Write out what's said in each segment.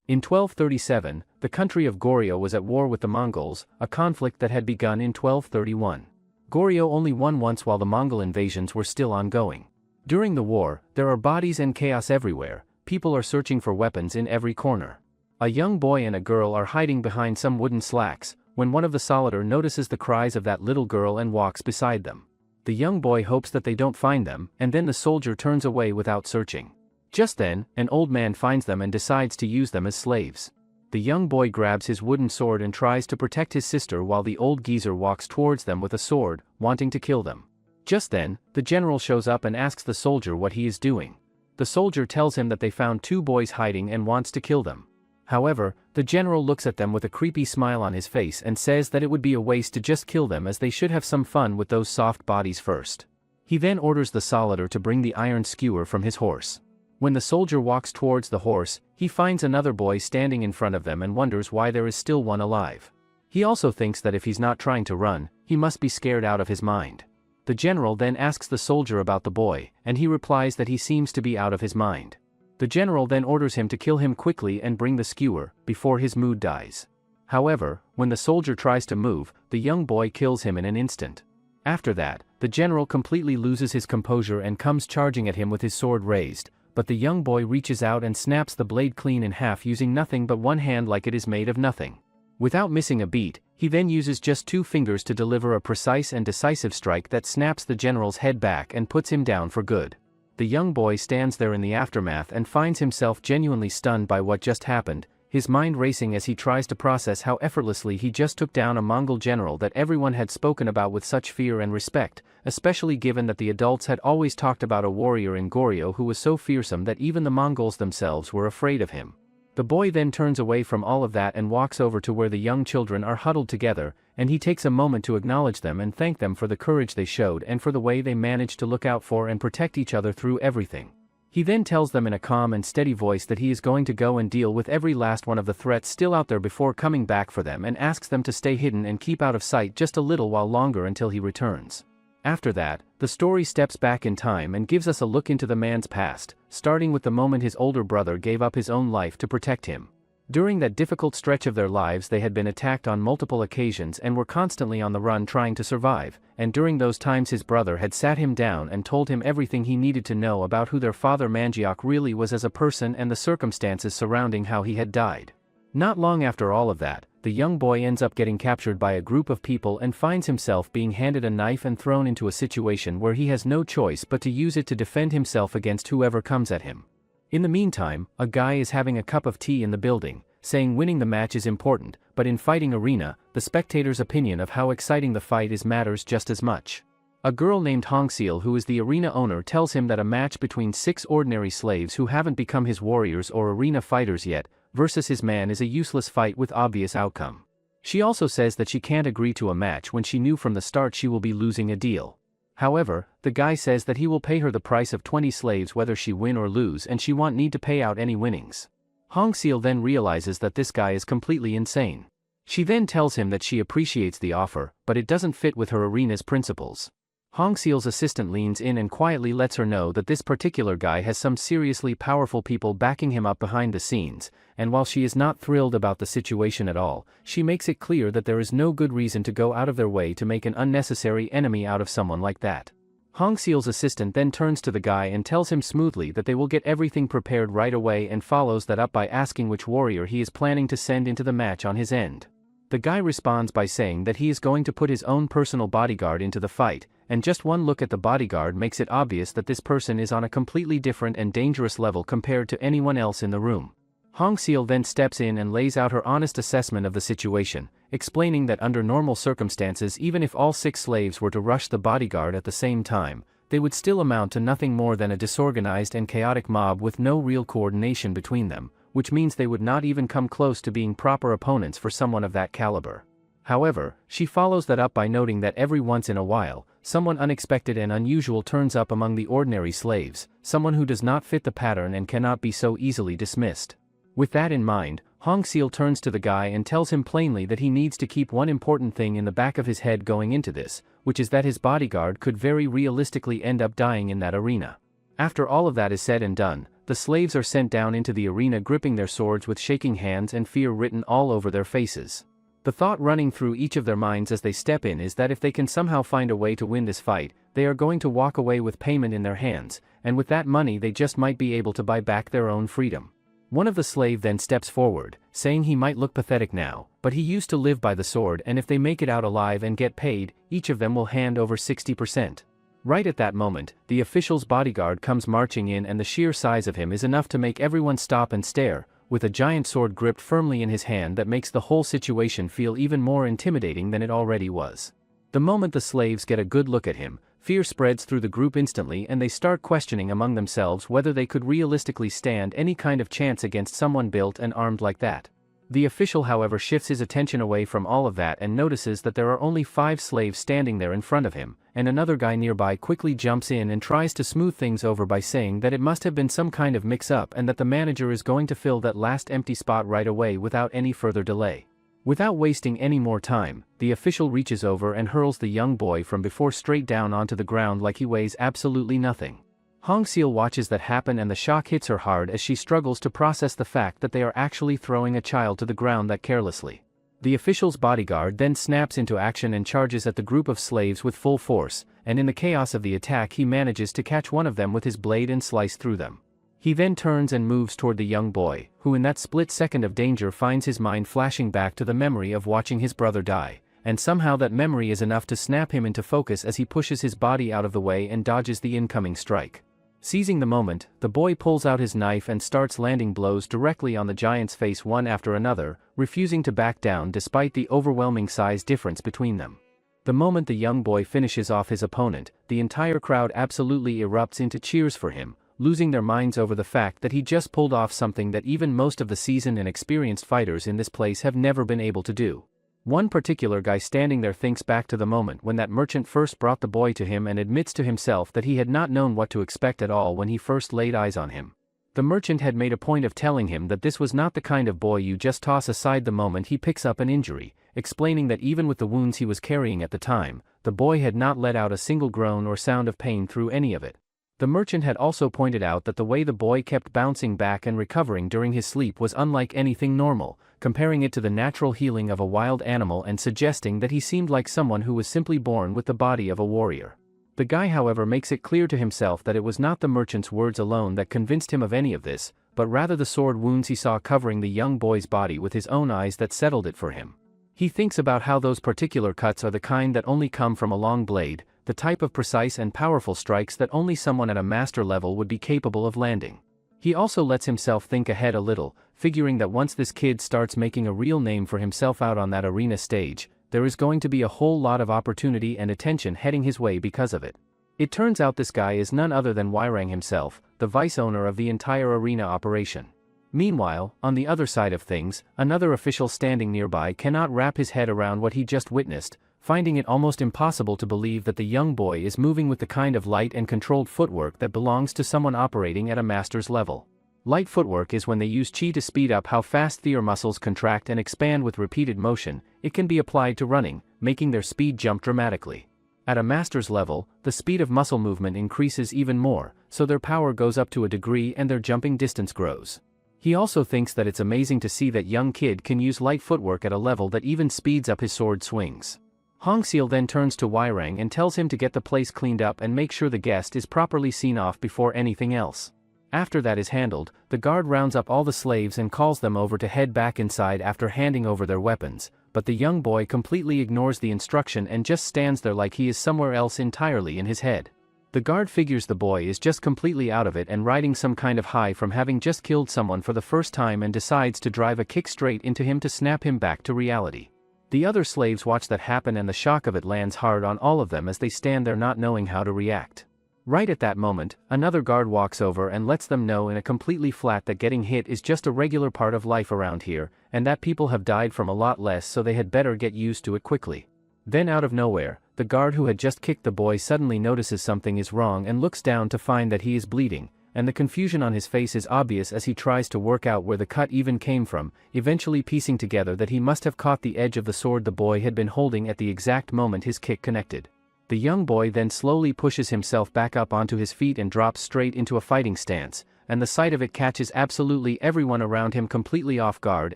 In 1237, the country of Goryeo was at war with the Mongols, a conflict that had begun in 1231. Goryeo only won once while the Mongol invasions were still ongoing. During the war, there are bodies and chaos everywhere, people are searching for weapons in every corner. A young boy and a girl are hiding behind some wooden slacks, when one of the soldier notices the cries of that little girl and walks beside them. The young boy hopes that they don't find them, and then the soldier turns away without searching. Just then, an old man finds them and decides to use them as slaves. The young boy grabs his wooden sword and tries to protect his sister while the old geezer walks towards them with a sword, wanting to kill them. Just then, the general shows up and asks the soldier what he is doing. The soldier tells him that they found two boys hiding and wants to kill them. However, the general looks at them with a creepy smile on his face and says that it would be a waste to just kill them as they should have some fun with those soft bodies first. He then orders the soldier to bring the iron skewer from his horse. When the soldier walks towards the horse, he finds another boy standing in front of them and wonders why there is still one alive. He also thinks that if he's not trying to run, he must be scared out of his mind. The general then asks the soldier about the boy, and he replies that he seems to be out of his mind. The general then orders him to kill him quickly and bring the skewer, before his mood dies. However, when the soldier tries to move, the young boy kills him in an instant. After that, the general completely loses his composure and comes charging at him with his sword raised, but the young boy reaches out and snaps the blade clean in half using nothing but one hand like it is made of nothing. Without missing a beat, he then uses just 2 fingers to deliver a precise and decisive strike that snaps the general's head back and puts him down for good. The young boy stands there in the aftermath and finds himself genuinely stunned by what just happened, his mind racing as he tries to process how effortlessly he just took down a Mongol general that everyone had spoken about with such fear and respect, especially given that the adults had always talked about a warrior in Goryeo who was so fearsome that even the Mongols themselves were afraid of him. The boy then turns away from all of that and walks over to where the young children are huddled together, and he takes a moment to acknowledge them and thank them for the courage they showed and for the way they managed to look out for and protect each other through everything. He then tells them in a calm and steady voice that he is going to go and deal with every last one of the threats still out there before coming back for them and asks them to stay hidden and keep out of sight just a little while longer until he returns. After that, the story steps back in time and gives us a look into the man's past, starting with the moment his older brother gave up his own life to protect him. During that difficult stretch of their lives they had been attacked on multiple occasions and were constantly on the run trying to survive, and during those times his brother had sat him down and told him everything he needed to know about who their father Mangiak really was as a person and the circumstances surrounding how he had died. Not long after all of that, the young boy ends up getting captured by a group of people and finds himself being handed a knife and thrown into a situation where he has no choice but to use it to defend himself against whoever comes at him. In the meantime, a guy is having a cup of tea in the building, saying winning the match is important, but in fighting arena, the spectator's opinion of how exciting the fight is matters just as much. A girl named Hongseal, who is the arena owner, tells him that a match between 6 ordinary slaves who haven't become his warriors or arena fighters yet, versus his man is a useless fight with obvious outcome. She also says that she can't agree to a match when she knew from the start she will be losing a deal. However, the guy says that he will pay her the price of 20 slaves whether she win or lose, and she won't need to pay out any winnings. Hongseal then realizes that this guy is completely insane. She then tells him that she appreciates the offer, but it doesn't fit with her arena's principles. Hongseal's assistant leans in and quietly lets her know that this particular guy has some seriously powerful people backing him up behind the scenes, and while she is not thrilled about the situation at all, she makes it clear that there is no good reason to go out of their way to make an unnecessary enemy out of someone like that. Hongseal's assistant then turns to the guy and tells him smoothly that they will get everything prepared right away and follows that up by asking which warrior he is planning to send into the match on his end. The guy responds by saying that he is going to put his own personal bodyguard into the fight, and just one look at the bodyguard makes it obvious that this person is on a completely different and dangerous level compared to anyone else in the room. Hongseal then steps in and lays out her honest assessment of the situation, explaining that under normal circumstances, even if all 6 slaves were to rush the bodyguard at the same time, they would still amount to nothing more than a disorganized and chaotic mob with no real coordination between them, which means they would not even come close to being proper opponents for someone of that caliber. However, she follows that up by noting that every once in a while, someone unexpected and unusual turns up among the ordinary slaves, someone who does not fit the pattern and cannot be so easily dismissed. With that in mind, Hongseal turns to the guy and tells him plainly that he needs to keep one important thing in the back of his head going into this, which is that his bodyguard could very realistically end up dying in that arena. After all of that is said and done, the slaves are sent down into the arena gripping their swords with shaking hands and fear written all over their faces. The thought running through each of their minds as they step in is that if they can somehow find a way to win this fight, they are going to walk away with payment in their hands, and with that money they just might be able to buy back their own freedom. One of the slaves then steps forward, saying he might look pathetic now, but he used to live by the sword, and if they make it out alive and get paid, each of them will hand over 60%. Right at that moment, the official's bodyguard comes marching in, and the sheer size of him is enough to make everyone stop and stare, with a giant sword gripped firmly in his hand that makes the whole situation feel even more intimidating than it already was. The moment the slaves get a good look at him, fear spreads through the group instantly, and they start questioning among themselves whether they could realistically stand any kind of chance against someone built and armed like that. The official, however, shifts his attention away from all of that and notices that there are only 5 slaves standing there in front of him, and another guy nearby quickly jumps in and tries to smooth things over by saying that it must have been some kind of mix-up and that the manager is going to fill that last empty spot right away without any further delay. Without wasting any more time, the official reaches over and hurls the young boy from before straight down onto the ground like he weighs absolutely nothing. Hongseal watches that happen, and the shock hits her hard as she struggles to process the fact that they are actually throwing a child to the ground that carelessly. The official's bodyguard then snaps into action and charges at the group of slaves with full force, and in the chaos of the attack he manages to catch one of them with his blade and slice through them. He then turns and moves toward the young boy, who in that split second of danger finds his mind flashing back to the memory of watching his brother die, and somehow that memory is enough to snap him into focus as he pushes his body out of the way and dodges the incoming strike. Seizing the moment, the boy pulls out his knife and starts landing blows directly on the giant's face one after another, refusing to back down despite the overwhelming size difference between them. The moment the young boy finishes off his opponent, the entire crowd absolutely erupts into cheers for him, losing their minds over the fact that he just pulled off something that even most of the seasoned and experienced fighters in this place have never been able to do. One particular guy standing there thinks back to the moment when that merchant first brought the boy to him and admits to himself that he had not known what to expect at all when he first laid eyes on him. The merchant had made a point of telling him that this was not the kind of boy you just toss aside the moment he picks up an injury, explaining that even with the wounds he was carrying at the time, the boy had not let out a single groan or sound of pain through any of it. The merchant had also pointed out that the way the boy kept bouncing back and recovering during his sleep was unlike anything normal, comparing it to the natural healing of a wild animal and suggesting that he seemed like someone who was simply born with the body of a warrior. The guy, however, makes it clear to himself that it was not the merchant's words alone that convinced him of any of this, but rather the sword wounds he saw covering the young boy's body with his own eyes that settled it for him. He thinks about how those particular cuts are the kind that only come from a long blade, the type of precise and powerful strikes that only someone at a master level would be capable of landing. He also lets himself think ahead a little, figuring that once this kid starts making a real name for himself out on that arena stage, there is going to be a whole lot of opportunity and attention heading his way because of it. It turns out this guy is none other than Wyrang himself, the vice owner of the entire arena operation. Meanwhile, on the other side of things, another official standing nearby cannot wrap his head around what he just witnessed, finding it almost impossible to believe that the young boy is moving with the kind of light and controlled footwork that belongs to someone operating at a master's level. Light footwork is when they use chi to speed up how fast their muscles contract and expand with repeated motion. It can be applied to running, making their speed jump dramatically. At a master's level, the speed of muscle movement increases even more, so their power goes up to a degree and their jumping distance grows. He also thinks that it's amazing to see that young kid can use light footwork at a level that even speeds up his sword swings. Hongseal then turns to Wyrang and tells him to get the place cleaned up and make sure the guest is properly seen off before anything else. After that is handled, the guard rounds up all the slaves and calls them over to head back inside after handing over their weapons, but the young boy completely ignores the instruction and just stands there like he is somewhere else entirely in his head. The guard figures the boy is just completely out of it and riding some kind of high from having just killed someone for the first time and decides to drive a kick straight into him to snap him back to reality. The other slaves watch that happen and the shock of it lands hard on all of them as they stand there not knowing how to react. Right at that moment, another guard walks over and lets them know in a completely flat that getting hit is just a regular part of life around here, and that people have died from a lot less, so they had better get used to it quickly. Then out of nowhere, the guard who had just kicked the boy suddenly notices something is wrong and looks down to find that he is bleeding, and the confusion on his face is obvious as he tries to work out where the cut even came from, eventually piecing together that he must have caught the edge of the sword the boy had been holding at the exact moment his kick connected. The young boy then slowly pushes himself back up onto his feet and drops straight into a fighting stance, and the sight of it catches absolutely everyone around him completely off guard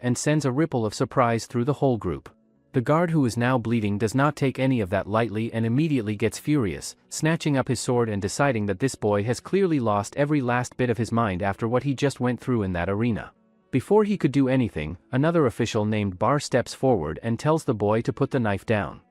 and sends a ripple of surprise through the whole group. The guard who is now bleeding does not take any of that lightly and immediately gets furious, snatching up his sword and deciding that this boy has clearly lost every last bit of his mind after what he just went through in that arena. Before he could do anything, another official named Bar steps forward and tells the boy to put the knife down.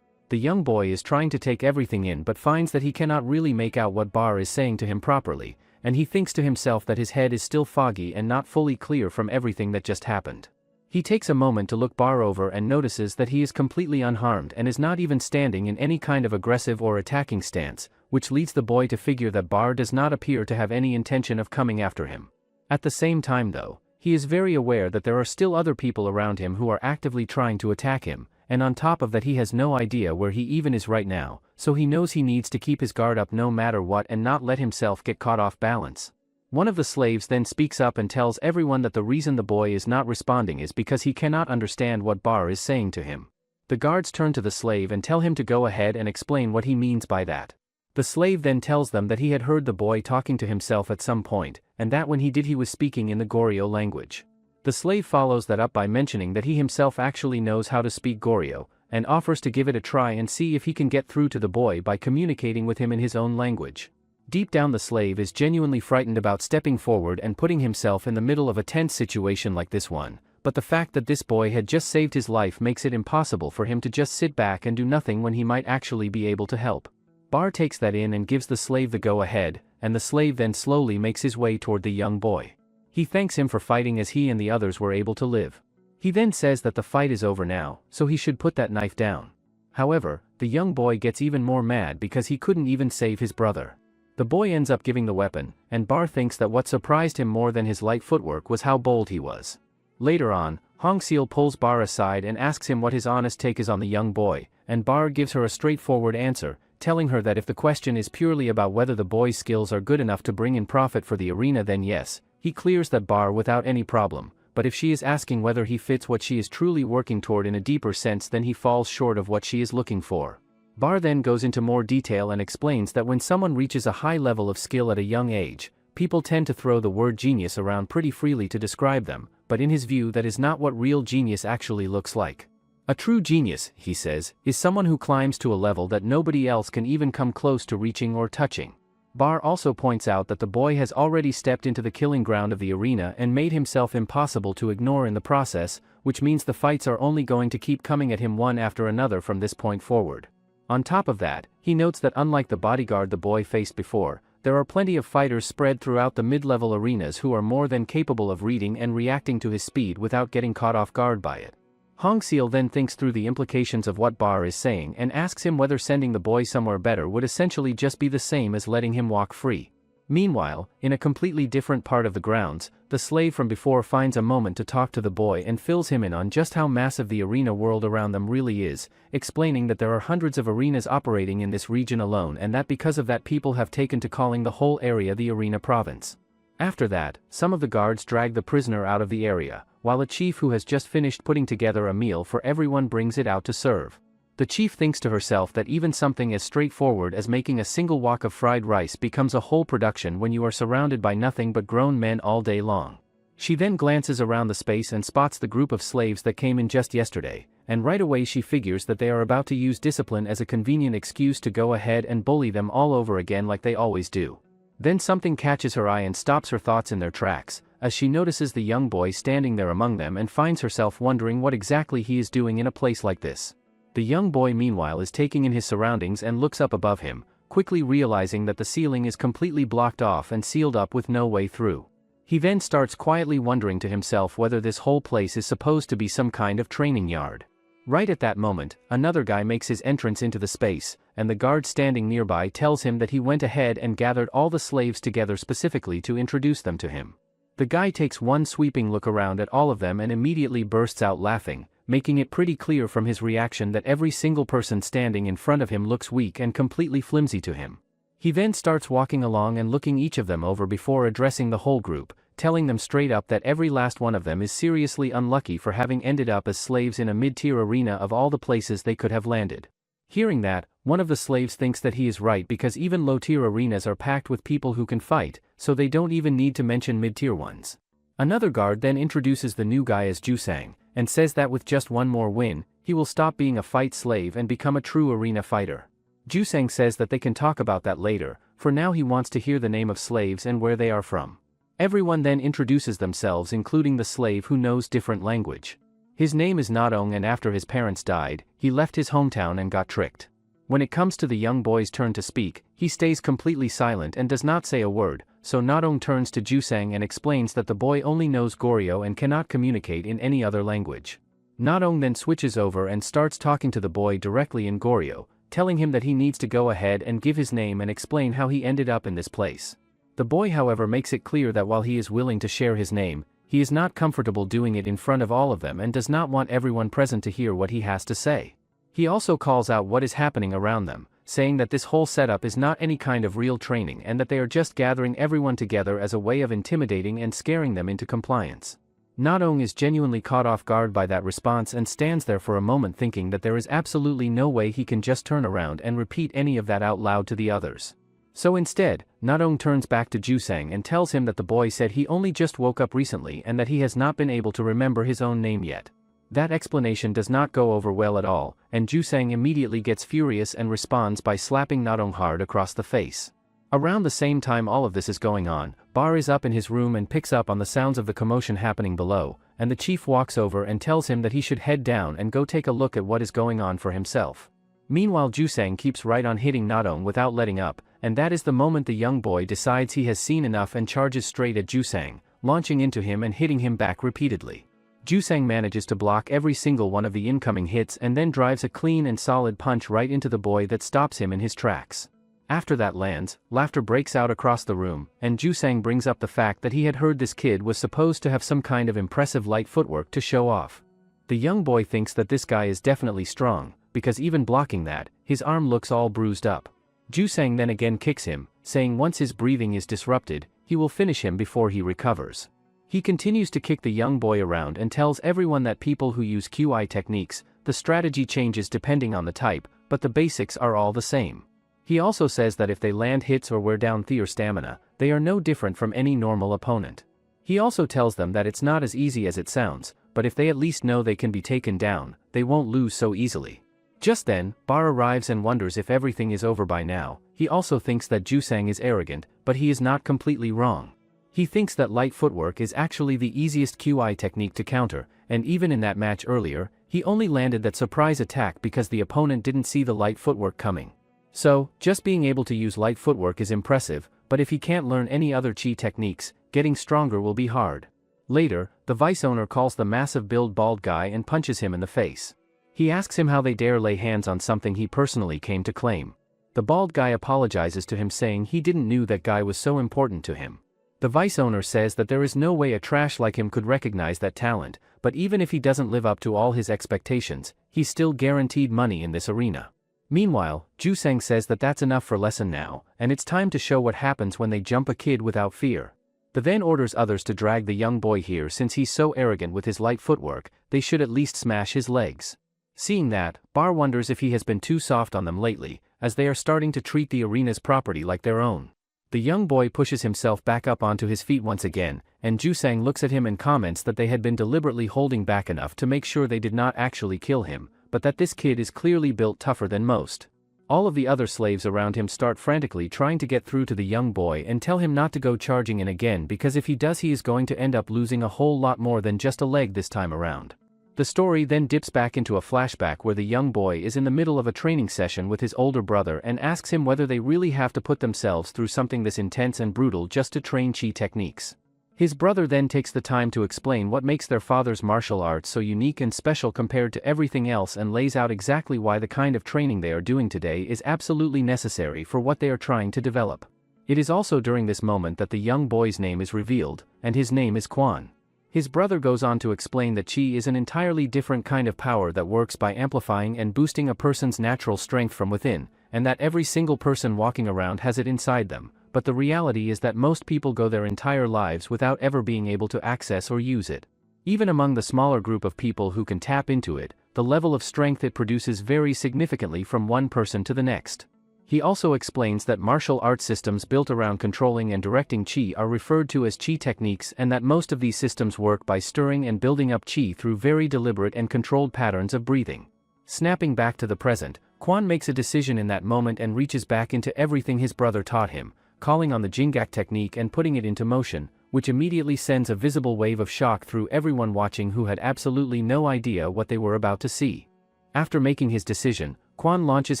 The young boy is trying to take everything in but finds that he cannot really make out what Bar is saying to him properly, and he thinks to himself that his head is still foggy and not fully clear from everything that just happened. He takes a moment to look Bar over and notices that he is completely unharmed and is not even standing in any kind of aggressive or attacking stance, which leads the boy to figure that Bar does not appear to have any intention of coming after him. At the same time though, he is very aware that there are still other people around him who are actively trying to attack him, and on top of that he has no idea where he even is right now, so he knows he needs to keep his guard up no matter what and not let himself get caught off balance. One of the slaves then speaks up and tells everyone that the reason the boy is not responding is because he cannot understand what Bar is saying to him. The guards turn to the slave and tell him to go ahead and explain what he means by that. The slave then tells them that he had heard the boy talking to himself at some point, and that when he did he was speaking in the Goryeo language. The slave follows that up by mentioning that he himself actually knows how to speak Goryeo, and offers to give it a try and see if he can get through to the boy by communicating with him in his own language. Deep down the slave is genuinely frightened about stepping forward and putting himself in the middle of a tense situation like this one, but the fact that this boy had just saved his life makes it impossible for him to just sit back and do nothing when he might actually be able to help. Bar takes that in and gives the slave the go-ahead, and the slave then slowly makes his way toward the young boy. He thanks him for fighting as he and the others were able to live. He then says that the fight is over now, so he should put that knife down. However, the young boy gets even more mad because he couldn't even save his brother. The boy ends up giving the weapon, and Bar thinks that what surprised him more than his light footwork was how bold he was. Later on, Hongseal pulls Bar aside and asks him what his honest take is on the young boy, and Bar gives her a straightforward answer, telling her that if the question is purely about whether the boy's skills are good enough to bring in profit for the arena then yes, he clears that bar without any problem, but if she is asking whether he fits what she is truly working toward in a deeper sense then he falls short of what she is looking for. Bar then goes into more detail and explains that when someone reaches a high level of skill at a young age, people tend to throw the word genius around pretty freely to describe them, but in his view that is not what real genius actually looks like. A true genius, he says, is someone who climbs to a level that nobody else can even come close to reaching or touching. Bar also points out that the boy has already stepped into the killing ground of the arena and made himself impossible to ignore in the process, which means the fights are only going to keep coming at him one after another from this point forward. On top of that, he notes that unlike the bodyguard the boy faced before, there are plenty of fighters spread throughout the mid-level arenas who are more than capable of reading and reacting to his speed without getting caught off guard by it. Hongseal then thinks through the implications of what Bar is saying and asks him whether sending the boy somewhere better would essentially just be the same as letting him walk free. Meanwhile, in a completely different part of the grounds, the slave from before finds a moment to talk to the boy and fills him in on just how massive the arena world around them really is, explaining that there are hundreds of arenas operating in this region alone and that because of that people have taken to calling the whole area the arena province. After that, some of the guards drag the prisoner out of the area, while a chief who has just finished putting together a meal for everyone brings it out to serve. The chief thinks to herself that even something as straightforward as making a single wok of fried rice becomes a whole production when you are surrounded by nothing but grown men all day long. She then glances around the space and spots the group of slaves that came in just yesterday, and right away she figures that they are about to use discipline as a convenient excuse to go ahead and bully them all over again like they always do. Then something catches her eye and stops her thoughts in their tracks, as she notices the young boy standing there among them and finds herself wondering what exactly he is doing in a place like this. The young boy meanwhile is taking in his surroundings and looks up above him, quickly realizing that the ceiling is completely blocked off and sealed up with no way through. He then starts quietly wondering to himself whether this whole place is supposed to be some kind of training yard. Right at that moment, another guy makes his entrance into the space, and the guard standing nearby tells him that he went ahead and gathered all the slaves together specifically to introduce them to him. The guy takes one sweeping look around at all of them and immediately bursts out laughing, making it pretty clear from his reaction that every single person standing in front of him looks weak and completely flimsy to him. He then starts walking along and looking each of them over before addressing the whole group, telling them straight up that every last one of them is seriously unlucky for having ended up as slaves in a mid-tier arena of all the places they could have landed. Hearing that, One of the slaves thinks that he is right because even low-tier arenas are packed with people who can fight, so they don't even need to mention mid-tier ones. Another guard then introduces the new guy as Jusang, and says that with just one more win, he will stop being a fight slave and become a true arena fighter. Jusang says that they can talk about that later, for now he wants to hear the name of slaves and where they are from. Everyone then introduces themselves, including the slave who knows different language. His name is Nadong, and after his parents died, he left his hometown and got tricked. When it comes to the young boy's turn to speak, he stays completely silent and does not say a word, so Nadong turns to Jusang and explains that the boy only knows Goryeo and cannot communicate in any other language. Nadong then switches over and starts talking to the boy directly in Goryeo, telling him that he needs to go ahead and give his name and explain how he ended up in this place. The boy, however, makes it clear that while he is willing to share his name, he is not comfortable doing it in front of all of them and does not want everyone present to hear what he has to say. He also calls out what is happening around them, saying that this whole setup is not any kind of real training and that they are just gathering everyone together as a way of intimidating and scaring them into compliance. Nadong is genuinely caught off guard by that response and stands there for a moment thinking that there is absolutely no way he can just turn around and repeat any of that out loud to the others. So instead, Nadong turns back to Jusang and tells him that the boy said he only just woke up recently and that he has not been able to remember his own name yet. That explanation does not go over well at all, and Jusang immediately gets furious and responds by slapping Nadong hard across the face. Around the same time all of this is going on, Bar is up in his room and picks up on the sounds of the commotion happening below, and the chief walks over and tells him that he should head down and go take a look at what is going on for himself. Meanwhile, Jusang keeps right on hitting Nadong without letting up, and that is the moment the young boy decides he has seen enough and charges straight at Jusang, launching into him and hitting him back repeatedly. Jusang manages to block every single one of the incoming hits and then drives a clean and solid punch right into the boy that stops him in his tracks. After that lands, laughter breaks out across the room, and Jusang brings up the fact that he had heard this kid was supposed to have some kind of impressive light footwork to show off. The young boy thinks that this guy is definitely strong, because even blocking that, his arm looks all bruised up. Jusang then again kicks him, saying once his breathing is disrupted, he will finish him before he recovers. He continues to kick the young boy around and tells everyone that people who use QI techniques, the strategy changes depending on the type, but the basics are all the same. He also says that if they land hits or wear down their stamina, they are no different from any normal opponent. He also tells them that it's not as easy as it sounds, but if they at least know they can be taken down, they won't lose so easily. Just then, Bar arrives and wonders if everything is over by now. He also thinks that Jusang is arrogant, but he is not completely wrong. He thinks that light footwork is actually the easiest QI technique to counter, and even in that match earlier, he only landed that surprise attack because the opponent didn't see the light footwork coming. So, just being able to use light footwork is impressive, but if he can't learn any other chi techniques, getting stronger will be hard. Later, the vice owner calls the massive build bald guy and punches him in the face. He asks him how they dare lay hands on something he personally came to claim. The bald guy apologizes to him saying he didn't know that guy was so important to him. The vice owner says that there is no way a trash like him could recognize that talent, but even if he doesn't live up to all his expectations, he's still guaranteed money in this arena. Meanwhile, Jusang says that that's enough for lesson now, and it's time to show what happens when they jump a kid without fear. The then orders others to drag the young boy here since he's so arrogant with his light footwork, they should at least smash his legs. Seeing that, Bar wonders if he has been too soft on them lately, as they are starting to treat the arena's property like their own. The young boy pushes himself back up onto his feet once again, and Jusang looks at him and comments that they had been deliberately holding back enough to make sure they did not actually kill him, but that this kid is clearly built tougher than most. All of the other slaves around him start frantically trying to get through to the young boy and tell him not to go charging in again because if he does he is going to end up losing a whole lot more than just a leg this time around. The story then dips back into a flashback where the young boy is in the middle of a training session with his older brother and asks him whether they really have to put themselves through something this intense and brutal just to train chi techniques. His brother then takes the time to explain what makes their father's martial arts so unique and special compared to everything else and lays out exactly why the kind of training they are doing today is absolutely necessary for what they are trying to develop. It is also during this moment that the young boy's name is revealed, and his name is Quan. His brother goes on to explain that chi is an entirely different kind of power that works by amplifying and boosting a person's natural strength from within, and that every single person walking around has it inside them, but the reality is that most people go their entire lives without ever being able to access or use it. Even among the smaller group of people who can tap into it, the level of strength it produces varies significantly from one person to the next. He also explains that martial arts systems built around controlling and directing qi are referred to as qi techniques, and that most of these systems work by stirring and building up qi through very deliberate and controlled patterns of breathing. Snapping back to the present, Quan makes a decision in that moment and reaches back into everything his brother taught him, calling on the Jingak technique and putting it into motion, which immediately sends a visible wave of shock through everyone watching who had absolutely no idea what they were about to see. After making his decision, Quan launches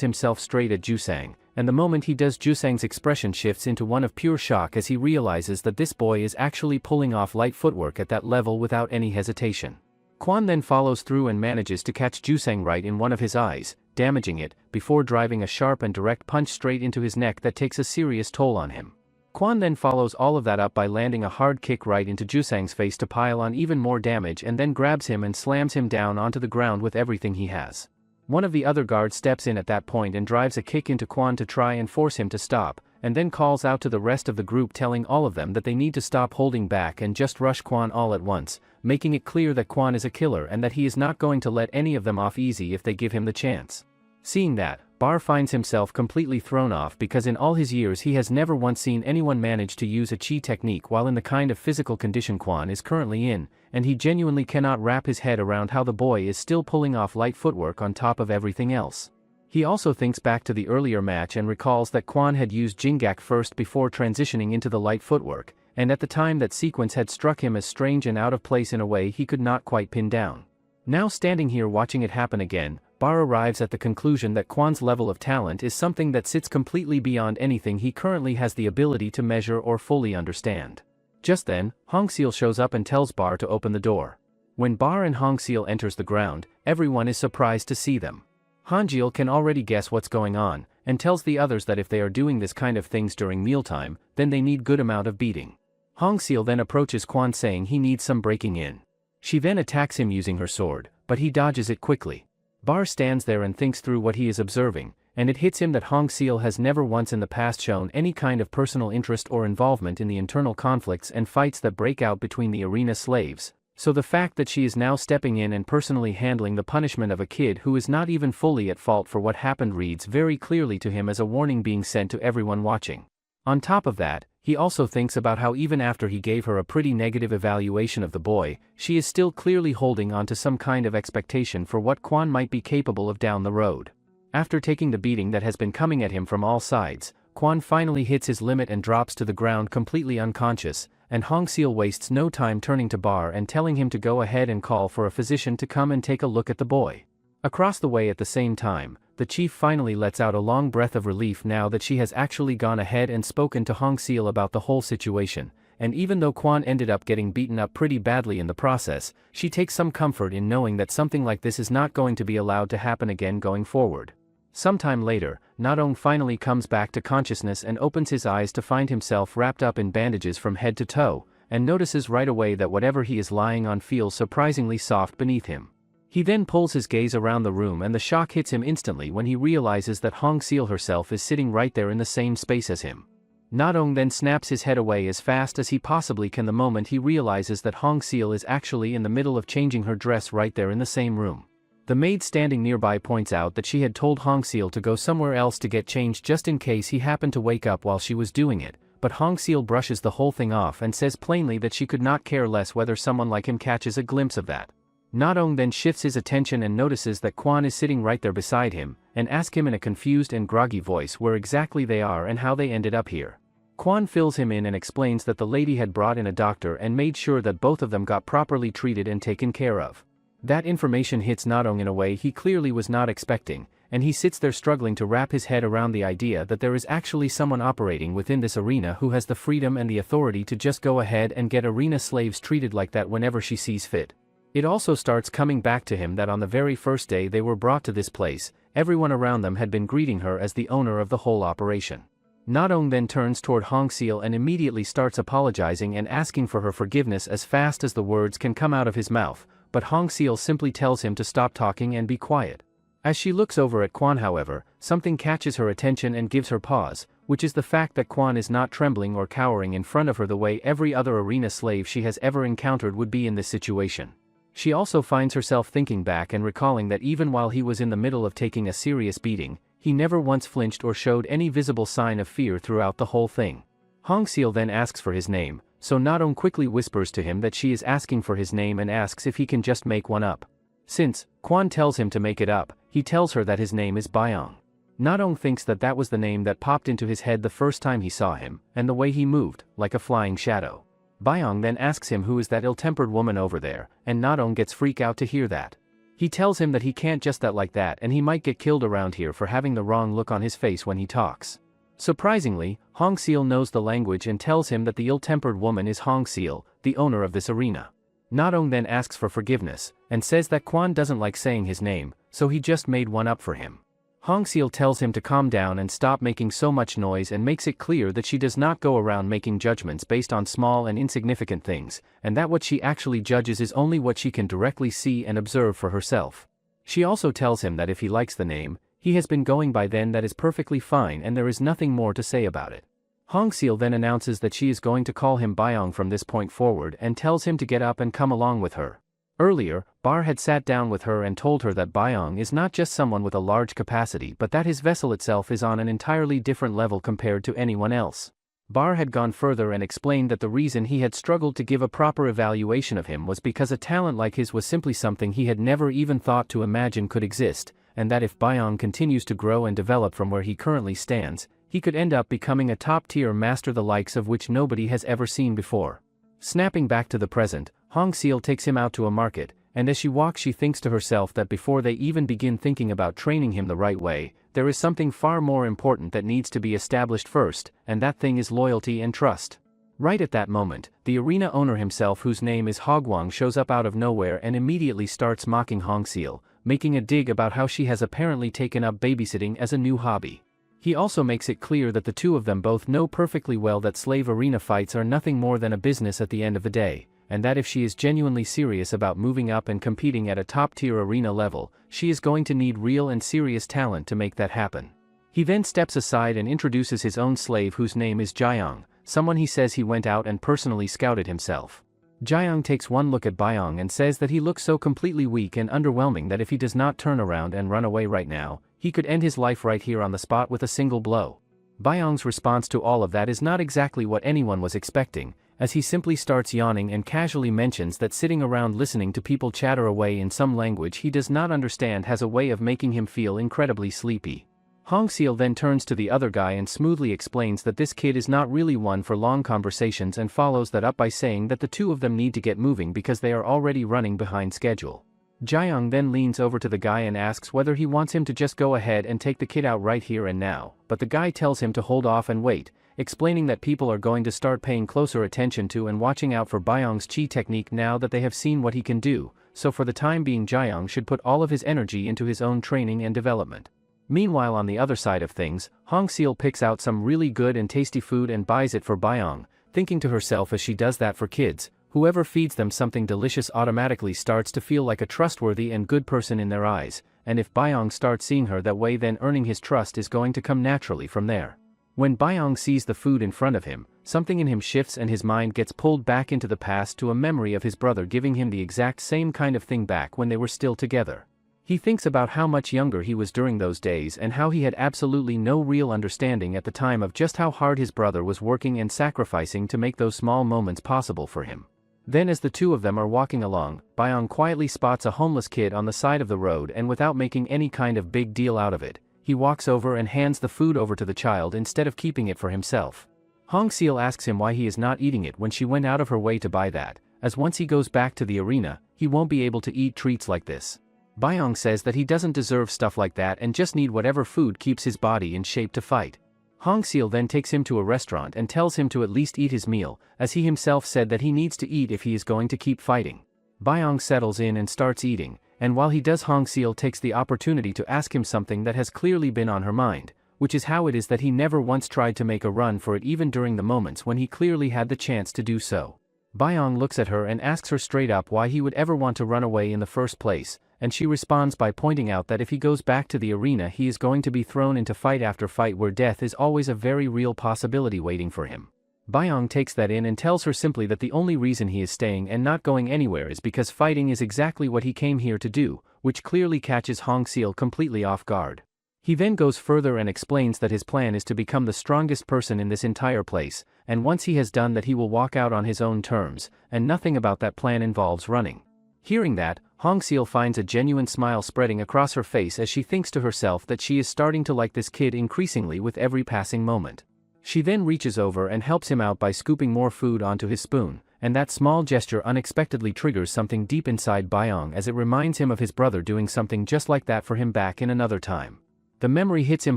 himself straight at Jusang, and the moment he does, Jusang's expression shifts into one of pure shock as he realizes that this boy is actually pulling off light footwork at that level without any hesitation. Quan then follows through and manages to catch Jusang right in one of his eyes, damaging it, before driving a sharp and direct punch straight into his neck that takes a serious toll on him. Quan then follows all of that up by landing a hard kick right into Jusang's face to pile on even more damage, and then grabs him and slams him down onto the ground with everything he has. One of the other guards steps in at that point and drives a kick into Quan to try and force him to stop, and then calls out to the rest of the group, telling all of them that they need to stop holding back and just rush Quan all at once, making it clear that Quan is a killer and that he is not going to let any of them off easy if they give him the chance. Seeing that, Bar finds himself completely thrown off, because in all his years he has never once seen anyone manage to use a qi technique while in the kind of physical condition Quan is currently in, and he genuinely cannot wrap his head around how the boy is still pulling off light footwork on top of everything else. He also thinks back to the earlier match and recalls that Quan had used Jingak first before transitioning into the light footwork, and at the time that sequence had struck him as strange and out of place in a way he could not quite pin down. Now standing here watching it happen again, Bar arrives at the conclusion that Quan's level of talent is something that sits completely beyond anything he currently has the ability to measure or fully understand. Just then, Hongseal shows up and tells Bar to open the door. When Bar and Hongseal enters the ground, everyone is surprised to see them. Hanjeal can already guess what's going on, and tells the others that if they are doing this kind of things during mealtime, then they need good amount of beating. Hongseal then approaches Quan saying he needs some breaking in. She then attacks him using her sword, but he dodges it quickly. Bar stands there and thinks through what he is observing, and it hits him that Hongseal has never once in the past shown any kind of personal interest or involvement in the internal conflicts and fights that break out between the arena slaves, so the fact that she is now stepping in and personally handling the punishment of a kid who is not even fully at fault for what happened reads very clearly to him as a warning being sent to everyone watching. On top of that, he also thinks about how even after he gave her a pretty negative evaluation of the boy, she is still clearly holding on to some kind of expectation for what Quan might be capable of down the road. After taking the beating that has been coming at him from all sides, Quan finally hits his limit and drops to the ground completely unconscious, and Hongseal wastes no time turning to Bar and telling him to go ahead and call for a physician to come and take a look at the boy. Across the way at the same time, the chief finally lets out a long breath of relief now that she has actually gone ahead and spoken to Hongseal about the whole situation, and even though Quan ended up getting beaten up pretty badly in the process, she takes some comfort in knowing that something like this is not going to be allowed to happen again going forward. Sometime later, Nadong finally comes back to consciousness and opens his eyes to find himself wrapped up in bandages from head to toe, and notices right away that whatever he is lying on feels surprisingly soft beneath him. He then pulls his gaze around the room and the shock hits him instantly when he realizes that Hongseal herself is sitting right there in the same space as him. Nadong then snaps his head away as fast as he possibly can the moment he realizes that Hongseal is actually in the middle of changing her dress right there in the same room. The maid standing nearby points out that she had told Hongseal to go somewhere else to get changed just in case he happened to wake up while she was doing it, but Hongseal brushes the whole thing off and says plainly that she could not care less whether someone like him catches a glimpse of that. Nadong then shifts his attention and notices that Quan is sitting right there beside him, and asks him in a confused and groggy voice where exactly they are and how they ended up here. Quan fills him in and explains that the lady had brought in a doctor and made sure that both of them got properly treated and taken care of. That information hits Nadong in a way he clearly was not expecting, and he sits there struggling to wrap his head around the idea that there is actually someone operating within this arena who has the freedom and the authority to just go ahead and get arena slaves treated like that whenever she sees fit. It also starts coming back to him that on the very first day they were brought to this place, everyone around them had been greeting her as the owner of the whole operation. Nadong then turns toward Hongseal and immediately starts apologizing and asking for her forgiveness as fast as the words can come out of his mouth, but Hongseal simply tells him to stop talking and be quiet. As she looks over at Quan, however, something catches her attention and gives her pause, which is the fact that Quan is not trembling or cowering in front of her the way every other arena slave she has ever encountered would be in this situation. She also finds herself thinking back and recalling that even while he was in the middle of taking a serious beating, he never once flinched or showed any visible sign of fear throughout the whole thing. Hongseal then asks for his name, so Nadong quickly whispers to him that she is asking for his name and asks if he can just make one up. Since Kwon tells him to make it up, he tells her that his name is Byong. Nadong thinks that that was the name that popped into his head the first time he saw him, and the way he moved, like a flying shadow. Byong then asks him who is that ill-tempered woman over there, and Nadong gets freaked out to hear that. He tells him that he can't just that like that and he might get killed around here for having the wrong look on his face when he talks. Surprisingly, Hongseal knows the language and tells him that the ill-tempered woman is Hongseal, the owner of this arena. Nadong then asks for forgiveness, and says that Kwon doesn't like saying his name, so he just made one up for him. Hongseal tells him to calm down and stop making so much noise and makes it clear that she does not go around making judgments based on small and insignificant things, and that what she actually judges is only what she can directly see and observe for herself. She also tells him that if he likes the name he has been going by, then that is perfectly fine and there is nothing more to say about it. Hongseal then announces that she is going to call him Byong from this point forward and tells him to get up and come along with her. Earlier, Bar had sat down with her and told her that Byong is not just someone with a large capacity but that his vessel itself is on an entirely different level compared to anyone else. Bar had gone further and explained that the reason he had struggled to give a proper evaluation of him was because a talent like his was simply something he had never even thought to imagine could exist, and that if Byong continues to grow and develop from where he currently stands, he could end up becoming a top-tier master the likes of which nobody has ever seen before. Snapping back to the present, Hongseal takes him out to a market, and as she walks she thinks to herself that before they even begin thinking about training him the right way, there is something far more important that needs to be established first, and that thing is loyalty and trust. Right at that moment, the arena owner himself, whose name is Hogwang, shows up out of nowhere and immediately starts mocking Hongseal, making a dig about how she has apparently taken up babysitting as a new hobby. He also makes it clear that the two of them both know perfectly well that slave arena fights are nothing more than a business at the end of the day, and that if she is genuinely serious about moving up and competing at a top-tier arena level, she is going to need real and serious talent to make that happen. He then steps aside and introduces his own slave, whose name is Jayong, someone he says he went out and personally scouted himself. Jayong takes one look at Byong and says that he looks so completely weak and underwhelming that if he does not turn around and run away right now, he could end his life right here on the spot with a single blow. Byong's response to all of that is not exactly what anyone was expecting, as he simply starts yawning and casually mentions that sitting around listening to people chatter away in some language he does not understand has a way of making him feel incredibly sleepy. Hongseal then turns to the other guy and smoothly explains that this kid is not really one for long conversations and follows that up by saying that the two of them need to get moving because they are already running behind schedule. Jayong then leans over to the guy and asks whether he wants him to just go ahead and take the kid out right here and now, but the guy tells him to hold off and wait, explaining that people are going to start paying closer attention to and watching out for Byong's chi technique now that they have seen what he can do, so for the time being Jayong should put all of his energy into his own training and development. Meanwhile, on the other side of things, Hongseal picks out some really good and tasty food and buys it for Byong, thinking to herself as she does that for kids, whoever feeds them something delicious automatically starts to feel like a trustworthy and good person in their eyes, and if Byong starts seeing her that way, then earning his trust is going to come naturally from there. When Byong sees the food in front of him, something in him shifts and his mind gets pulled back into the past to a memory of his brother giving him the exact same kind of thing back when they were still together. He thinks about how much younger he was during those days and how he had absolutely no real understanding at the time of just how hard his brother was working and sacrificing to make those small moments possible for him. Then as the two of them are walking along, Byong quietly spots a homeless kid on the side of the road, and without making any kind of big deal out of it, he walks over and hands the food over to the child instead of keeping it for himself. Hongseal asks him why he is not eating it when she went out of her way to buy that, as once he goes back to the arena, he won't be able to eat treats like this. Byong says that he doesn't deserve stuff like that and just need whatever food keeps his body in shape to fight. Hongseal then takes him to a restaurant and tells him to at least eat his meal, as he himself said that he needs to eat if he is going to keep fighting. Byong settles in and starts eating, and while he does, Hongseal takes the opportunity to ask him something that has clearly been on her mind, which is how it is that he never once tried to make a run for it even during the moments when he clearly had the chance to do so. Byong looks at her and asks her straight up why he would ever want to run away in the first place, and she responds by pointing out that if he goes back to the arena he is going to be thrown into fight after fight where death is always a very real possibility waiting for him. Byong takes that in and tells her simply that the only reason he is staying and not going anywhere is because fighting is exactly what he came here to do, which clearly catches Hongseal completely off guard. He then goes further and explains that his plan is to become the strongest person in this entire place, and once he has done that he will walk out on his own terms, and nothing about that plan involves running. Hearing that, Hongseal finds a genuine smile spreading across her face as she thinks to herself that she is starting to like this kid increasingly with every passing moment. She then reaches over and helps him out by scooping more food onto his spoon, and that small gesture unexpectedly triggers something deep inside Byong as it reminds him of his brother doing something just like that for him back in another time. The memory hits him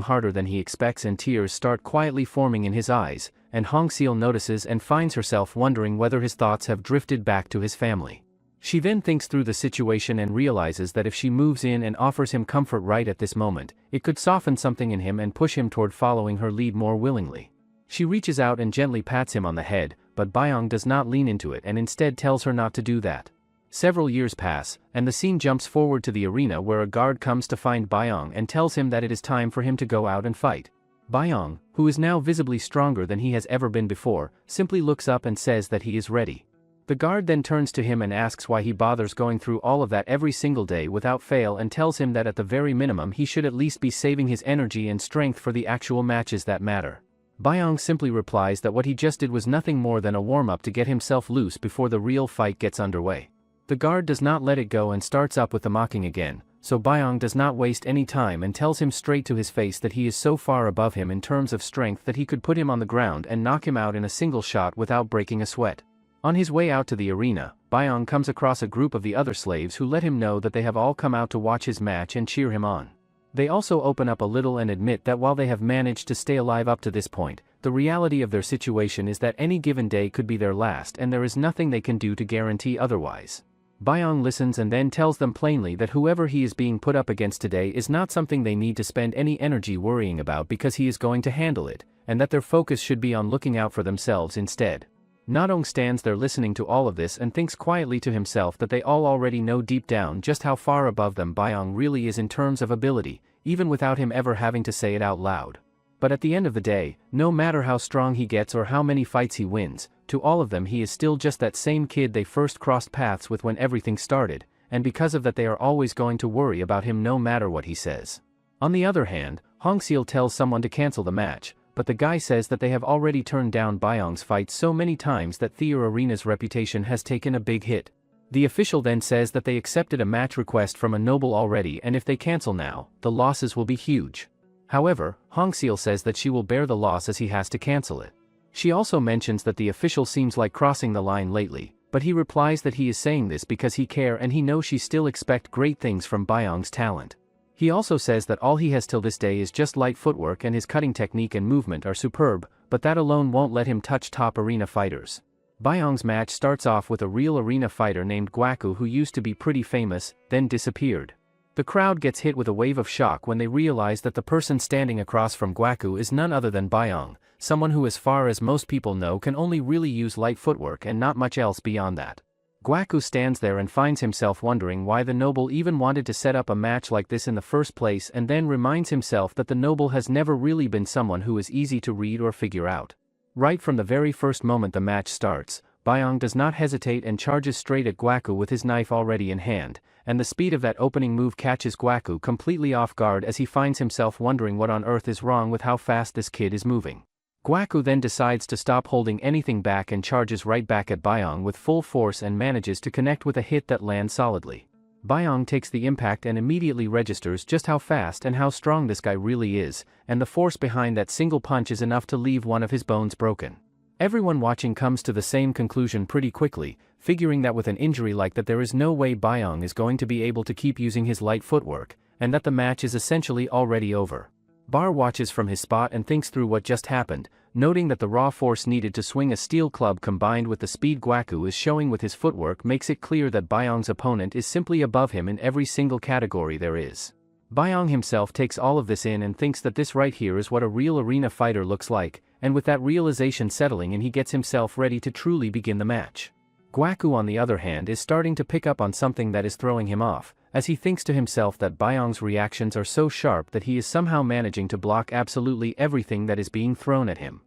harder than he expects and tears start quietly forming in his eyes, and Hongseal notices and finds herself wondering whether his thoughts have drifted back to his family. She then thinks through the situation and realizes that if she moves in and offers him comfort right at this moment, it could soften something in him and push him toward following her lead more willingly. She reaches out and gently pats him on the head, but Byong does not lean into it and instead tells her not to do that. Several years pass, and the scene jumps forward to the arena where a guard comes to find Byong and tells him that it is time for him to go out and fight. Byong, who is now visibly stronger than he has ever been before, simply looks up and says that he is ready. The guard then turns to him and asks why he bothers going through all of that every single day without fail and tells him that at the very minimum he should at least be saving his energy and strength for the actual matches that matter. Byong simply replies that what he just did was nothing more than a warm-up to get himself loose before the real fight gets underway. The guard does not let it go and starts up with the mocking again, so Byong does not waste any time and tells him straight to his face that he is so far above him in terms of strength that he could put him on the ground and knock him out in a single shot without breaking a sweat. On his way out to the arena, Byong comes across a group of the other slaves who let him know that they have all come out to watch his match and cheer him on. They also open up a little and admit that while they have managed to stay alive up to this point, the reality of their situation is that any given day could be their last and there is nothing they can do to guarantee otherwise. Byong listens and then tells them plainly that whoever he is being put up against today is not something they need to spend any energy worrying about because he is going to handle it, and that their focus should be on looking out for themselves instead. Nadong stands there listening to all of this and thinks quietly to himself that they all already know deep down just how far above them Byong really is in terms of ability, even without him ever having to say it out loud. But at the end of the day, no matter how strong he gets or how many fights he wins, to all of them he is still just that same kid they first crossed paths with when everything started, and because of that they are always going to worry about him no matter what he says. On the other hand, Hongseal tells someone to cancel the match, but the guy says that they have already turned down Byong's fight so many times that Theater Arena's reputation has taken a big hit. The official then says that they accepted a match request from a noble already and if they cancel now, the losses will be huge. However, Hongseal says that she will bear the loss as he has to cancel it. She also mentions that the official seems like crossing the line lately, but he replies that he is saying this because he cares and he knows she still expect great things from Byong's talent. He also says that all he has till this day is just light footwork and his cutting technique and movement are superb, but that alone won't let him touch top arena fighters. Byong's match starts off with a real arena fighter named Gwaku who used to be pretty famous, then disappeared. The crowd gets hit with a wave of shock when they realize that the person standing across from Gwaku is none other than Byong, someone who as far as most people know can only really use light footwork and not much else beyond that. Gwaku stands there and finds himself wondering why the noble even wanted to set up a match like this in the first place and then reminds himself that the noble has never really been someone who is easy to read or figure out. Right from the very first moment the match starts, Byong does not hesitate and charges straight at Gwaku with his knife already in hand, and the speed of that opening move catches Gwaku completely off guard as he finds himself wondering what on earth is wrong with how fast this kid is moving. Gwaku then decides to stop holding anything back and charges right back at Byong with full force and manages to connect with a hit that lands solidly. Byong takes the impact and immediately registers just how fast and how strong this guy really is, and the force behind that single punch is enough to leave one of his bones broken. Everyone watching comes to the same conclusion pretty quickly, figuring that with an injury like that there is no way Byong is going to be able to keep using his light footwork, and that the match is essentially already over. Bar watches from his spot and thinks through what just happened, noting that the raw force needed to swing a steel club combined with the speed Gwaku is showing with his footwork makes it clear that Byong's opponent is simply above him in every single category there is. Byong himself takes all of this in and thinks that this right here is what a real arena fighter looks like, and with that realization settling in he gets himself ready to truly begin the match. Gwaku on the other hand is starting to pick up on something that is throwing him off, as he thinks to himself that Byong's reactions are so sharp that he is somehow managing to block absolutely everything that is being thrown at him.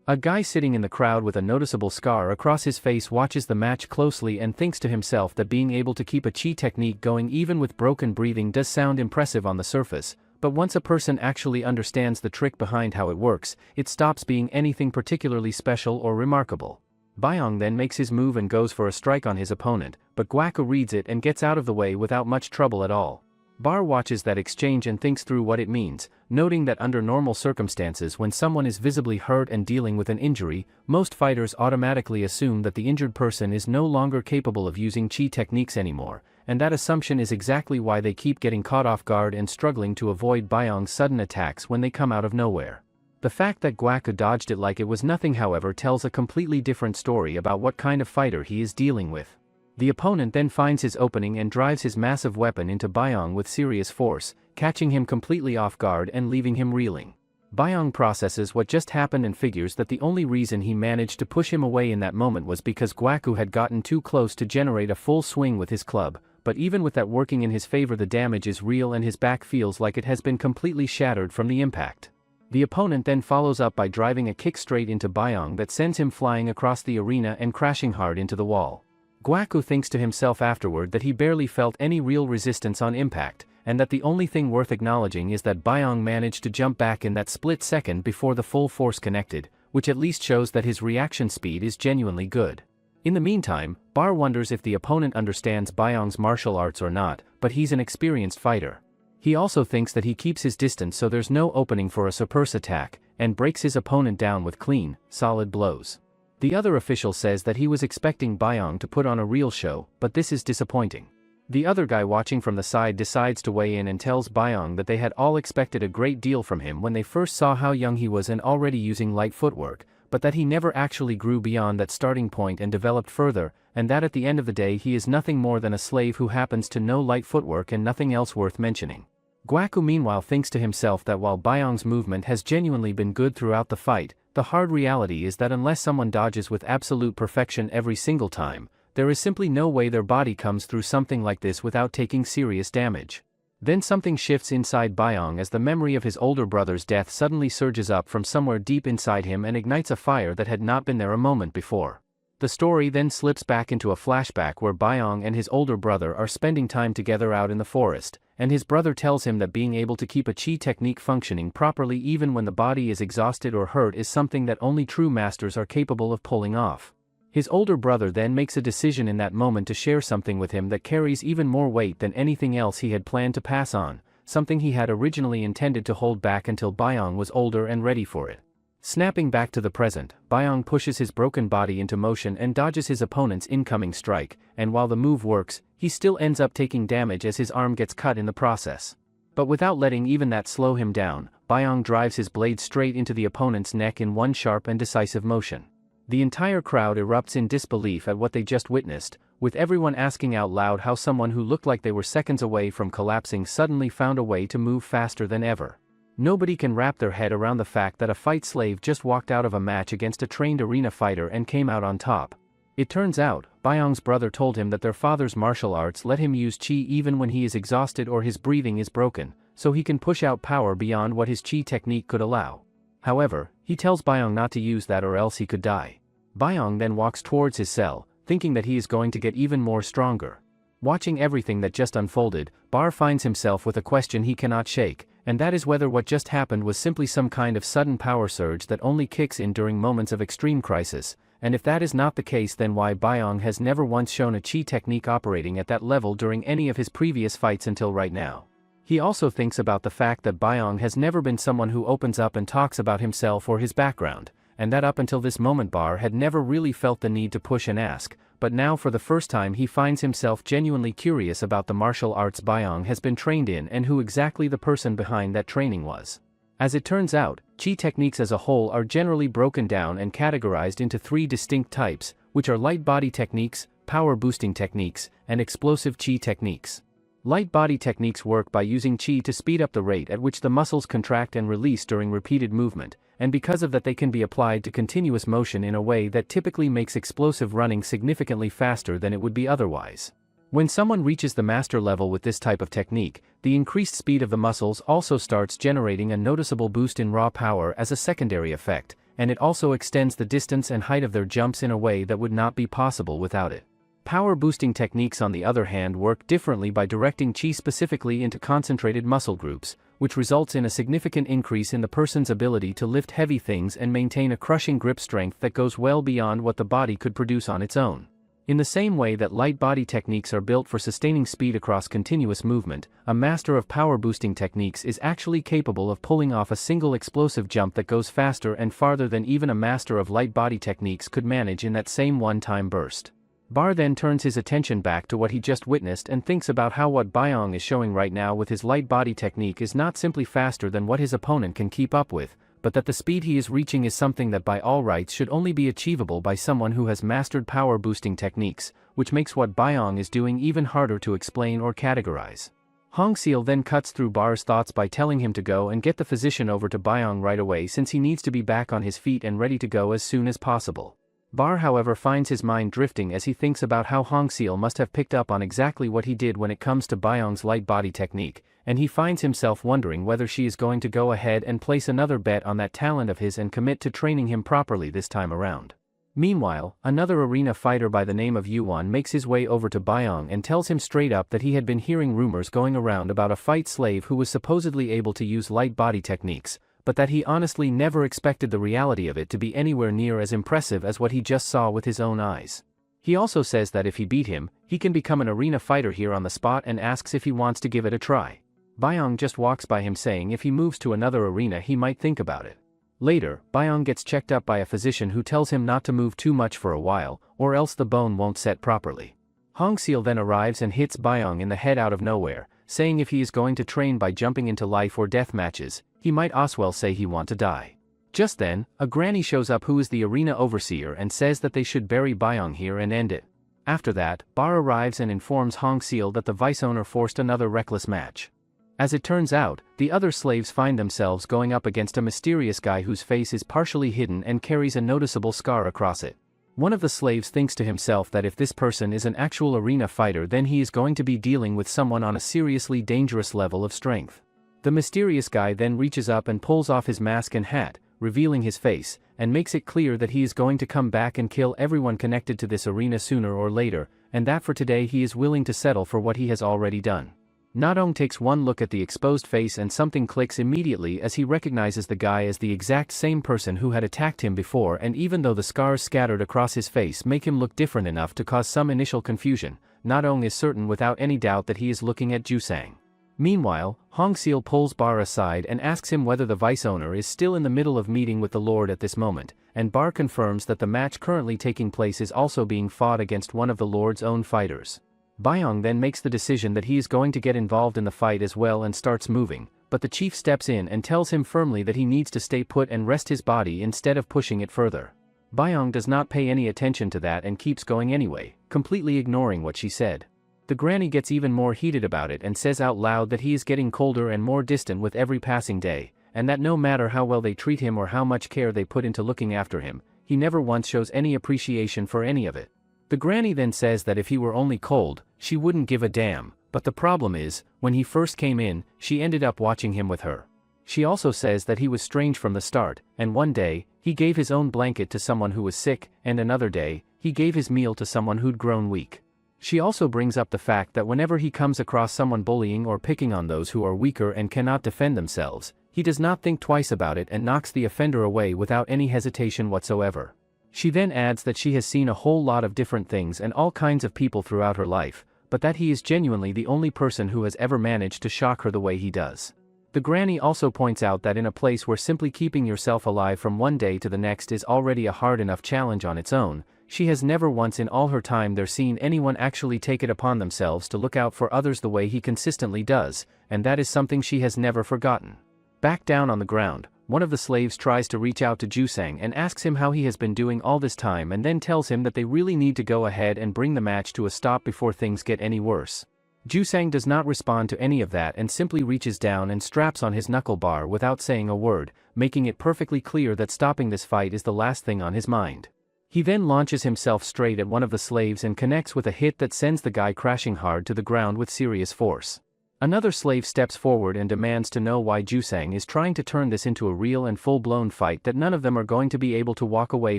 A guy sitting in the crowd with a noticeable scar across his face watches the match closely and thinks to himself that being able to keep a chi technique going even with broken breathing does sound impressive on the surface, but once a person actually understands the trick behind how it works, it stops being anything particularly special or remarkable. Byong then makes his move and goes for a strike on his opponent, but Gwaku reads it and gets out of the way without much trouble at all. Bar watches that exchange and thinks through what it means, noting that under normal circumstances when someone is visibly hurt and dealing with an injury, most fighters automatically assume that the injured person is no longer capable of using chi techniques anymore, and that assumption is exactly why they keep getting caught off guard and struggling to avoid Byong's sudden attacks when they come out of nowhere. The fact that Gwaku dodged it like it was nothing, however, tells a completely different story about what kind of fighter he is dealing with. The opponent then finds his opening and drives his massive weapon into Byong with serious force, catching him completely off guard and leaving him reeling. Byong processes what just happened and figures that the only reason he managed to push him away in that moment was because Gwaku had gotten too close to generate a full swing with his club, but even with that working in his favor, the damage is real and his back feels like it has been completely shattered from the impact. The opponent then follows up by driving a kick straight into Byong that sends him flying across the arena and crashing hard into the wall. Gwaku thinks to himself afterward that he barely felt any real resistance on impact, and that the only thing worth acknowledging is that Byong managed to jump back in that split second before the full force connected, which at least shows that his reaction speed is genuinely good. In the meantime, Bar wonders if the opponent understands Byong's martial arts or not, but he's an experienced fighter. He also thinks that he keeps his distance so there's no opening for a surprise attack, and breaks his opponent down with clean, solid blows. The other official says that he was expecting Byong to put on a real show, but this is disappointing. The other guy watching from the side decides to weigh in and tells Byong that they had all expected a great deal from him when they first saw how young he was and already using light footwork, but that he never actually grew beyond that starting point and developed further, and that at the end of the day he is nothing more than a slave who happens to know light footwork and nothing else worth mentioning. Gwaku meanwhile thinks to himself that while Byong's movement has genuinely been good throughout the fight, the hard reality is that unless someone dodges with absolute perfection every single time, there is simply no way their body comes through something like this without taking serious damage. Then something shifts inside Byong as the memory of his older brother's death suddenly surges up from somewhere deep inside him and ignites a fire that had not been there a moment before. The story then slips back into a flashback where Byong and his older brother are spending time together out in the forest, and his brother tells him that being able to keep a chi technique functioning properly even when the body is exhausted or hurt is something that only true masters are capable of pulling off. His older brother then makes a decision in that moment to share something with him that carries even more weight than anything else he had planned to pass on, something he had originally intended to hold back until Byong was older and ready for it. Snapping back to the present, Byong pushes his broken body into motion and dodges his opponent's incoming strike, and while the move works, he still ends up taking damage as his arm gets cut in the process. But without letting even that slow him down, Byong drives his blade straight into the opponent's neck in one sharp and decisive motion. The entire crowd erupts in disbelief at what they just witnessed, with everyone asking out loud how someone who looked like they were seconds away from collapsing suddenly found a way to move faster than ever. Nobody can wrap their head around the fact that a fight slave just walked out of a match against a trained arena fighter and came out on top. It turns out, Byong's brother told him that their father's martial arts let him use chi even when he is exhausted or his breathing is broken, so he can push out power beyond what his chi technique could allow. However, he tells Byong not to use that or else he could die. Byong then walks towards his cell, thinking that he is going to get even more stronger. Watching everything that just unfolded, Bar finds himself with a question he cannot shake, and that is whether what just happened was simply some kind of sudden power surge that only kicks in during moments of extreme crisis, and if that is not the case, then why Byong has never once shown a chi technique operating at that level during any of his previous fights until right now. He also thinks about the fact that Byong has never been someone who opens up and talks about himself or his background, and that up until this moment Bar had never really felt the need to push and ask, but now for the first time he finds himself genuinely curious about the martial arts Byong has been trained in and who exactly the person behind that training was. As it turns out, chi techniques as a whole are generally broken down and categorized into three distinct types, which are light body techniques, power boosting techniques, and explosive chi techniques. Light body techniques work by using chi to speed up the rate at which the muscles contract and release during repeated movement, and because of that they can be applied to continuous motion in a way that typically makes explosive running significantly faster than it would be otherwise. When someone reaches the master level with this type of technique, the increased speed of the muscles also starts generating a noticeable boost in raw power as a secondary effect, and it also extends the distance and height of their jumps in a way that would not be possible without it. Power boosting techniques on the other hand work differently by directing chi specifically into concentrated muscle groups, which results in a significant increase in the person's ability to lift heavy things and maintain a crushing grip strength that goes well beyond what the body could produce on its own. In the same way that light body techniques are built for sustaining speed across continuous movement, a master of power boosting techniques is actually capable of pulling off a single explosive jump that goes faster and farther than even a master of light body techniques could manage in that same one-time burst. Bar then turns his attention back to what he just witnessed and thinks about how what Byong is showing right now with his light body technique is not simply faster than what his opponent can keep up with, but that the speed he is reaching is something that by all rights should only be achievable by someone who has mastered power boosting techniques, which makes what Byong is doing even harder to explain or categorize. Hongseal then cuts through Bar's thoughts by telling him to go and get the physician over to Byong right away since he needs to be back on his feet and ready to go as soon as possible. Bar however finds his mind drifting as he thinks about how Hongseal must have picked up on exactly what he did when it comes to Byong's light body technique, and he finds himself wondering whether she is going to go ahead and place another bet on that talent of his and commit to training him properly this time around. Meanwhile, another arena fighter by the name of Yuan makes his way over to Byong and tells him straight up that he had been hearing rumors going around about a fight slave who was supposedly able to use light body techniques, but that he honestly never expected the reality of it to be anywhere near as impressive as what he just saw with his own eyes. He also says that if he beat him, he can become an arena fighter here on the spot and asks if he wants to give it a try. Byong just walks by him saying if he moves to another arena he might think about it. Later, Byong gets checked up by a physician who tells him not to move too much for a while, or else the bone won't set properly. Hongseal then arrives and hits Byong in the head out of nowhere, saying if he is going to train by jumping into life or death matches, he might as well say he want to die. Just then, a granny shows up who is the arena overseer and says that they should bury Byong here and end it. After that, Bar arrives and informs Hongseal that the vice owner forced another reckless match. As it turns out, the other slaves find themselves going up against a mysterious guy whose face is partially hidden and carries a noticeable scar across it. One of the slaves thinks to himself that if this person is an actual arena fighter then he is going to be dealing with someone on a seriously dangerous level of strength. The mysterious guy then reaches up and pulls off his mask and hat, revealing his face, and makes it clear that he is going to come back and kill everyone connected to this arena sooner or later, and that for today he is willing to settle for what he has already done. Nadong takes one look at the exposed face and something clicks immediately as he recognizes the guy as the exact same person who had attacked him before, and even though the scars scattered across his face make him look different enough to cause some initial confusion, Nadong is certain without any doubt that he is looking at Jusang. Meanwhile, Hongseal pulls Bar aside and asks him whether the vice owner is still in the middle of meeting with the Lord at this moment, and Bar confirms that the match currently taking place is also being fought against one of the Lord's own fighters. Byong then makes the decision that he is going to get involved in the fight as well and starts moving, but the chief steps in and tells him firmly that he needs to stay put and rest his body instead of pushing it further. Byong does not pay any attention to that and keeps going anyway, completely ignoring what she said. The granny gets even more heated about it and says out loud that he is getting colder and more distant with every passing day, and that no matter how well they treat him or how much care they put into looking after him, he never once shows any appreciation for any of it. The granny then says that if he were only cold, she wouldn't give a damn, but the problem is, when he first came in, she ended up watching him with her. She also says that he was strange from the start, and one day, he gave his own blanket to someone who was sick, and another day, he gave his meal to someone who'd grown weak. She also brings up the fact that whenever he comes across someone bullying or picking on those who are weaker and cannot defend themselves, he does not think twice about it and knocks the offender away without any hesitation whatsoever. She then adds that she has seen a whole lot of different things and all kinds of people throughout her life, but that he is genuinely the only person who has ever managed to shock her the way he does. The granny also points out that in a place where simply keeping yourself alive from one day to the next is already a hard enough challenge on its own, she has never once in all her time there seen anyone actually take it upon themselves to look out for others the way he consistently does, and that is something she has never forgotten. Back down on the ground, one of the slaves tries to reach out to Jusang and asks him how he has been doing all this time and then tells him that they really need to go ahead and bring the match to a stop before things get any worse. Jusang does not respond to any of that and simply reaches down and straps on his knuckle bar without saying a word, making it perfectly clear that stopping this fight is the last thing on his mind. He then launches himself straight at one of the slaves and connects with a hit that sends the guy crashing hard to the ground with serious force. Another slave steps forward and demands to know why Jusang is trying to turn this into a real and full-blown fight that none of them are going to be able to walk away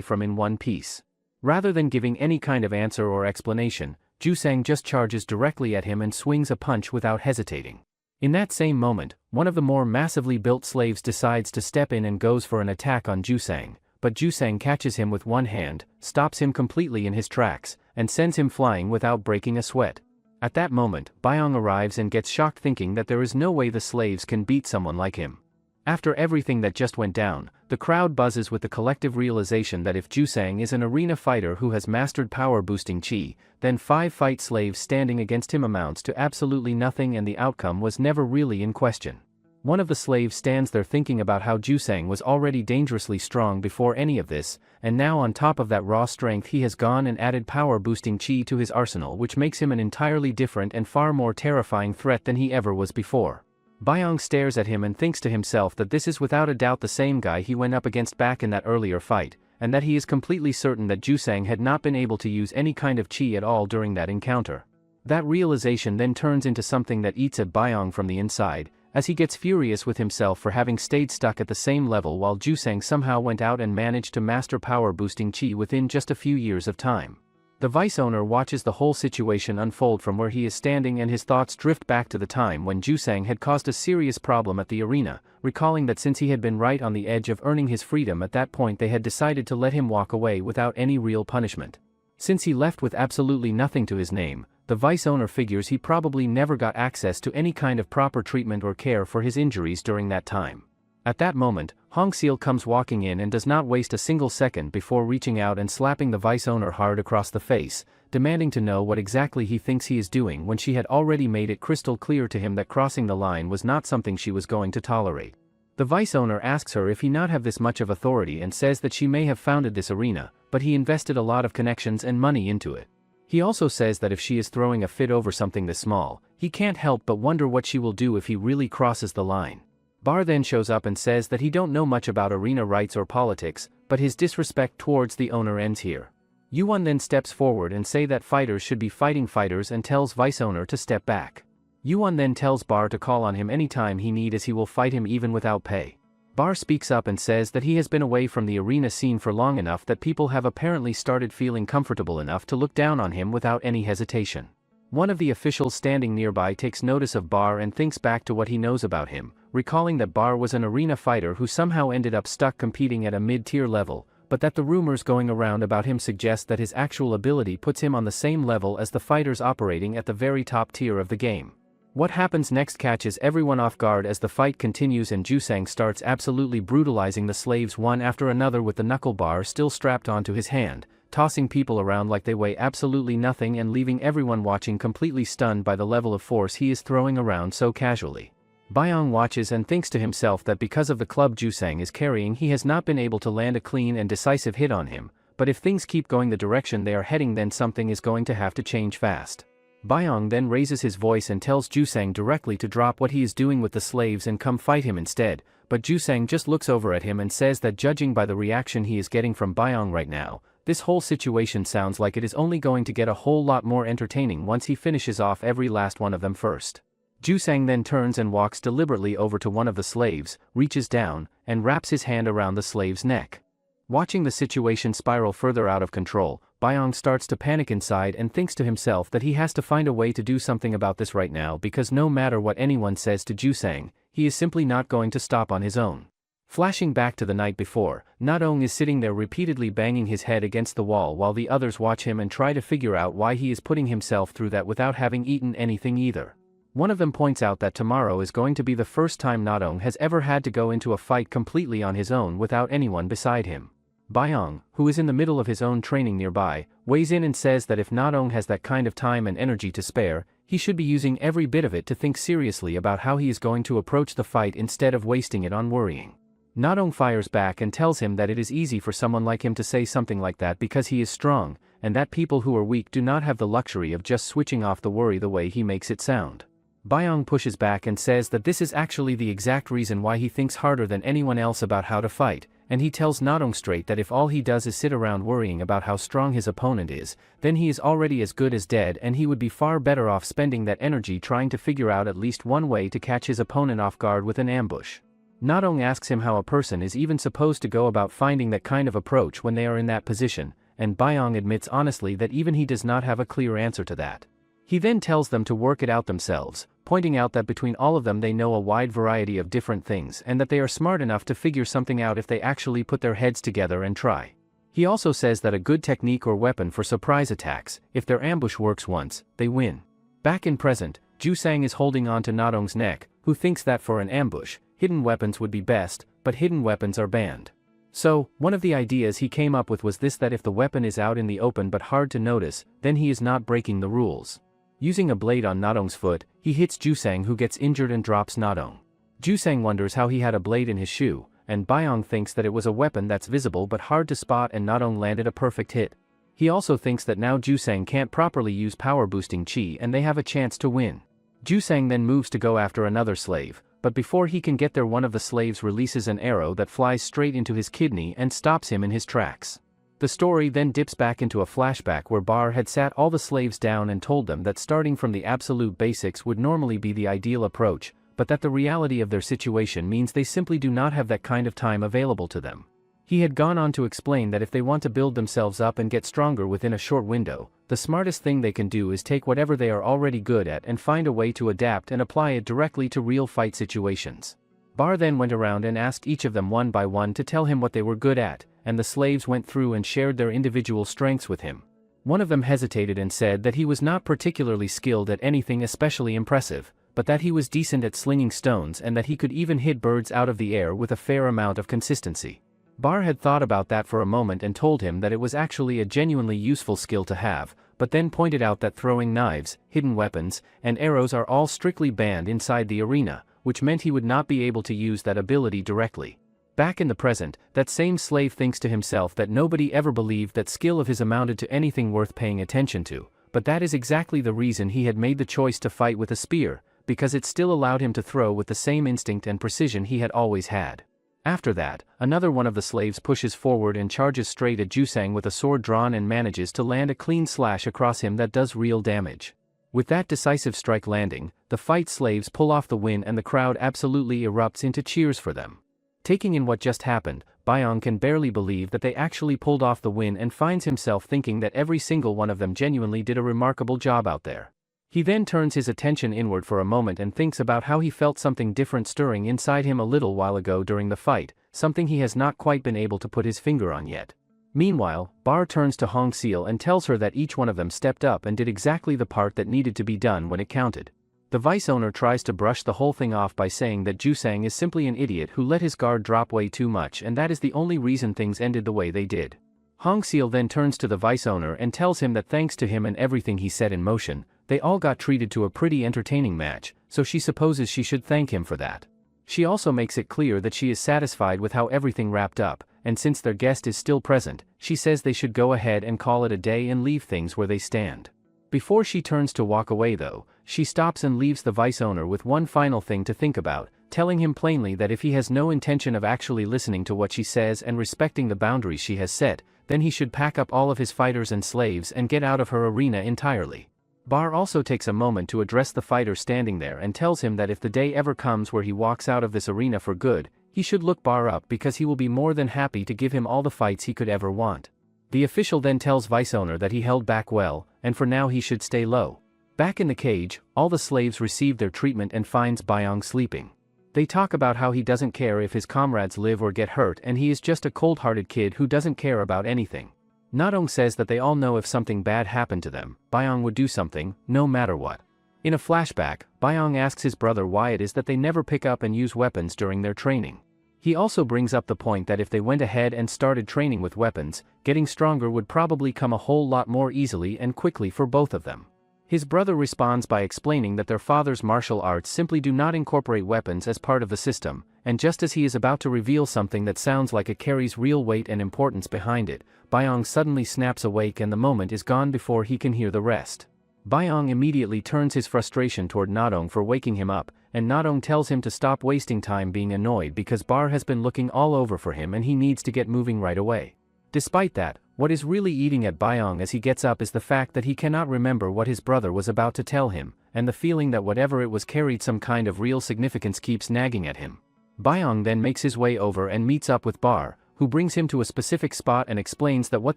from in one piece. Rather than giving any kind of answer or explanation, Jusang just charges directly at him and swings a punch without hesitating. In that same moment, one of the more massively built slaves decides to step in and goes for an attack on Jusang, but Jusang catches him with one hand, stops him completely in his tracks, and sends him flying without breaking a sweat. At that moment, Byung arrives and gets shocked, thinking that there is no way the slaves can beat someone like him. After everything that just went down, the crowd buzzes with the collective realization that if Jusang is an arena fighter who has mastered power-boosting chi, then 5 fight slaves standing against him amounts to absolutely nothing, and the outcome was never really in question. One of the slaves stands there thinking about how Jusang was already dangerously strong before any of this, and now on top of that raw strength he has gone and added power-boosting chi to his arsenal, which makes him an entirely different and far more terrifying threat than he ever was before. Byung stares at him and thinks to himself that this is without a doubt the same guy he went up against back in that earlier fight, and that he is completely certain that Jusang had not been able to use any kind of chi at all during that encounter. That realization then turns into something that eats at Byung from the inside, as he gets furious with himself for having stayed stuck at the same level while Jusang somehow went out and managed to master power-boosting chi within just a few years of time. The vice owner watches the whole situation unfold from where he is standing, and his thoughts drift back to the time when Jusang had caused a serious problem at the arena, recalling that since he had been right on the edge of earning his freedom at that point, they had decided to let him walk away without any real punishment. Since he left with absolutely nothing to his name, the vice owner figures he probably never got access to any kind of proper treatment or care for his injuries during that time. At that moment, Hong Seal comes walking in and does not waste a single second before reaching out and slapping the vice owner hard across the face, demanding to know what exactly he thinks he is doing when she had already made it crystal clear to him that crossing the line was not something she was going to tolerate. The vice owner asks her if he not have this much of authority and says that she may have founded this arena, but he invested a lot of connections and money into it. He also says that if she is throwing a fit over something this small, he can't help but wonder what she will do if he really crosses the line. Bar then shows up and says that he don't know much about arena rights or politics, but his disrespect towards the owner ends here. Yuan then steps forward and say that fighters should be fighting fighters and tells vice owner to step back. Yuan then tells Bar to call on him anytime he need, as he will fight him even without pay. Bar speaks up and says that he has been away from the arena scene for long enough that people have apparently started feeling comfortable enough to look down on him without any hesitation. One of the officials standing nearby takes notice of Bar and thinks back to what he knows about him, recalling that Bar was an arena fighter who somehow ended up stuck competing at a mid-tier level, but that the rumors going around about him suggest that his actual ability puts him on the same level as the fighters operating at the very top tier of the game. What happens next catches everyone off guard as the fight continues and Jusang starts absolutely brutalizing the slaves one after another with the knuckle bar still strapped onto his hand, tossing people around like they weigh absolutely nothing and leaving everyone watching completely stunned by the level of force he is throwing around so casually. Byung watches and thinks to himself that because of the club Jusang is carrying, he has not been able to land a clean and decisive hit on him, but if things keep going the direction they are heading, then something is going to have to change fast. Byung then raises his voice and tells Jusang directly to drop what he is doing with the slaves and come fight him instead, but Jusang just looks over at him and says that judging by the reaction he is getting from Byung right now, this whole situation sounds like it is only going to get a whole lot more entertaining once he finishes off every last one of them first. Jusang then turns and walks deliberately over to one of the slaves, reaches down, and wraps his hand around the slave's neck. Watching the situation spiral further out of control, Byung starts to panic inside and thinks to himself that he has to find a way to do something about this right now, because no matter what anyone says to Jusang, he is simply not going to stop on his own. Flashing back to the night before, Nadong is sitting there repeatedly banging his head against the wall while the others watch him and try to figure out why he is putting himself through that without having eaten anything either. One of them points out that tomorrow is going to be the first time Nadong has ever had to go into a fight completely on his own without anyone beside him. Byung, who is in the middle of his own training nearby, weighs in and says that if Nadong has that kind of time and energy to spare, he should be using every bit of it to think seriously about how he is going to approach the fight instead of wasting it on worrying. Nadong fires back and tells him that it is easy for someone like him to say something like that because he is strong, and that people who are weak do not have the luxury of just switching off the worry the way he makes it sound. Byung pushes back and says that this is actually the exact reason why he thinks harder than anyone else about how to fight, and he tells Nadong straight that if all he does is sit around worrying about how strong his opponent is, then he is already as good as dead and he would be far better off spending that energy trying to figure out at least one way to catch his opponent off guard with an ambush. Nadong asks him how a person is even supposed to go about finding that kind of approach when they are in that position, and Byong admits honestly that even he does not have a clear answer to that. He then tells them to work it out themselves, pointing out that between all of them they know a wide variety of different things and that they are smart enough to figure something out if they actually put their heads together and try. He also says that a good technique or weapon for surprise attacks, if their ambush works once, they win. Back in present, Jusang is holding on to Nadong's neck, who thinks that for an ambush, hidden weapons would be best, but hidden weapons are banned. So, one of the ideas he came up with was this, that if the weapon is out in the open but hard to notice, then he is not breaking the rules. Using a blade on Nadong's foot, he hits Jusang, who gets injured and drops Nadong. Jusang wonders how he had a blade in his shoe, and Byong thinks that it was a weapon that's visible but hard to spot, and Nadong landed a perfect hit. He also thinks that now Jusang can't properly use power boosting chi and they have a chance to win. Jusang then moves to go after another slave, but before he can get there one of the slaves releases an arrow that flies straight into his kidney and stops him in his tracks. The story then dips back into a flashback where Bar had sat all the slaves down and told them that starting from the absolute basics would normally be the ideal approach, but that the reality of their situation means they simply do not have that kind of time available to them. He had gone on to explain that if they want to build themselves up and get stronger within a short window, the smartest thing they can do is take whatever they are already good at and find a way to adapt and apply it directly to real fight situations. Bar then went around and asked each of them one by one to tell him what they were good at, and the slaves went through and shared their individual strengths with him. One of them hesitated and said that he was not particularly skilled at anything especially impressive, but that he was decent at slinging stones and that he could even hit birds out of the air with a fair amount of consistency. Bar had thought about that for a moment and told him that it was actually a genuinely useful skill to have, but then pointed out that throwing knives, hidden weapons, and arrows are all strictly banned inside the arena, which meant he would not be able to use that ability directly. Back in the present, that same slave thinks to himself that nobody ever believed that skill of his amounted to anything worth paying attention to, but that is exactly the reason he had made the choice to fight with a spear, because it still allowed him to throw with the same instinct and precision he had always had. After that, another one of the slaves pushes forward and charges straight at Jusang with a sword drawn and manages to land a clean slash across him that does real damage. With that decisive strike landing, the fight slaves pull off the win and the crowd absolutely erupts into cheers for them. Taking in what just happened, Byong can barely believe that they actually pulled off the win and finds himself thinking that every single one of them genuinely did a remarkable job out there. He then turns his attention inward for a moment and thinks about how he felt something different stirring inside him a little while ago during the fight, something he has not quite been able to put his finger on yet. Meanwhile, Bar turns to Hong Seal and tells her that each one of them stepped up and did exactly the part that needed to be done when it counted. The vice owner tries to brush the whole thing off by saying that Jusang is simply an idiot who let his guard drop way too much and that is the only reason things ended the way they did. Hong Seal then turns to the vice owner and tells him that thanks to him and everything he set in motion, they all got treated to a pretty entertaining match, so she supposes she should thank him for that. She also makes it clear that she is satisfied with how everything wrapped up, and since their guest is still present, she says they should go ahead and call it a day and leave things where they stand. Before she turns to walk away though, she stops and leaves the vice owner with one final thing to think about, telling him plainly that if he has no intention of actually listening to what she says and respecting the boundaries she has set, then he should pack up all of his fighters and slaves and get out of her arena entirely. Bar also takes a moment to address the fighter standing there and tells him that if the day ever comes where he walks out of this arena for good, he should look Bar up because he will be more than happy to give him all the fights he could ever want. The official then tells vice owner that he held back well, and for now he should stay low. Back in the cage, all the slaves receive their treatment and finds Byong sleeping. They talk about how he doesn't care if his comrades live or get hurt and he is just a cold-hearted kid who doesn't care about anything. Nadong says that they all know if something bad happened to them, Byong would do something, no matter what. In a flashback, Byong asks his brother why it is that they never pick up and use weapons during their training. He also brings up the point that if they went ahead and started training with weapons, getting stronger would probably come a whole lot more easily and quickly for both of them. His brother responds by explaining that their father's martial arts simply do not incorporate weapons as part of the system, and just as he is about to reveal something that sounds like it carries real weight and importance behind it, Byong suddenly snaps awake and the moment is gone before he can hear the rest. Byong immediately turns his frustration toward Nadong for waking him up, and Nadong tells him to stop wasting time being annoyed because Bar has been looking all over for him and he needs to get moving right away. Despite that, what is really eating at Byong as he gets up is the fact that he cannot remember what his brother was about to tell him, and the feeling that whatever it was carried some kind of real significance keeps nagging at him. Byong then makes his way over and meets up with Bar, who brings him to a specific spot and explains that what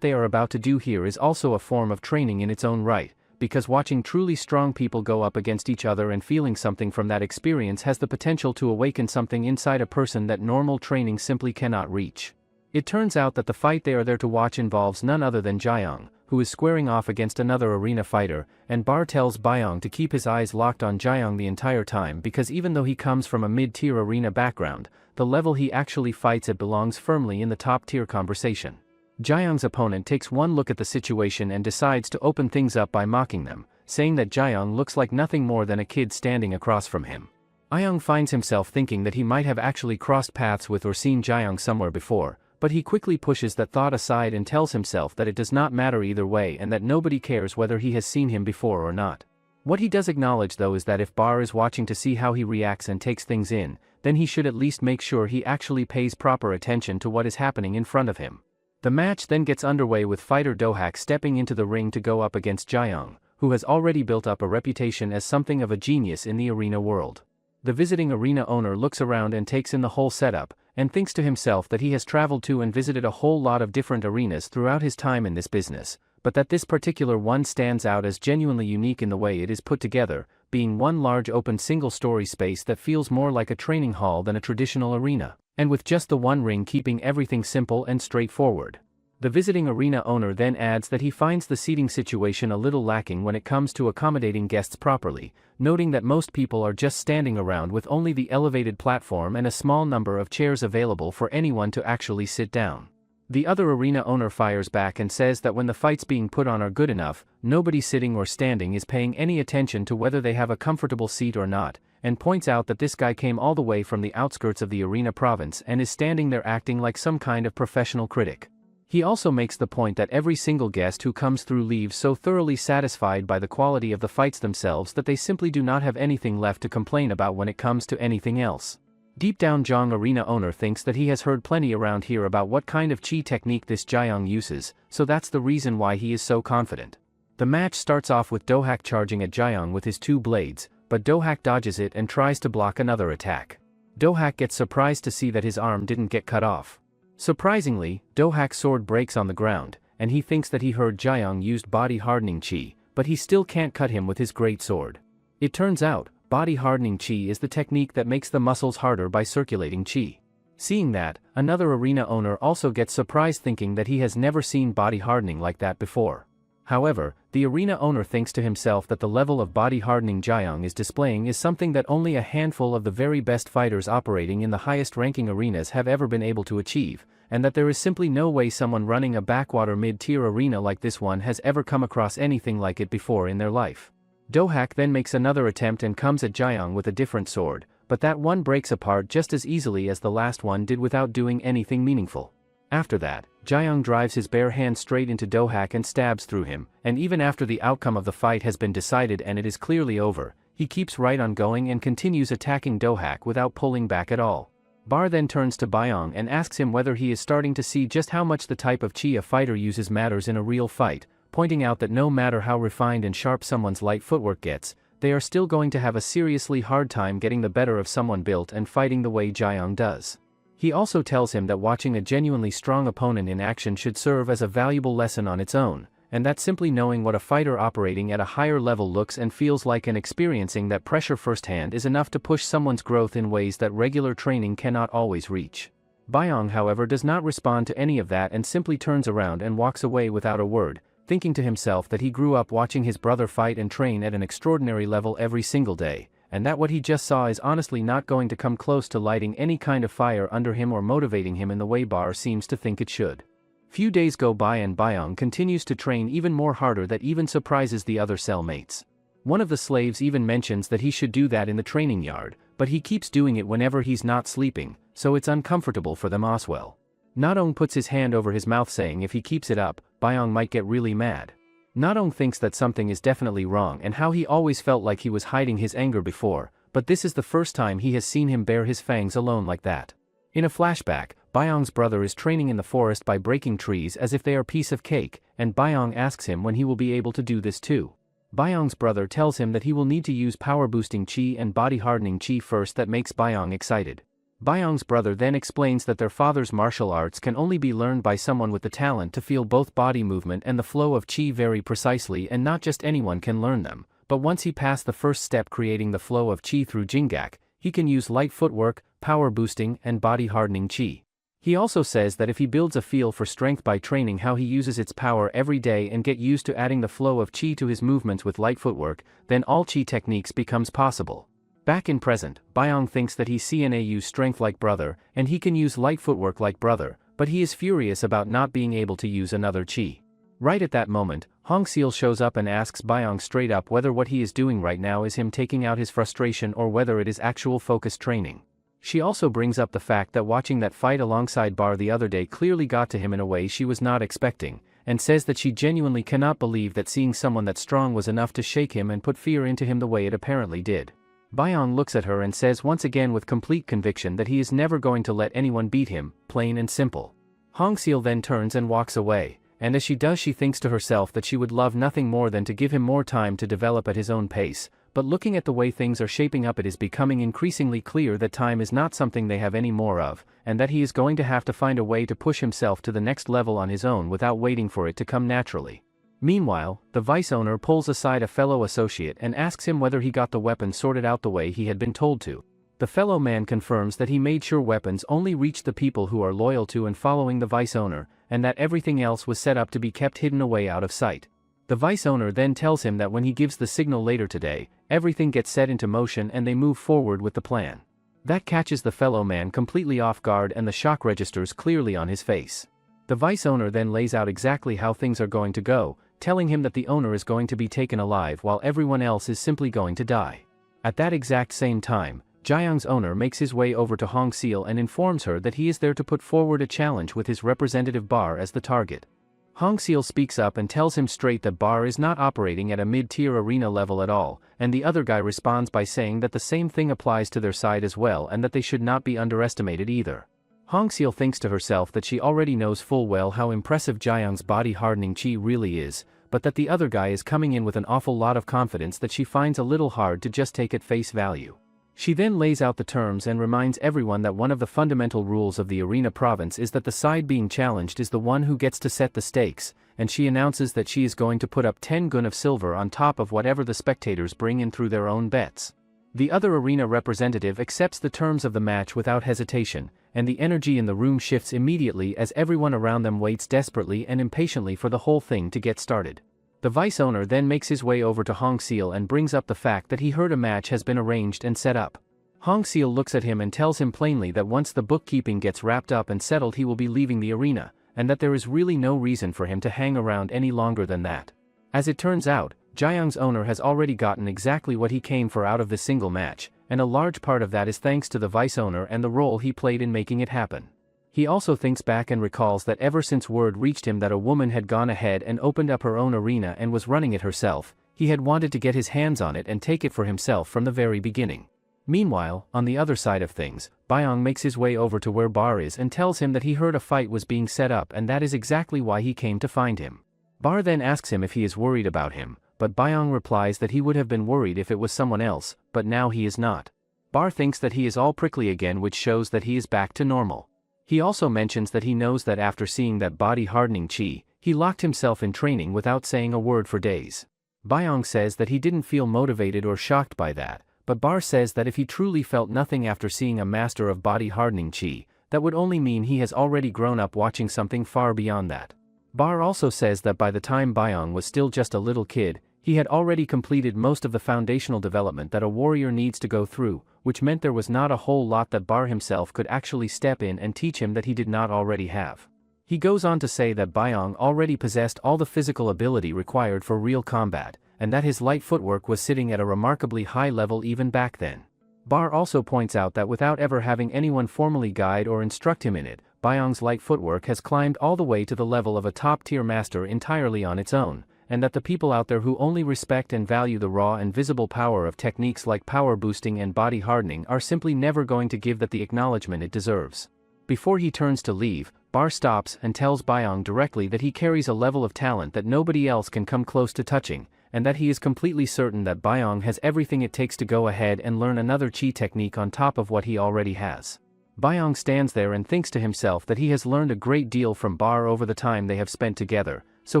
they are about to do here is also a form of training in its own right, because watching truly strong people go up against each other and feeling something from that experience has the potential to awaken something inside a person that normal training simply cannot reach. It turns out that the fight they are there to watch involves none other than Jaeyoung, who is squaring off against another arena fighter, and Bar tells Byong to keep his eyes locked on Jaeyoung the entire time because even though he comes from a mid-tier arena background, the level he actually fights at belongs firmly in the top-tier conversation. Jaeyoung's opponent takes one look at the situation and decides to open things up by mocking them, saying that Jaeyoung looks like nothing more than a kid standing across from him. Jaeyoung finds himself thinking that he might have actually crossed paths with or seen Jaeyoung somewhere before, but he quickly pushes that thought aside and tells himself that it does not matter either way and that nobody cares whether he has seen him before or not. What he does acknowledge though is that if Bar is watching to see how he reacts and takes things in, then he should at least make sure he actually pays proper attention to what is happening in front of him. The match then gets underway with fighter Dohak stepping into the ring to go up against Jaeyoung, who has already built up a reputation as something of a genius in the arena world. The visiting arena owner looks around and takes in the whole setup, and thinks to himself that he has traveled to and visited a whole lot of different arenas throughout his time in this business, but that this particular one stands out as genuinely unique in the way it is put together, being one large open single-story space that feels more like a training hall than a traditional arena, and with just the one ring keeping everything simple and straightforward. The visiting arena owner then adds that he finds the seating situation a little lacking when it comes to accommodating guests properly, noting that most people are just standing around with only the elevated platform and a small number of chairs available for anyone to actually sit down. The other arena owner fires back and says that when the fights being put on are good enough, nobody sitting or standing is paying any attention to whether they have a comfortable seat or not, and points out that this guy came all the way from the outskirts of the arena province and is standing there acting like some kind of professional critic. He also makes the point that every single guest who comes through leaves so thoroughly satisfied by the quality of the fights themselves that they simply do not have anything left to complain about when it comes to anything else. Deep down, Jong arena owner thinks that he has heard plenty around here about what kind of chi technique this Jaeyoung uses, so that's the reason why he is so confident. The match starts off with Dohak charging at Jaeyoung with his two blades, but Dohak dodges it and tries to block another attack. Dohak gets surprised to see that his arm didn't get cut off. Surprisingly, Dohak's sword breaks on the ground, and he thinks that he heard Jaeyoung used body hardening chi, but he still can't cut him with his great sword. It turns out, body hardening chi is the technique that makes the muscles harder by circulating chi. Seeing that, another arena owner also gets surprised thinking that he has never seen body hardening like that before. However, the arena owner thinks to himself that the level of body hardening Jaeyoung is displaying is something that only a handful of the very best fighters operating in the highest ranking arenas have ever been able to achieve, and that there is simply no way someone running a backwater mid-tier arena like this one has ever come across anything like it before in their life. Dohak then makes another attempt and comes at Jaeyoung with a different sword, but that one breaks apart just as easily as the last one did without doing anything meaningful. After that, Jaeyoung drives his bare hand straight into Dohak and stabs through him, and even after the outcome of the fight has been decided and it is clearly over, he keeps right on going and continues attacking Dohak without pulling back at all. Bar then turns to Byong and asks him whether he is starting to see just how much the type of chi a fighter uses matters in a real fight, pointing out that no matter how refined and sharp someone's light footwork gets, they are still going to have a seriously hard time getting the better of someone built and fighting the way Jaeyoung does. He also tells him that watching a genuinely strong opponent in action should serve as a valuable lesson on its own, and that simply knowing what a fighter operating at a higher level looks and feels like and experiencing that pressure firsthand is enough to push someone's growth in ways that regular training cannot always reach. Byong, however, does not respond to any of that and simply turns around and walks away without a word, thinking to himself that he grew up watching his brother fight and train at an extraordinary level every single day, and that what he just saw is honestly not going to come close to lighting any kind of fire under him or motivating him in the way Bar seems to think it should. Few days go by and Byong continues to train even more harder that even surprises the other cellmates. One of the slaves even mentions that he should do that in the training yard, but he keeps doing it whenever he's not sleeping, so it's uncomfortable for them as well. Nadong puts his hand over his mouth saying if he keeps it up, Byong might get really mad. Nadong thinks that something is definitely wrong and how he always felt like he was hiding his anger before, but this is the first time he has seen him bare his fangs alone like that. In a flashback, Byong's brother is training in the forest by breaking trees as if they are piece of cake, and Byong asks him when he will be able to do this too. Byong's brother tells him that he will need to use power-boosting chi and body-hardening chi first. That makes Byong excited. Byong's brother then explains that their father's martial arts can only be learned by someone with the talent to feel both body movement and the flow of chi very precisely, and not just anyone can learn them, but once he passed the first step creating the flow of chi through Jingak, he can use light footwork, power boosting, and body hardening chi. He also says that if he builds a feel for strength by training how he uses its power every day and get used to adding the flow of chi to his movements with light footwork, then all chi techniques becomes possible. Back in present, Byong thinks that he CNA use strength like brother, and he can use light footwork like brother, but he is furious about not being able to use another chi. Right at that moment, Hongseal shows up and asks Byong straight up whether what he is doing right now is him taking out his frustration or whether it is actual focused training. She also brings up the fact that watching that fight alongside Bar the other day clearly got to him in a way she was not expecting, and says that she genuinely cannot believe that seeing someone that strong was enough to shake him and put fear into him the way it apparently did. Byong looks at her and says once again with complete conviction that he is never going to let anyone beat him, plain and simple. Hongseal then turns and walks away, and as she does she thinks to herself that she would love nothing more than to give him more time to develop at his own pace, but looking at the way things are shaping up it is becoming increasingly clear that time is not something they have any more of, and that he is going to have to find a way to push himself to the next level on his own without waiting for it to come naturally. Meanwhile, the vice owner pulls aside a fellow associate and asks him whether he got the weapon sorted out the way he had been told to. The fellow man confirms that he made sure weapons only reached the people who are loyal to and following the vice owner, and that everything else was set up to be kept hidden away out of sight. The vice owner then tells him that when he gives the signal later today, everything gets set into motion and they move forward with the plan. That catches the fellow man completely off guard and the shock registers clearly on his face. The vice owner then lays out exactly how things are going to go, telling him that the owner is going to be taken alive while everyone else is simply going to die. At that exact same time, Jiang's owner makes his way over to Hongseal and informs her that he is there to put forward a challenge with his representative Bar as the target. Hongseal speaks up and tells him straight that Bar is not operating at a mid-tier arena level at all, and the other guy responds by saying that the same thing applies to their side as well and that they should not be underestimated either. Hongseal thinks to herself that she already knows full well how impressive Jiang's body-hardening chi really is, but that the other guy is coming in with an awful lot of confidence that she finds a little hard to just take at face value. She then lays out the terms and reminds everyone that one of the fundamental rules of the arena province is that the side being challenged is the one who gets to set the stakes, and she announces that she is going to put up 10 gun of silver on top of whatever the spectators bring in through their own bets. The other arena representative accepts the terms of the match without hesitation, and the energy in the room shifts immediately as everyone around them waits desperately and impatiently for the whole thing to get started. The vice owner then makes his way over to Hongseal and brings up the fact that he heard a match has been arranged and set up. Hongseal looks at him and tells him plainly that once the bookkeeping gets wrapped up and settled he will be leaving the arena, and that there is really no reason for him to hang around any longer than that. As it turns out, Jiang's owner has already gotten exactly what he came for out of this single match, and a large part of that is thanks to the vice owner and the role he played in making it happen. He also thinks back and recalls that ever since word reached him that a woman had gone ahead and opened up her own arena and was running it herself, he had wanted to get his hands on it and take it for himself from the very beginning. Meanwhile, on the other side of things, Byong makes his way over to where Bar is and tells him that he heard a fight was being set up and that is exactly why he came to find him. Bar then asks him if he is worried about him, but Byong replies that he would have been worried if it was someone else, but now he is not. Bar thinks that he is all prickly again, which shows that he is back to normal. He also mentions that he knows that after seeing that body-hardening chi, he locked himself in training without saying a word for days. Byong says that he didn't feel motivated or shocked by that, but Bar says that if he truly felt nothing after seeing a master of body-hardening chi, that would only mean he has already grown up watching something far beyond that. Bar also says that by the time Byong was still just a little kid, he had already completed most of the foundational development that a warrior needs to go through, which meant there was not a whole lot that Bar himself could actually step in and teach him that he did not already have. He goes on to say that Byong already possessed all the physical ability required for real combat, and that his light footwork was sitting at a remarkably high level even back then. Bar also points out that without ever having anyone formally guide or instruct him in it, Byong's light footwork has climbed all the way to the level of a top-tier master entirely on its own, and that the people out there who only respect and value the raw and visible power of techniques like power boosting and body hardening are simply never going to give that the acknowledgement it deserves. Before he turns to leave, Bar stops and tells Byung directly that he carries a level of talent that nobody else can come close to touching, and that he is completely certain that Byung has everything it takes to go ahead and learn another chi technique on top of what he already has. Byung stands there and thinks to himself that he has learned a great deal from Bar over the time they have spent together, so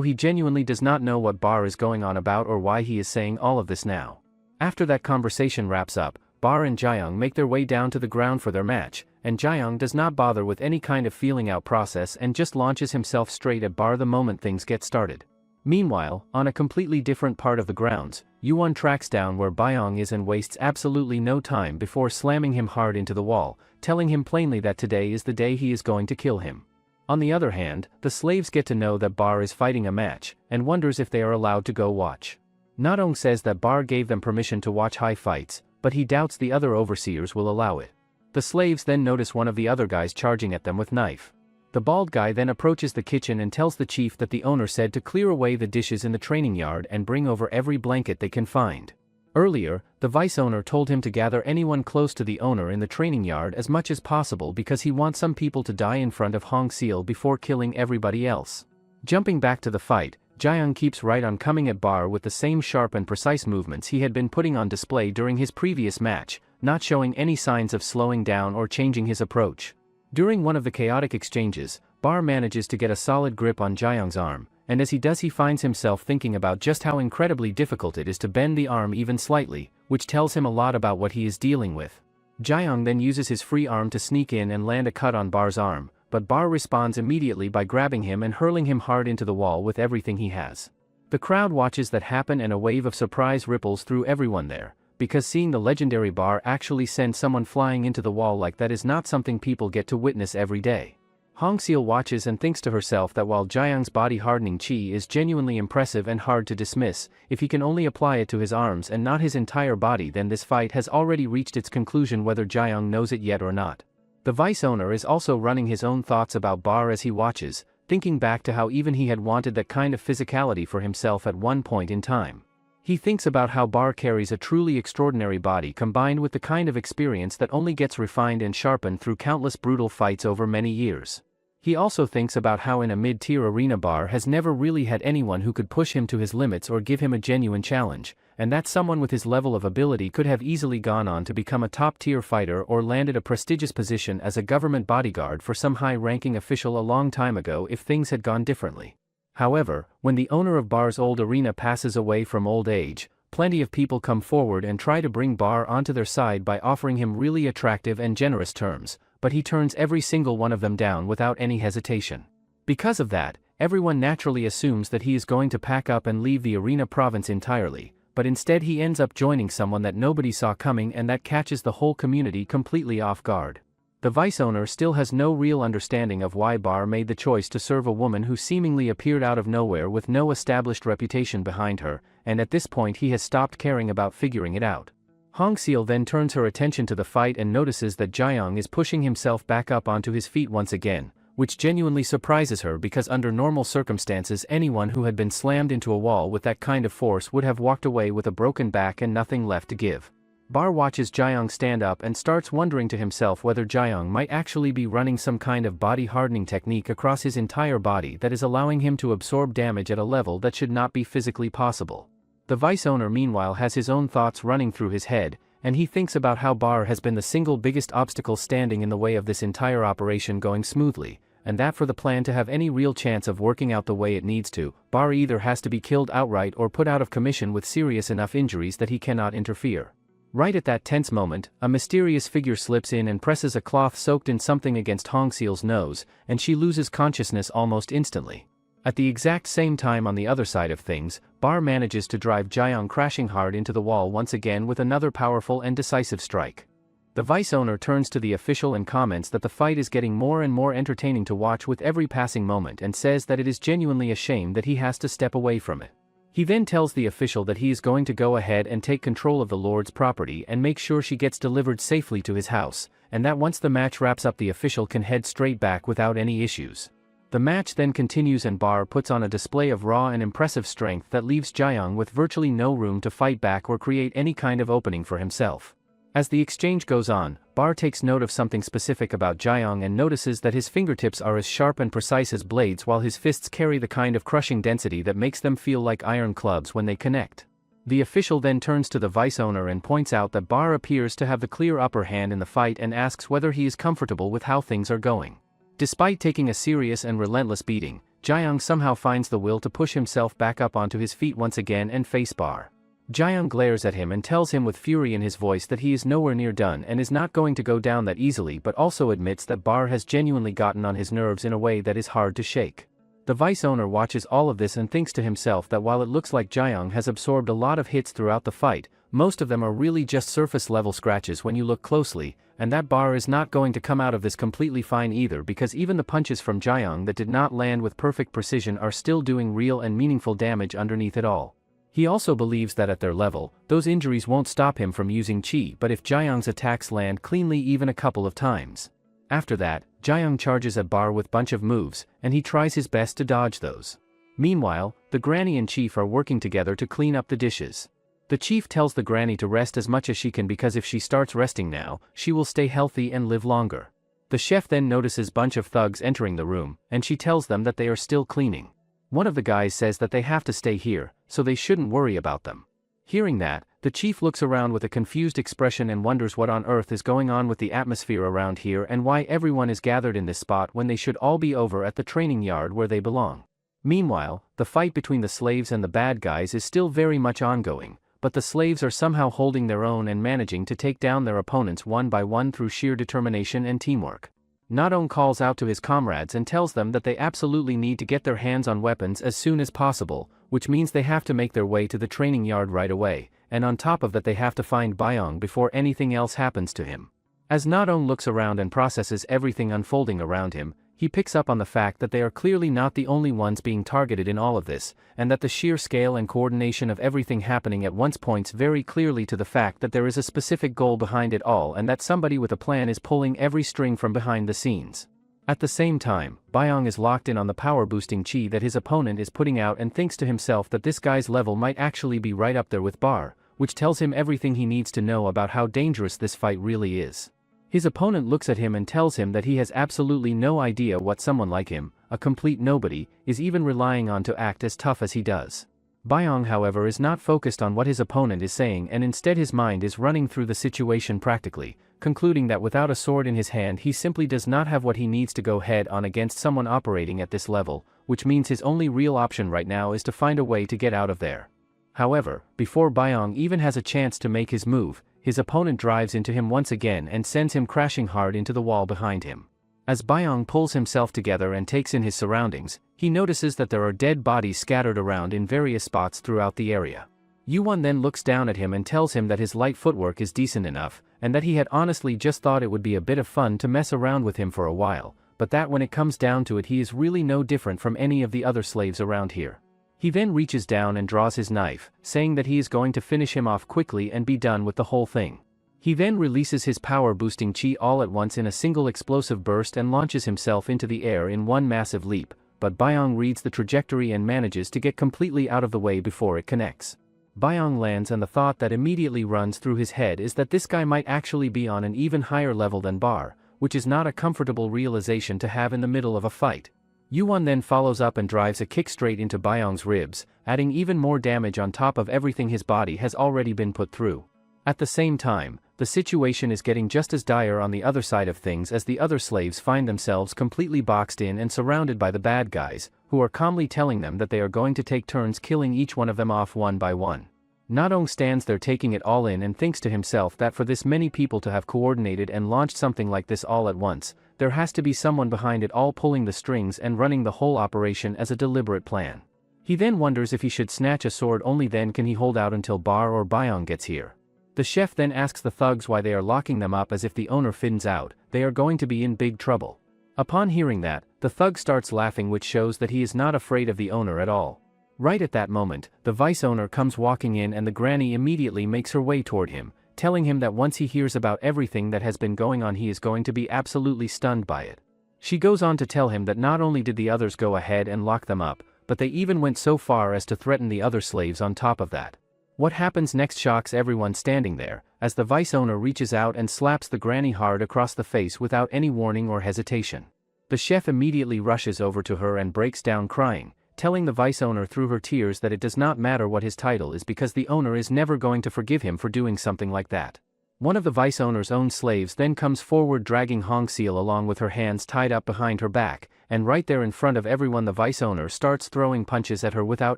he genuinely does not know what Bar is going on about or why he is saying all of this now. After that conversation wraps up, Bar and Jaeyoung make their way down to the ground for their match, and Jaeyoung does not bother with any kind of feeling out process and just launches himself straight at Bar the moment things get started. Meanwhile, on a completely different part of the grounds, Yuwon tracks down where Byung is and wastes absolutely no time before slamming him hard into the wall, telling him plainly that today is the day he is going to kill him. On the other hand, the slaves get to know that Bar is fighting a match, and wonders if they are allowed to go watch. Nadong says that Bar gave them permission to watch high fights, but he doubts the other overseers will allow it. The slaves then notice one of the other guys charging at them with knife. The bald guy then approaches the kitchen and tells the chief that the owner said to clear away the dishes in the training yard and bring over every blanket they can find. Earlier, the vice owner told him to gather anyone close to the owner in the training yard as much as possible because he wants some people to die in front of Hong Seal before killing everybody else. Jumping back to the fight, Jaeyoung keeps right on coming at Bar with the same sharp and precise movements he had been putting on display during his previous match, not showing any signs of slowing down or changing his approach. During one of the chaotic exchanges, Bar manages to get a solid grip on Jaeyoung's arm, and as he does he finds himself thinking about just how incredibly difficult it is to bend the arm even slightly, which tells him a lot about what he is dealing with. Jaeyoung then uses his free arm to sneak in and land a cut on Bar's arm, but Bar responds immediately by grabbing him and hurling him hard into the wall with everything he has. The crowd watches that happen and a wave of surprise ripples through everyone there, because seeing the legendary Bar actually send someone flying into the wall like that is not something people get to witness every day. Hong Seal watches and thinks to herself that while Jaeyoung's body hardening chi is genuinely impressive and hard to dismiss, if he can only apply it to his arms and not his entire body, then this fight has already reached its conclusion whether Jaeyoung knows it yet or not. The vice owner is also running his own thoughts about Bar as he watches, thinking back to how even he had wanted that kind of physicality for himself at one point in time. He thinks about how Bar carries a truly extraordinary body combined with the kind of experience that only gets refined and sharpened through countless brutal fights over many years. He also thinks about how in a mid-tier arena Bar has never really had anyone who could push him to his limits or give him a genuine challenge, and that someone with his level of ability could have easily gone on to become a top-tier fighter or landed a prestigious position as a government bodyguard for some high-ranking official a long time ago if things had gone differently. However, when the owner of Bar's old arena passes away from old age, plenty of people come forward and try to bring Bar onto their side by offering him really attractive and generous terms, but he turns every single one of them down without any hesitation. Because of that, everyone naturally assumes that he is going to pack up and leave the arena province entirely, but instead he ends up joining someone that nobody saw coming and that catches the whole community completely off guard. The vice owner still has no real understanding of why Bar made the choice to serve a woman who seemingly appeared out of nowhere with no established reputation behind her, and at this point he has stopped caring about figuring it out. Hong Seal then turns her attention to the fight and notices that Jaeyoung is pushing himself back up onto his feet once again, which genuinely surprises her because under normal circumstances anyone who had been slammed into a wall with that kind of force would have walked away with a broken back and nothing left to give. Bar watches Jaeyoung stand up and starts wondering to himself whether Jaeyoung might actually be running some kind of body hardening technique across his entire body that is allowing him to absorb damage at a level that should not be physically possible. The vice owner meanwhile has his own thoughts running through his head, and he thinks about how Bar has been the single biggest obstacle standing in the way of this entire operation going smoothly, and that for the plan to have any real chance of working out the way it needs to, Bar either has to be killed outright or put out of commission with serious enough injuries that he cannot interfere. Right at that tense moment, a mysterious figure slips in and presses a cloth soaked in something against Hong Seal's nose, and she loses consciousness almost instantly. At the exact same time on the other side of things, Bar manages to drive Jaeyoung crashing hard into the wall once again with another powerful and decisive strike. The vice owner turns to the official and comments that the fight is getting more and more entertaining to watch with every passing moment and says that it is genuinely a shame that he has to step away from it. He then tells the official that he is going to go ahead and take control of the Lord's property and make sure she gets delivered safely to his house, and that once the match wraps up the official can head straight back without any issues. The match then continues and Bar puts on a display of raw and impressive strength that leaves Jaeyoung with virtually no room to fight back or create any kind of opening for himself. As the exchange goes on, Bar takes note of something specific about Jaeyoung and notices that his fingertips are as sharp and precise as blades while his fists carry the kind of crushing density that makes them feel like iron clubs when they connect. The official then turns to the vice owner and points out that Bar appears to have the clear upper hand in the fight and asks whether he is comfortable with how things are going. Despite taking a serious and relentless beating, Jaeyoung somehow finds the will to push himself back up onto his feet once again and face Bar. Jaeyoung glares at him and tells him with fury in his voice that he is nowhere near done and is not going to go down that easily, but also admits that Bar has genuinely gotten on his nerves in a way that is hard to shake. The vice owner watches all of this and thinks to himself that while it looks like Jaeyoung has absorbed a lot of hits throughout the fight, most of them are really just surface level scratches when you look closely, and that Bar is not going to come out of this completely fine either, because even the punches from Jaeyoung that did not land with perfect precision are still doing real and meaningful damage underneath it all. He also believes that at their level, those injuries won't stop him from using chi, but if Jaeyoung's attacks land cleanly even a couple of times. After that, Jaeyoung charges at Bar with bunch of moves, and he tries his best to dodge those. Meanwhile, the granny and chief are working together to clean up the dishes. The chief tells the granny to rest as much as she can because if she starts resting now, she will stay healthy and live longer. The chef then notices bunch of thugs entering the room, and she tells them that they are still cleaning. One of the guys says that they have to stay here, so they shouldn't worry about them. Hearing that, the chief looks around with a confused expression and wonders what on earth is going on with the atmosphere around here and why everyone is gathered in this spot when they should all be over at the training yard where they belong. Meanwhile, the fight between the slaves and the bad guys is still very much ongoing, but the slaves are somehow holding their own and managing to take down their opponents one by one through sheer determination and teamwork. Nadong calls out to his comrades and tells them that they absolutely need to get their hands on weapons as soon as possible, which means they have to make their way to the training yard right away, and on top of that they have to find Bayoung before anything else happens to him. As Nadong looks around and processes everything unfolding around him, he picks up on the fact that they are clearly not the only ones being targeted in all of this, and that the sheer scale and coordination of everything happening at once points very clearly to the fact that there is a specific goal behind it all and that somebody with a plan is pulling every string from behind the scenes. At the same time, Bayoung is locked in on the power-boosting chi that his opponent is putting out and thinks to himself that this guy's level might actually be right up there with Bar, which tells him everything he needs to know about how dangerous this fight really is. His opponent looks at him and tells him that he has absolutely no idea what someone like him, a complete nobody, is even relying on to act as tough as he does. Bayoung, however, is not focused on what his opponent is saying and instead his mind is running through the situation practically, concluding that without a sword in his hand he simply does not have what he needs to go head on against someone operating at this level, which means his only real option right now is to find a way to get out of there. However, before Bayoung even has a chance to make his move, his opponent drives into him once again and sends him crashing hard into the wall behind him. As Bayoung pulls himself together and takes in his surroundings, he notices that there are dead bodies scattered around in various spots throughout the area. Yuwon then looks down at him and tells him that his light footwork is decent enough, and that he had honestly just thought it would be a bit of fun to mess around with him for a while, but that when it comes down to it he is really no different from any of the other slaves around here. He then reaches down and draws his knife, saying that he is going to finish him off quickly and be done with the whole thing. He then releases his power-boosting chi all at once in a single explosive burst and launches himself into the air in one massive leap, but Bayoung reads the trajectory and manages to get completely out of the way before it connects. Bayoung lands and the thought that immediately runs through his head is that this guy might actually be on an even higher level than Bar, which is not a comfortable realization to have in the middle of a fight. Yuwon then follows up and drives a kick straight into Bayoung's ribs, adding even more damage on top of everything his body has already been put through. At the same time, the situation is getting just as dire on the other side of things as the other slaves find themselves completely boxed in and surrounded by the bad guys, who are calmly telling them that they are going to take turns killing each one of them off one by one. Nadong stands there taking it all in and thinks to himself that for this many people to have coordinated and launched something like this all at once, there has to be someone behind it all pulling the strings and running the whole operation as a deliberate plan. He then wonders if he should snatch a sword, only then can he hold out until Bar or Bayoung gets here. The chef then asks the thugs why they are locking them up, as if the owner finds out, they are going to be in big trouble. Upon hearing that, the thug starts laughing, which shows that he is not afraid of the owner at all. Right at that moment, the vice owner comes walking in and the granny immediately makes her way toward him, telling him that once he hears about everything that has been going on he is going to be absolutely stunned by it. She goes on to tell him that not only did the others go ahead and lock them up, but they even went so far as to threaten the other slaves on top of that. What happens next shocks everyone standing there, as the vice owner reaches out and slaps the granny hard across the face without any warning or hesitation. The chef immediately rushes over to her and breaks down crying, telling the vice owner through her tears that it does not matter what his title is because the owner is never going to forgive him for doing something like that. One of the vice owner's own slaves then comes forward dragging Hongseal along with her hands tied up behind her back, and right there in front of everyone the vice owner starts throwing punches at her without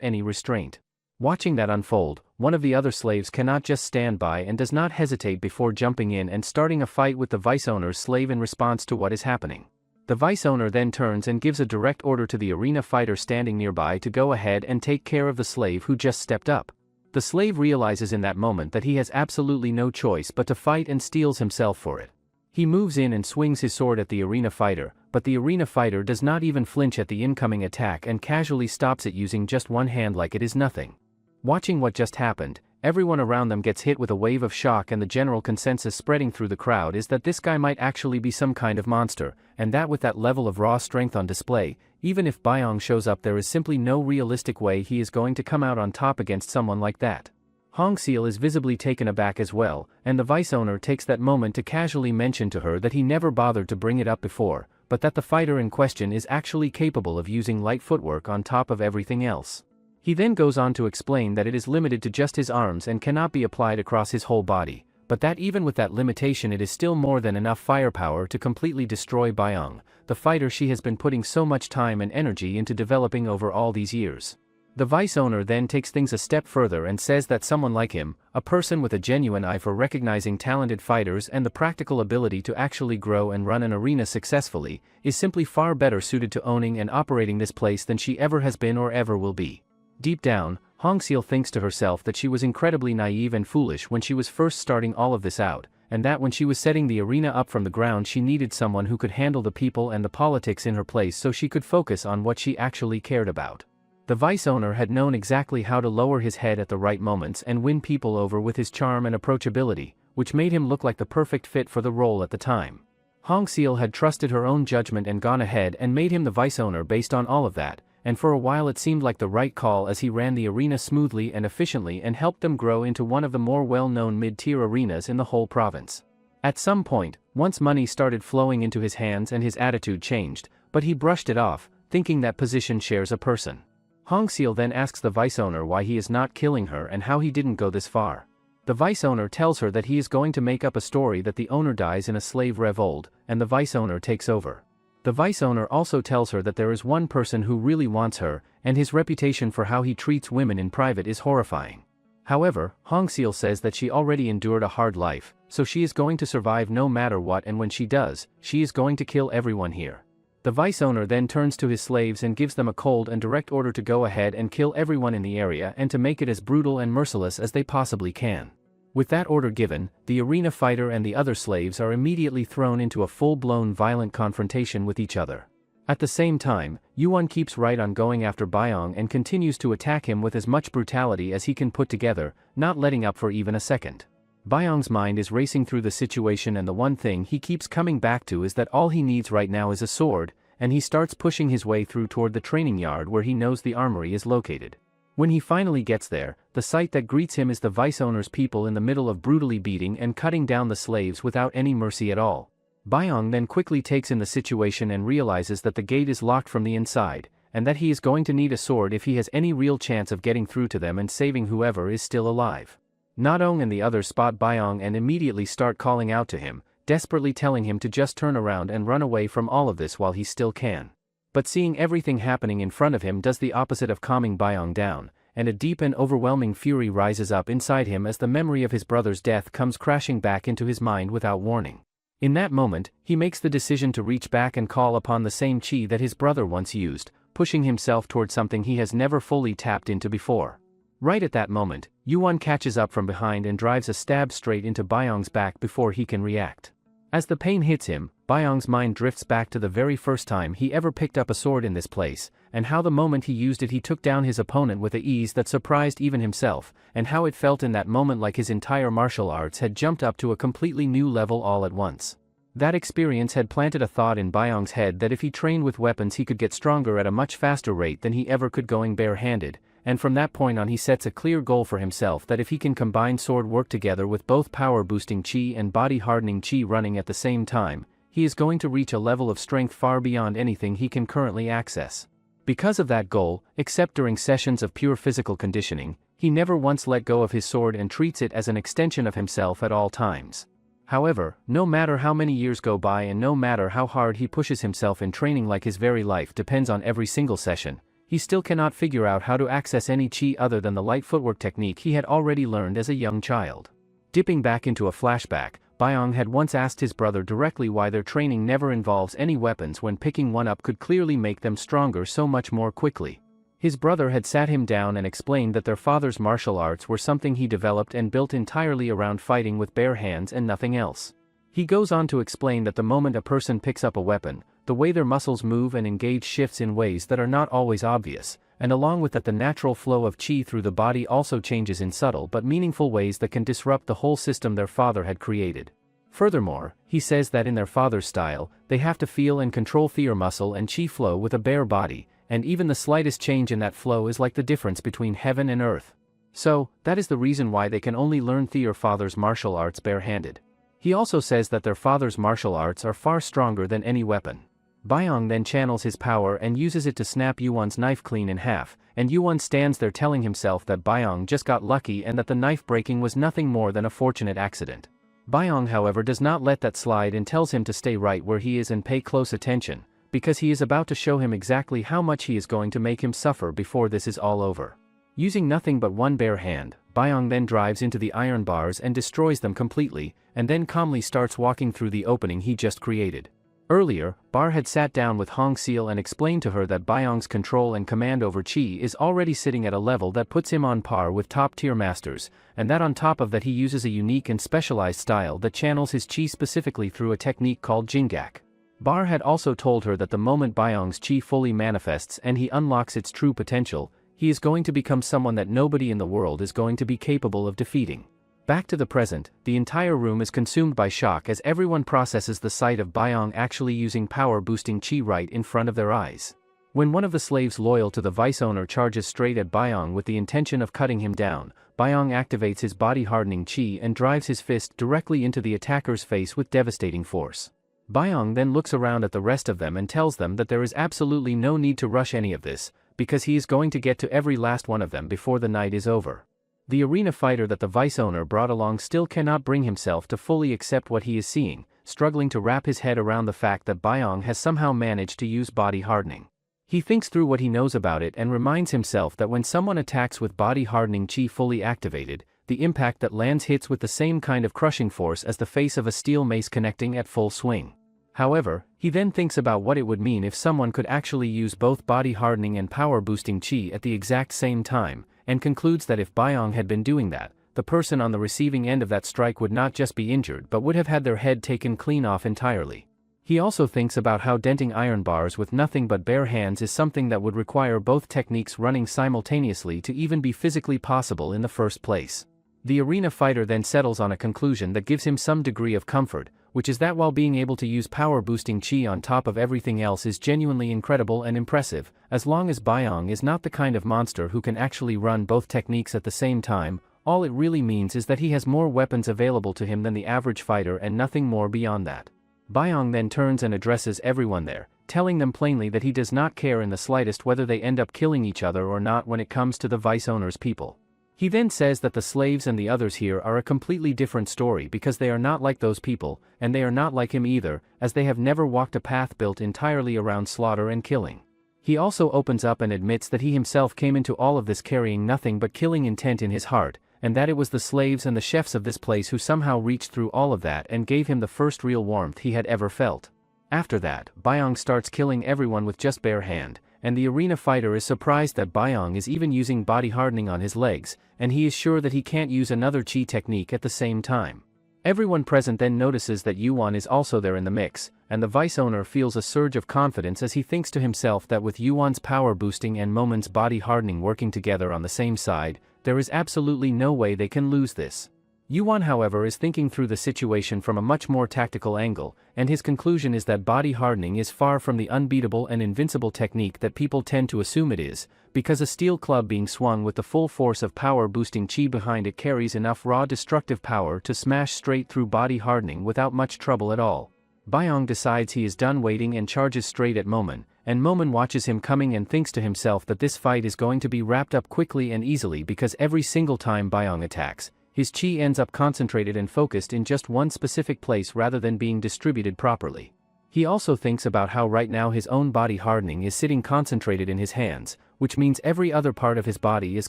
any restraint. Watching that unfold, one of the other slaves cannot just stand by and does not hesitate before jumping in and starting a fight with the vice owner's slave in response to what is happening. The vice owner then turns and gives a direct order to the arena fighter standing nearby to go ahead and take care of the slave who just stepped up. The slave realizes in that moment that he has absolutely no choice but to fight and steels himself for it. He moves in and swings his sword at the arena fighter, but the arena fighter does not even flinch at the incoming attack and casually stops it using just one hand like it is nothing. Watching what just happened, everyone around them gets hit with a wave of shock, and the general consensus spreading through the crowd is that this guy might actually be some kind of monster, and that with that level of raw strength on display, even if Byong shows up there is simply no realistic way he is going to come out on top against someone like that. Hongseal is visibly taken aback as well, and the vice owner takes that moment to casually mention to her that he never bothered to bring it up before, but that the fighter in question is actually capable of using light footwork on top of everything else. He then goes on to explain that it is limited to just his arms and cannot be applied across his whole body, but that even with that limitation it is still more than enough firepower to completely destroy Byong, the fighter she has been putting so much time and energy into developing over all these years. The vice owner then takes things a step further and says that someone like him, a person with a genuine eye for recognizing talented fighters and the practical ability to actually grow and run an arena successfully, is simply far better suited to owning and operating this place than she ever has been or ever will be. Deep down, Hongseal thinks to herself that she was incredibly naive and foolish when she was first starting all of this out, and that when she was setting the arena up from the ground she needed someone who could handle the people and the politics in her place so she could focus on what she actually cared about. The vice owner had known exactly how to lower his head at the right moments and win people over with his charm and approachability, which made him look like the perfect fit for the role at the time. Hongseal had trusted her own judgment and gone ahead and made him the vice owner based on all of that, and for a while it seemed like the right call as he ran the arena smoothly and efficiently and helped them grow into one of the more well-known mid-tier arenas in the whole province. At some point, once money started flowing into his hands and his attitude changed, but he brushed it off, thinking that position shares a person. Hongseal then asks the vice owner why he is not killing her and how he didn't go this far. The vice owner tells her that he is going to make up a story that the owner dies in a slave revolt, and the vice owner takes over. The vice owner also tells her that there is one person who really wants her, and his reputation for how he treats women in private is horrifying. However, Hongseal says that she already endured a hard life, so she is going to survive no matter what, and when she does, she is going to kill everyone here. The vice owner then turns to his slaves and gives them a cold and direct order to go ahead and kill everyone in the area and to make it as brutal and merciless as they possibly can. With that order given, the arena fighter and the other slaves are immediately thrown into a full-blown violent confrontation with each other. At the same time, Yuan keeps right on going after Byong and continues to attack him with as much brutality as he can put together, not letting up for even a second. Byong's mind is racing through the situation, and the one thing he keeps coming back to is that all he needs right now is a sword, and he starts pushing his way through toward the training yard where he knows the armory is located. When he finally gets there, the sight that greets him is the vice owner's people in the middle of brutally beating and cutting down the slaves without any mercy at all. Byong then quickly takes in the situation and realizes that the gate is locked from the inside, and that he is going to need a sword if he has any real chance of getting through to them and saving whoever is still alive. Nadong and the others spot Byong and immediately start calling out to him, desperately telling him to just turn around and run away from all of this while he still can. But seeing everything happening in front of him does the opposite of calming Byong down, and a deep and overwhelming fury rises up inside him as the memory of his brother's death comes crashing back into his mind without warning. In that moment, he makes the decision to reach back and call upon the same chi that his brother once used, pushing himself toward something he has never fully tapped into before. Right at that moment, Yuan catches up from behind and drives a stab straight into Byong's back before he can react. As the pain hits him, Byong's mind drifts back to the very first time he ever picked up a sword in this place, and how the moment he used it he took down his opponent with a ease that surprised even himself, and how it felt in that moment like his entire martial arts had jumped up to a completely new level all at once. That experience had planted a thought in Byong's head that if he trained with weapons he could get stronger at a much faster rate than he ever could going barehanded, and from that point on he sets a clear goal for himself that if he can combine sword work together with both power-boosting chi and body-hardening chi running at the same time, he is going to reach a level of strength far beyond anything he can currently access. Because of that goal, except during sessions of pure physical conditioning, he never once let go of his sword and treats it as an extension of himself at all times. However, no matter how many years go by and no matter how hard he pushes himself in training, like his very life depends on every single session, he still cannot figure out how to access any chi other than the light footwork technique he had already learned as a young child. Dipping back into a flashback, Byong had once asked his brother directly why their training never involves any weapons when picking one up could clearly make them stronger so much more quickly. His brother had sat him down and explained that their father's martial arts were something he developed and built entirely around fighting with bare hands and nothing else. He goes on to explain that the moment a person picks up a weapon, the way their muscles move and engage shifts in ways that are not always obvious, and along with that the natural flow of chi through the body also changes in subtle but meaningful ways that can disrupt the whole system their father had created. Furthermore, he says that in their father's style, they have to feel and control their muscle and chi flow with a bare body, and even the slightest change in that flow is like the difference between heaven and earth. So, that is the reason why they can only learn their father's martial arts barehanded. He also says that their father's martial arts are far stronger than any weapon. Byong then channels his power and uses it to snap Yuan's knife clean in half, and Yuan stands there telling himself that Byong just got lucky and that the knife breaking was nothing more than a fortunate accident. Byong, however, does not let that slide and tells him to stay right where he is and pay close attention, because he is about to show him exactly how much he is going to make him suffer before this is all over. Using nothing but one bare hand, Byong then drives into the iron bars and destroys them completely, and then calmly starts walking through the opening he just created. Earlier, Bar had sat down with Hong Seal and explained to her that Byong's control and command over chi is already sitting at a level that puts him on par with top-tier masters, and that on top of that he uses a unique and specialized style that channels his chi specifically through a technique called Jingak. Bar had also told her that the moment Byong's chi fully manifests and he unlocks its true potential, he is going to become someone that nobody in the world is going to be capable of defeating. Back to the present, the entire room is consumed by shock as everyone processes the sight of Byong actually using power-boosting chi right in front of their eyes. When one of the slaves loyal to the vice owner charges straight at Byong with the intention of cutting him down, Byong activates his body-hardening chi and drives his fist directly into the attacker's face with devastating force. Byong then looks around at the rest of them and tells them that there is absolutely no need to rush any of this, because he is going to get to every last one of them before the night is over. The arena fighter that the vice owner brought along still cannot bring himself to fully accept what he is seeing, struggling to wrap his head around the fact that Byong has somehow managed to use body hardening. He thinks through what he knows about it and reminds himself that when someone attacks with body hardening chi fully activated, the impact that lands hits with the same kind of crushing force as the face of a steel mace connecting at full swing. However, he then thinks about what it would mean if someone could actually use both body hardening and power boosting chi at the exact same time, and concludes that if Byong had been doing that, the person on the receiving end of that strike would not just be injured but would have had their head taken clean off entirely. He also thinks about how denting iron bars with nothing but bare hands is something that would require both techniques running simultaneously to even be physically possible in the first place. The arena fighter then settles on a conclusion that gives him some degree of comfort, which is that while being able to use power-boosting chi on top of everything else is genuinely incredible and impressive, as long as Byong is not the kind of monster who can actually run both techniques at the same time, all it really means is that he has more weapons available to him than the average fighter and nothing more beyond that. Byong then turns and addresses everyone there, telling them plainly that he does not care in the slightest whether they end up killing each other or not when it comes to the vice owner's people. He then says that the slaves and the others here are a completely different story because they are not like those people, and they are not like him either, as they have never walked a path built entirely around slaughter and killing. He also opens up and admits that he himself came into all of this carrying nothing but killing intent in his heart, and that it was the slaves and the chefs of this place who somehow reached through all of that and gave him the first real warmth he had ever felt. After that, Byong starts killing everyone with just bare hand, and the arena fighter is surprised that Byong is even using body hardening on his legs, and he is sure that he can't use another chi technique at the same time. Everyone present then notices that Yuan is also there in the mix, and the vice owner feels a surge of confidence as he thinks to himself that with Yuan's power boosting and Momon's body hardening working together on the same side, there is absolutely no way they can lose this. Yuan, however, is thinking through the situation from a much more tactical angle, and his conclusion is that body hardening is far from the unbeatable and invincible technique that people tend to assume it is, because a steel club being swung with the full force of power-boosting chi behind it carries enough raw destructive power to smash straight through body hardening without much trouble at all. Byong decides he is done waiting and charges straight at Momen, and Momen watches him coming and thinks to himself that this fight is going to be wrapped up quickly and easily because every single time Byong attacks, his chi ends up concentrated and focused in just one specific place rather than being distributed properly. He also thinks about how right now his own body hardening is sitting concentrated in his hands, which means every other part of his body is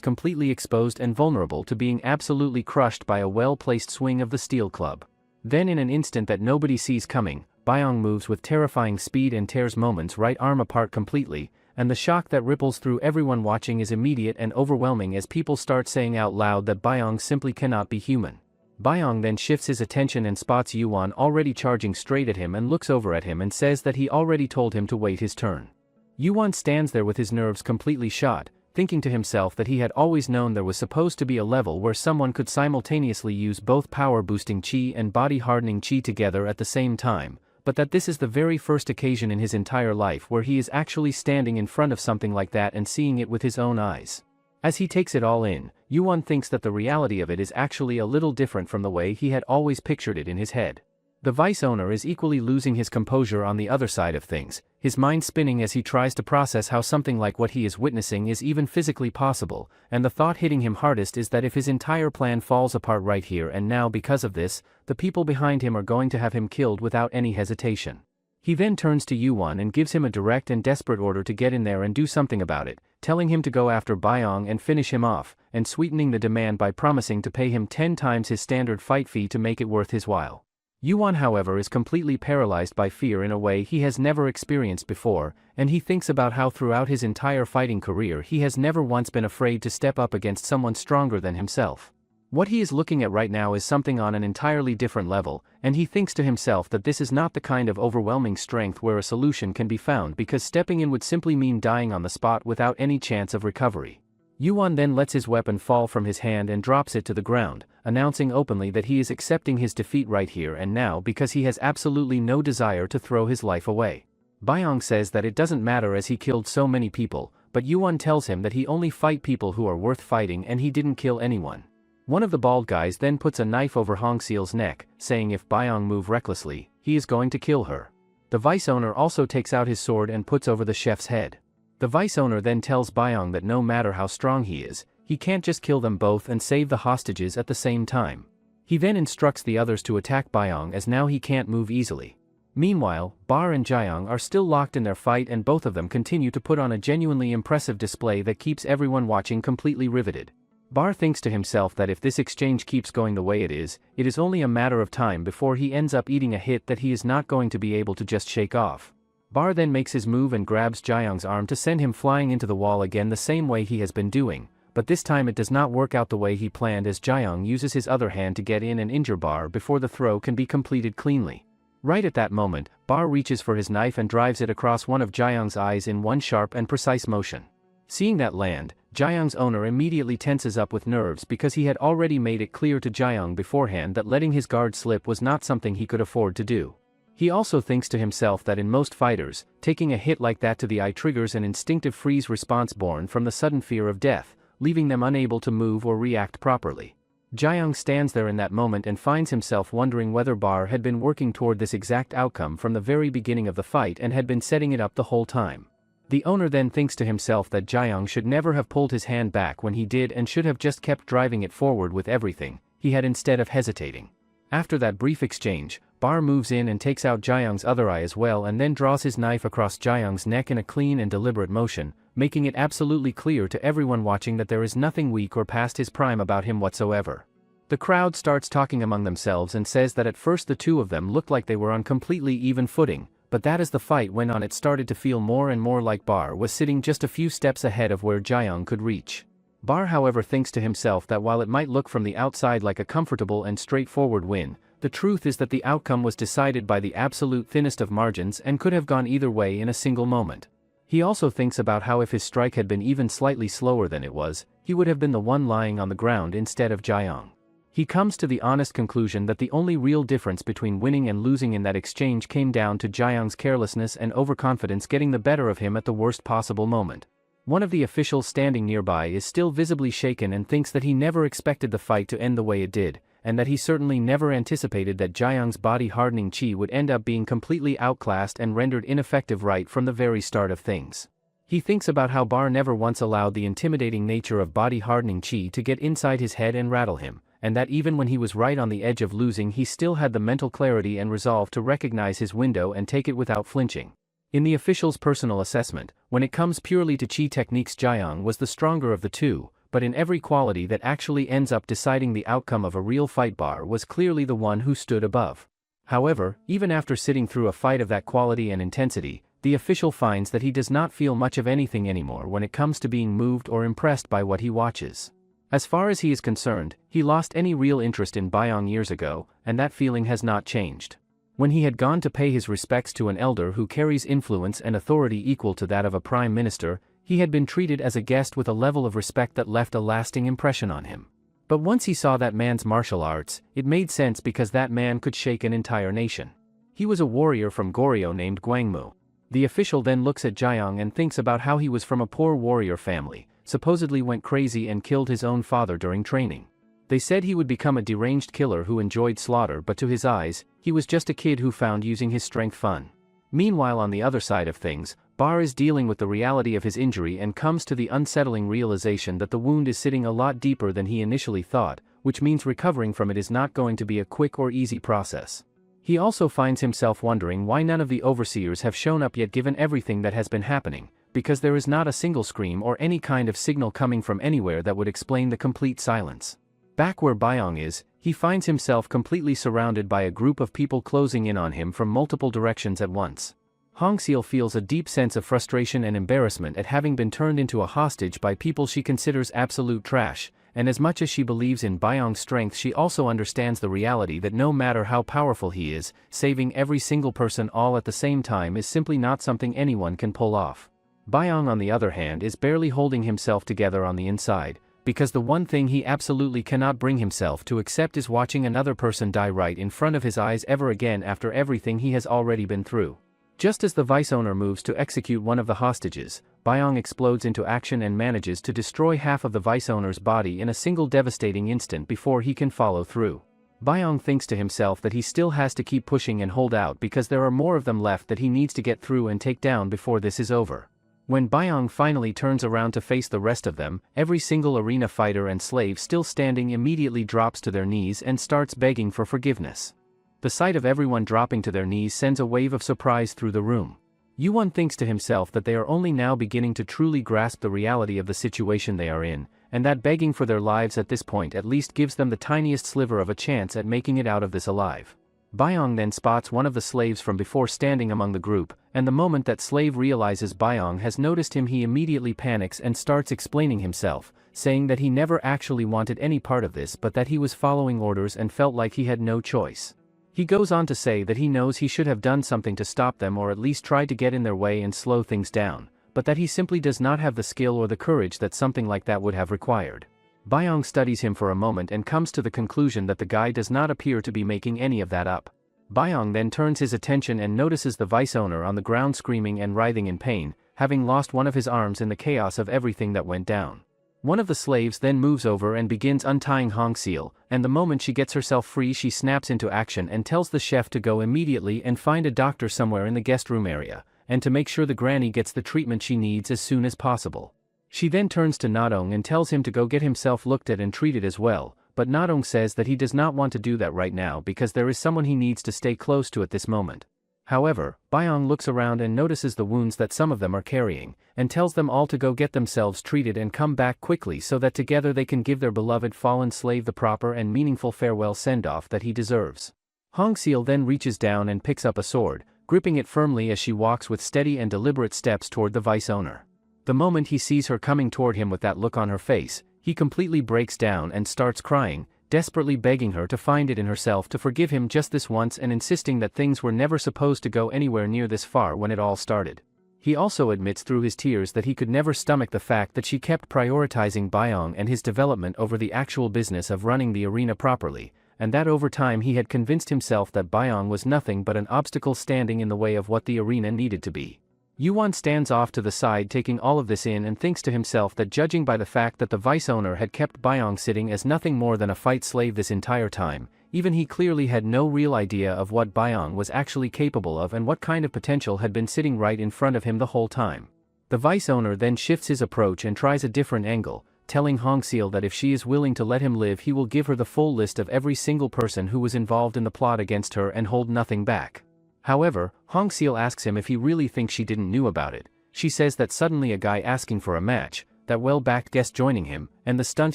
completely exposed and vulnerable to being absolutely crushed by a well-placed swing of the steel club. Then in an instant that nobody sees coming, Byong moves with terrifying speed and tears Momen's right arm apart completely, and the shock that ripples through everyone watching is immediate and overwhelming as people start saying out loud that Byong simply cannot be human. Byong then shifts his attention and spots Yuan already charging straight at him and looks over at him and says that he already told him to wait his turn. Yuan stands there with his nerves completely shot, thinking to himself that he had always known there was supposed to be a level where someone could simultaneously use both power-boosting chi and body-hardening chi together at the same time, but that this is the very first occasion in his entire life where he is actually standing in front of something like that and seeing it with his own eyes. As he takes it all in, Yuan thinks that the reality of it is actually a little different from the way he had always pictured it in his head. The vice owner is equally losing his composure on the other side of things, his mind spinning as he tries to process how something like what he is witnessing is even physically possible, and the thought hitting him hardest is that if his entire plan falls apart right here and now because of this, the people behind him are going to have him killed without any hesitation. He then turns to Yuan and gives him a direct and desperate order to get in there and do something about it, telling him to go after Byong and finish him off, and sweetening the demand by promising to pay him 10 times his standard fight fee to make it worth his while. Yuan, however, is completely paralyzed by fear in a way he has never experienced before, and he thinks about how throughout his entire fighting career he has never once been afraid to step up against someone stronger than himself. What he is looking at right now is something on an entirely different level, and he thinks to himself that this is not the kind of overwhelming strength where a solution can be found because stepping in would simply mean dying on the spot without any chance of recovery. Yuan then lets his weapon fall from his hand and drops it to the ground, announcing openly that he is accepting his defeat right here and now because he has absolutely no desire to throw his life away. Byong says that it doesn't matter as he killed so many people, but Yuan tells him that he only fight people who are worth fighting and he didn't kill anyone. One of the bald guys then puts a knife over Hongseal's neck, saying if Byong move recklessly, he is going to kill her. The vice owner also takes out his sword and puts over the chef's head. The vice owner then tells Byong that no matter how strong he is, he can't just kill them both and save the hostages at the same time. He then instructs the others to attack Byong as now he can't move easily. Meanwhile, Bar and Jiang are still locked in their fight and both of them continue to put on a genuinely impressive display that keeps everyone watching completely riveted. Bar thinks to himself that if this exchange keeps going the way it is only a matter of time before he ends up eating a hit that he is not going to be able to just shake off. Bar then makes his move and grabs Jiang's arm to send him flying into the wall again the same way he has been doing, but this time it does not work out the way he planned as Jiang uses his other hand to get in and injure Bar before the throw can be completed cleanly. Right at that moment, Bar reaches for his knife and drives it across one of Jiang's eyes in one sharp and precise motion. Seeing that land, Jiang's owner immediately tenses up with nerves because he had already made it clear to Jiang beforehand that letting his guard slip was not something he could afford to do. He also thinks to himself that in most fighters, taking a hit like that to the eye triggers an instinctive freeze response born from the sudden fear of death, leaving them unable to move or react properly. Jiang stands there in that moment and finds himself wondering whether Bar had been working toward this exact outcome from the very beginning of the fight and had been setting it up the whole time. The owner then thinks to himself that Jiang should never have pulled his hand back when he did and should have just kept driving it forward with everything he had instead of hesitating. After that brief exchange, Bar moves in and takes out Jiang's other eye as well and then draws his knife across Jiang's neck in a clean and deliberate motion, making it absolutely clear to everyone watching that there is nothing weak or past his prime about him whatsoever. The crowd starts talking among themselves and says that at first the two of them looked like they were on completely even footing, but that as the fight went on it started to feel more and more like Bar was sitting just a few steps ahead of where Jiang could reach. Bar however thinks to himself that while it might look from the outside like a comfortable and straightforward win, the truth is that the outcome was decided by the absolute thinnest of margins and could have gone either way in a single moment. He also thinks about how if his strike had been even slightly slower than it was, he would have been the one lying on the ground instead of Jiang. He comes to the honest conclusion that the only real difference between winning and losing in that exchange came down to Jiang's carelessness and overconfidence getting the better of him at the worst possible moment. One of the officials standing nearby is still visibly shaken and thinks that he never expected the fight to end the way it did, and that he certainly never anticipated that Jiang's body-hardening chi would end up being completely outclassed and rendered ineffective right from the very start of things. He thinks about how Bar never once allowed the intimidating nature of body-hardening chi to get inside his head and rattle him, and that even when he was right on the edge of losing he still had the mental clarity and resolve to recognize his window and take it without flinching. In the official's personal assessment, when it comes purely to chi techniques, Jiang was the stronger of the two, but in every quality that actually ends up deciding the outcome of a real fight, Bar was clearly the one who stood above. However, even after sitting through a fight of that quality and intensity, the official finds that he does not feel much of anything anymore when it comes to being moved or impressed by what he watches. As far as he is concerned, he lost any real interest in Byong years ago, and that feeling has not changed. When he had gone to pay his respects to an elder who carries influence and authority equal to that of a prime minister, he had been treated as a guest with a level of respect that left a lasting impression on him. But once he saw that man's martial arts, it made sense because that man could shake an entire nation. He was a warrior from Goryeo named Guangmu. The official then looks at Jiang and thinks about how he was from a poor warrior family, supposedly went crazy and killed his own father during training. They said he would become a deranged killer who enjoyed slaughter, but to his eyes, he was just a kid who found using his strength fun. Meanwhile, on the other side of things, Bar is dealing with the reality of his injury and comes to the unsettling realization that the wound is sitting a lot deeper than he initially thought, which means recovering from it is not going to be a quick or easy process. He also finds himself wondering why none of the overseers have shown up yet given everything that has been happening, because there is not a single scream or any kind of signal coming from anywhere that would explain the complete silence. Back where Byong is, he finds himself completely surrounded by a group of people closing in on him from multiple directions at once. Hongseal feels a deep sense of frustration and embarrassment at having been turned into a hostage by people she considers absolute trash, and as much as she believes in Byong's strength, she also understands the reality that no matter how powerful he is, saving every single person all at the same time is simply not something anyone can pull off. Byong, on the other hand, is barely holding himself together on the inside, because the one thing he absolutely cannot bring himself to accept is watching another person die right in front of his eyes ever again after everything he has already been through. Just as the vice owner moves to execute one of the hostages, Byong explodes into action and manages to destroy half of the vice owner's body in a single devastating instant before he can follow through. Byong thinks to himself that he still has to keep pushing and hold out because there are more of them left that he needs to get through and take down before this is over. When Byong finally turns around to face the rest of them, every single arena fighter and slave still standing immediately drops to their knees and starts begging for forgiveness. The sight of everyone dropping to their knees sends a wave of surprise through the room. Yuan thinks to himself that they are only now beginning to truly grasp the reality of the situation they are in, and that begging for their lives at this point at least gives them the tiniest sliver of a chance at making it out of this alive. Byong then spots one of the slaves from before standing among the group, and the moment that slave realizes Byong has noticed him, he immediately panics and starts explaining himself, saying that he never actually wanted any part of this but that he was following orders and felt like he had no choice. He goes on to say that he knows he should have done something to stop them or at least tried to get in their way and slow things down, but that he simply does not have the skill or the courage that something like that would have required. Byong studies him for a moment and comes to the conclusion that the guy does not appear to be making any of that up. Byong then turns his attention and notices the vice owner on the ground screaming and writhing in pain, having lost one of his arms in the chaos of everything that went down. One of the slaves then moves over and begins untying Hongseal, and the moment she gets herself free she snaps into action and tells the chef to go immediately and find a doctor somewhere in the guest room area, and to make sure the granny gets the treatment she needs as soon as possible. She then turns to Nadong and tells him to go get himself looked at and treated as well, but Nadong says that he does not want to do that right now because there is someone he needs to stay close to at this moment. However, Byong looks around and notices the wounds that some of them are carrying, and tells them all to go get themselves treated and come back quickly so that together they can give their beloved fallen slave the proper and meaningful farewell send-off that he deserves. Hongseal then reaches down and picks up a sword, gripping it firmly as she walks with steady and deliberate steps toward the vice owner. The moment he sees her coming toward him with that look on her face, he completely breaks down and starts crying, desperately begging her to find it in herself to forgive him just this once and insisting that things were never supposed to go anywhere near this far when it all started. He also admits through his tears that he could never stomach the fact that she kept prioritizing Byong and his development over the actual business of running the arena properly, and that over time he had convinced himself that Byong was nothing but an obstacle standing in the way of what the arena needed to be. Yuan stands off to the side taking all of this in and thinks to himself that judging by the fact that the vice owner had kept Byong sitting as nothing more than a fight slave this entire time, even he clearly had no real idea of what Byong was actually capable of and what kind of potential had been sitting right in front of him the whole time. The vice owner then shifts his approach and tries a different angle, telling Hongseal that if she is willing to let him live he will give her the full list of every single person who was involved in the plot against her and hold nothing back. However, Hongseal asks him if he really thinks she didn't knew about it. She says that suddenly a guy asking for a match, that well-backed guest joining him, and the stunt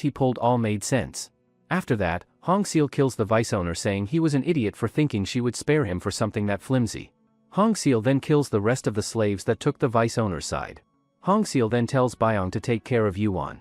he pulled all made sense. After that, Hongseal kills the vice owner saying he was an idiot for thinking she would spare him for something that flimsy. Hongseal then kills the rest of the slaves that took the vice owner's side. Hongseal then tells Byong to take care of Yuan.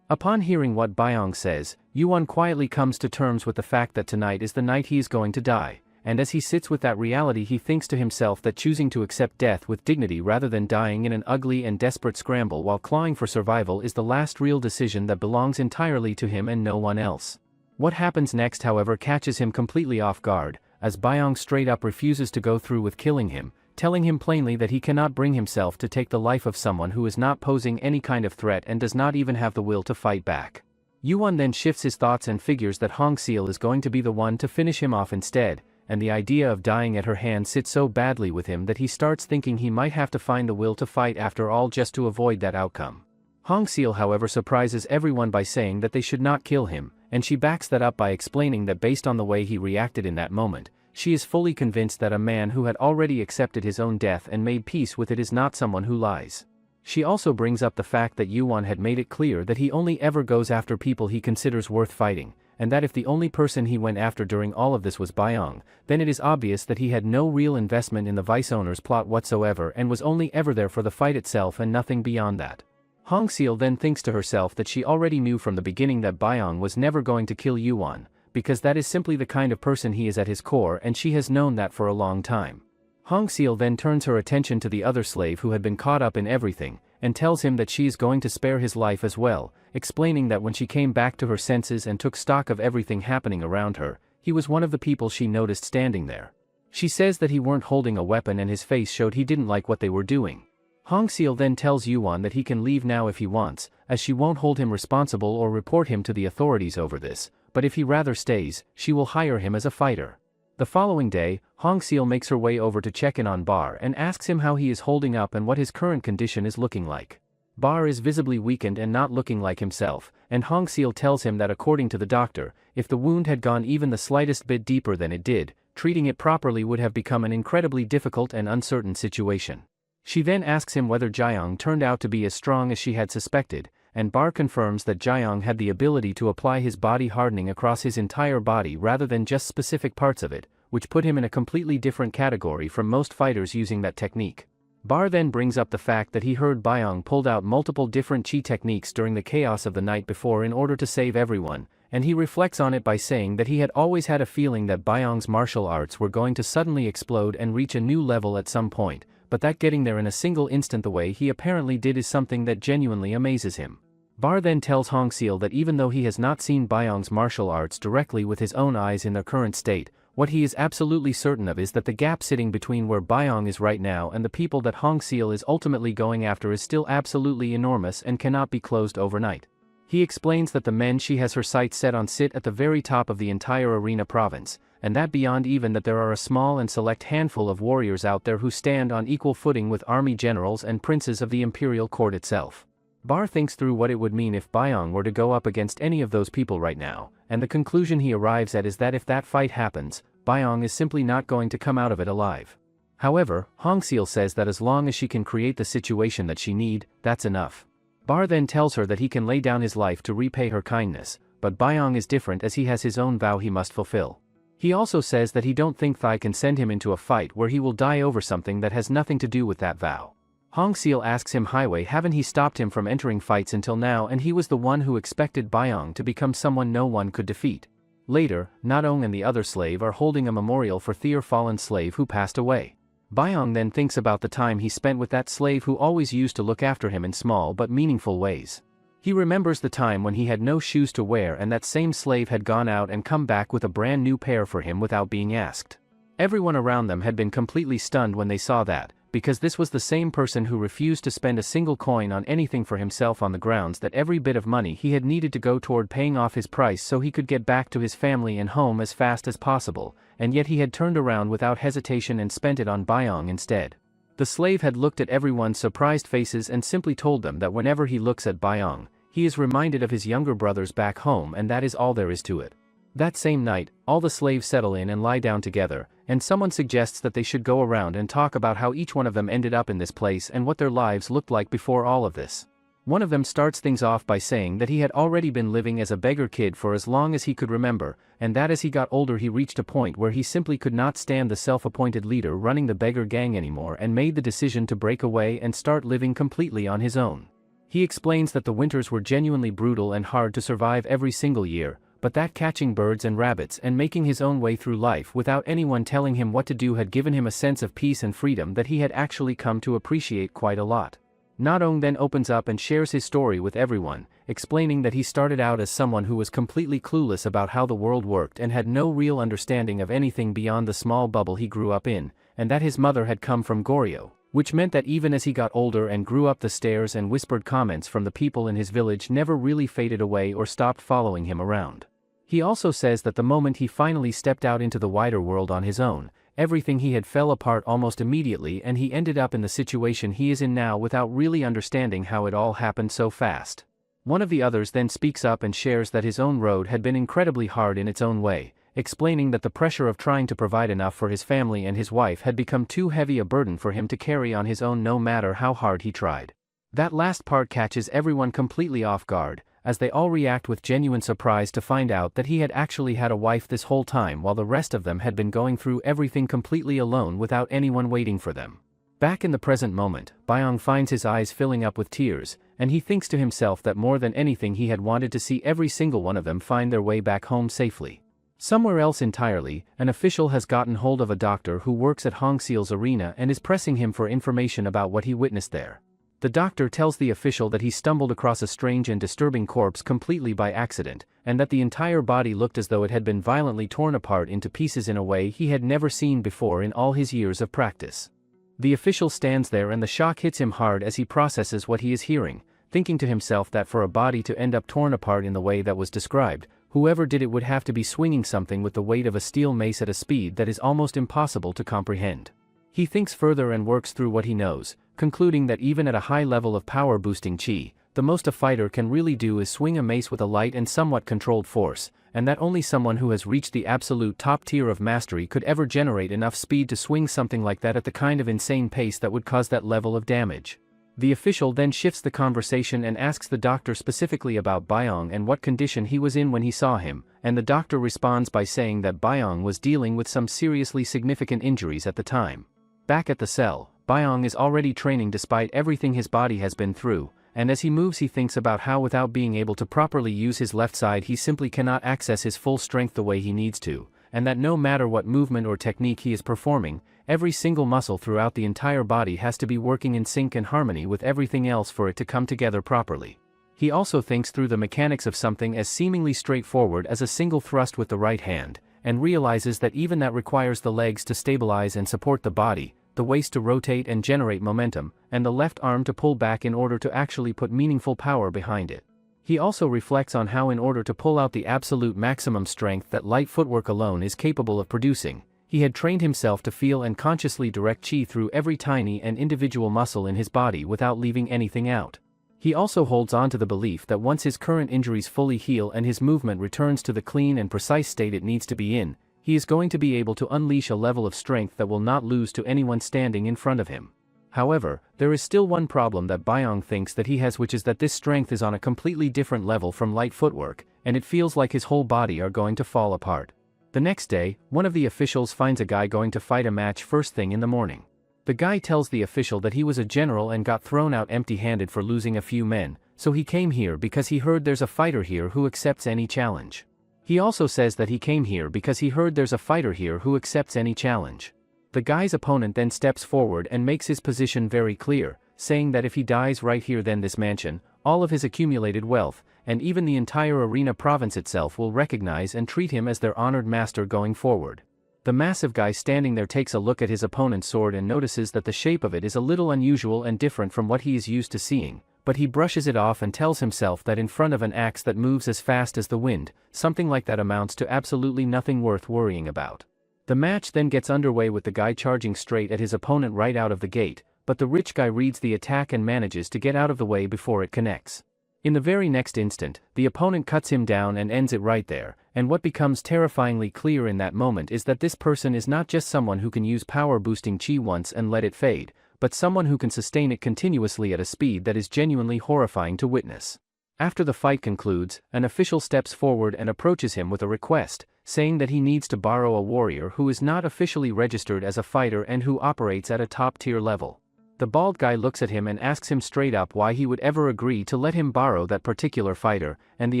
Upon hearing what Byong says, Yuan quietly comes to terms with the fact that tonight is the night he is going to die. And as he sits with that reality he thinks to himself that choosing to accept death with dignity rather than dying in an ugly and desperate scramble while clawing for survival is the last real decision that belongs entirely to him and no one else. What happens next however catches him completely off guard, as Byong straight up refuses to go through with killing him, telling him plainly that he cannot bring himself to take the life of someone who is not posing any kind of threat and does not even have the will to fight back. Yuan then shifts his thoughts and figures that Hongseal is going to be the one to finish him off instead, and the idea of dying at her hand sits so badly with him that he starts thinking he might have to find the will to fight after all just to avoid that outcome. Hongseal however surprises everyone by saying that they should not kill him, and she backs that up by explaining that based on the way he reacted in that moment, she is fully convinced that a man who had already accepted his own death and made peace with it is not someone who lies. She also brings up the fact that Yuan had made it clear that he only ever goes after people he considers worth fighting, and that if the only person he went after during all of this was Byong, then it is obvious that he had no real investment in the vice owner's plot whatsoever and was only ever there for the fight itself and nothing beyond that. Hongseal then thinks to herself that she already knew from the beginning that Byong was never going to kill Yuan, because that is simply the kind of person he is at his core and she has known that for a long time. Hongseal then turns her attention to the other slave who had been caught up in everything, and tells him that she is going to spare his life as well, explaining that when she came back to her senses and took stock of everything happening around her, he was one of the people she noticed standing there. She says that he weren't holding a weapon and his face showed he didn't like what they were doing. Hongseal then tells Yuan that he can leave now if he wants, as she won't hold him responsible or report him to the authorities over this, but if he rather stays, she will hire him as a fighter. The following day, Hongseal makes her way over to check in on Bar and asks him how he is holding up and what his current condition is looking like. Bar is visibly weakened and not looking like himself, and Hongseal tells him that according to the doctor, if the wound had gone even the slightest bit deeper than it did, treating it properly would have become an incredibly difficult and uncertain situation. She then asks him whether Jaeyoung turned out to be as strong as she had suspected, and Bar confirms that Jaeyoung had the ability to apply his body hardening across his entire body rather than just specific parts of it, which put him in a completely different category from most fighters using that technique. Bar then brings up the fact that he heard Byong pulled out multiple different chi techniques during the chaos of the night before in order to save everyone, and he reflects on it by saying that he had always had a feeling that Byong's martial arts were going to suddenly explode and reach a new level at some point, but that getting there in a single instant the way he apparently did is something that genuinely amazes him. Bar then tells Hongseal that even though he has not seen Byong's martial arts directly with his own eyes in their current state, what he is absolutely certain of is that the gap sitting between where Byong is right now and the people that Hongseal is ultimately going after is still absolutely enormous and cannot be closed overnight. He explains that the men she has her sights set on sit at the very top of the entire arena province, and that beyond even that there are a small and select handful of warriors out there who stand on equal footing with army generals and princes of the imperial court itself. Bar thinks through what it would mean if Byong were to go up against any of those people right now, and the conclusion he arrives at is that if that fight happens, Byong is simply not going to come out of it alive. However, Hongseal says that as long as she can create the situation that she need, that's enough. Bar then tells her that he can lay down his life to repay her kindness, but Byong is different as he has his own vow he must fulfill. He also says that he don't think Thai can send him into a fight where he will die over something that has nothing to do with that vow. Hongseal asks him why haven't he stopped him from entering fights until now, and he was the one who expected Byong to become someone no one could defeat. Later, Nadong and the other slave are holding a memorial for their fallen slave who passed away. Byung then thinks about the time he spent with that slave who always used to look after him in small but meaningful ways. He remembers the time when he had no shoes to wear and that same slave had gone out and come back with a brand new pair for him without being asked. Everyone around them had been completely stunned when they saw that, because this was the same person who refused to spend a single coin on anything for himself on the grounds that every bit of money he had needed to go toward paying off his price so he could get back to his family and home as fast as possible, and yet he had turned around without hesitation and spent it on Byung instead. The slave had looked at everyone's surprised faces and simply told them that whenever he looks at Byung, he is reminded of his younger brothers back home, and that is all there is to it. That same night, all the slaves settle in and lie down together, and someone suggests that they should go around and talk about how each one of them ended up in this place and what their lives looked like before all of this. One of them starts things off by saying that he had already been living as a beggar kid for as long as he could remember, and that as he got older he reached a point where he simply could not stand the self-appointed leader running the beggar gang anymore and made the decision to break away and start living completely on his own. He explains that the winters were genuinely brutal and hard to survive every single year, but that catching birds and rabbits and making his own way through life without anyone telling him what to do had given him a sense of peace and freedom that he had actually come to appreciate quite a lot. Na-dong then opens up and shares his story with everyone, explaining that he started out as someone who was completely clueless about how the world worked and had no real understanding of anything beyond the small bubble he grew up in, and that his mother had come from Goryeo, which meant that even as he got older and grew up the stares and whispered comments from the people in his village never really faded away or stopped following him around. He also says that the moment he finally stepped out into the wider world on his own, everything he had fell apart almost immediately and he ended up in the situation he is in now without really understanding how it all happened so fast. One of the others then speaks up and shares that his own road had been incredibly hard in its own way, explaining that the pressure of trying to provide enough for his family and his wife had become too heavy a burden for him to carry on his own no matter how hard he tried. That last part catches everyone completely off guard, as they all react with genuine surprise to find out that he had actually had a wife this whole time while the rest of them had been going through everything completely alone without anyone waiting for them. Back in the present moment, Byung finds his eyes filling up with tears, and he thinks to himself that more than anything he had wanted to see every single one of them find their way back home safely. Somewhere else entirely, an official has gotten hold of a doctor who works at Hongseal's arena and is pressing him for information about what he witnessed there. The doctor tells the official that he stumbled across a strange and disturbing corpse completely by accident, and that the entire body looked as though it had been violently torn apart into pieces in a way he had never seen before in all his years of practice. The official stands there and the shock hits him hard as he processes what he is hearing, thinking to himself that for a body to end up torn apart in the way that was described, whoever did it would have to be swinging something with the weight of a steel mace at a speed that is almost impossible to comprehend. He thinks further and works through what he knows, concluding that even at a high level of power-boosting chi, the most a fighter can really do is swing a mace with a light and somewhat controlled force, and that only someone who has reached the absolute top tier of mastery could ever generate enough speed to swing something like that at the kind of insane pace that would cause that level of damage. The official then shifts the conversation and asks the doctor specifically about Byung and what condition he was in when he saw him, and the doctor responds by saying that Byung was dealing with some seriously significant injuries at the time. Back at the cell, Byung is already training despite everything his body has been through, and as he moves he thinks about how without being able to properly use his left side he simply cannot access his full strength the way he needs to, and that no matter what movement or technique he is performing, every single muscle throughout the entire body has to be working in sync and harmony with everything else for it to come together properly. He also thinks through the mechanics of something as seemingly straightforward as a single thrust with the right hand, and realizes that even that requires the legs to stabilize and support the body, the waist to rotate and generate momentum, and the left arm to pull back in order to actually put meaningful power behind it. He also reflects on how in order to pull out the absolute maximum strength that light footwork alone is capable of producing, he had trained himself to feel and consciously direct chi through every tiny and individual muscle in his body without leaving anything out. He also holds on to the belief that once his current injuries fully heal and his movement returns to the clean and precise state it needs to be in, he is going to be able to unleash a level of strength that will not lose to anyone standing in front of him. However, there is still one problem that Byung thinks that he has, which is that this strength is on a completely different level from light footwork, and it feels like his whole body are going to fall apart. The next day, one of the officials finds a guy going to fight a match first thing in the morning. The guy tells the official that he was a general and got thrown out empty-handed for losing a few men, so he came here because he heard there's a fighter here who accepts any challenge. He also says that he came here because he heard there's a fighter here who accepts any challenge. The guy's opponent then steps forward and makes his position very clear, saying that if he dies right here then this mansion, all of his accumulated wealth, and even the entire arena province itself will recognize and treat him as their honored master going forward. The massive guy standing there takes a look at his opponent's sword and notices that the shape of it is a little unusual and different from what he is used to seeing, but he brushes it off and tells himself that in front of an axe that moves as fast as the wind, something like that amounts to absolutely nothing worth worrying about. The match then gets underway with the guy charging straight at his opponent right out of the gate, but the rich guy reads the attack and manages to get out of the way before it connects. In the very next instant, the opponent cuts him down and ends it right there, and what becomes terrifyingly clear in that moment is that this person is not just someone who can use power-boosting chi once and let it fade, but someone who can sustain it continuously at a speed that is genuinely horrifying to witness. After the fight concludes, an official steps forward and approaches him with a request, saying that he needs to borrow a warrior who is not officially registered as a fighter and who operates at a top-tier level. The bald guy looks at him and asks him straight up why he would ever agree to let him borrow that particular fighter, and the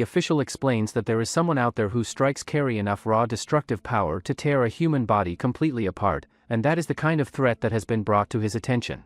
official explains that there is someone out there who strikes carry enough raw destructive power to tear a human body completely apart, and that is the kind of threat that has been brought to his attention.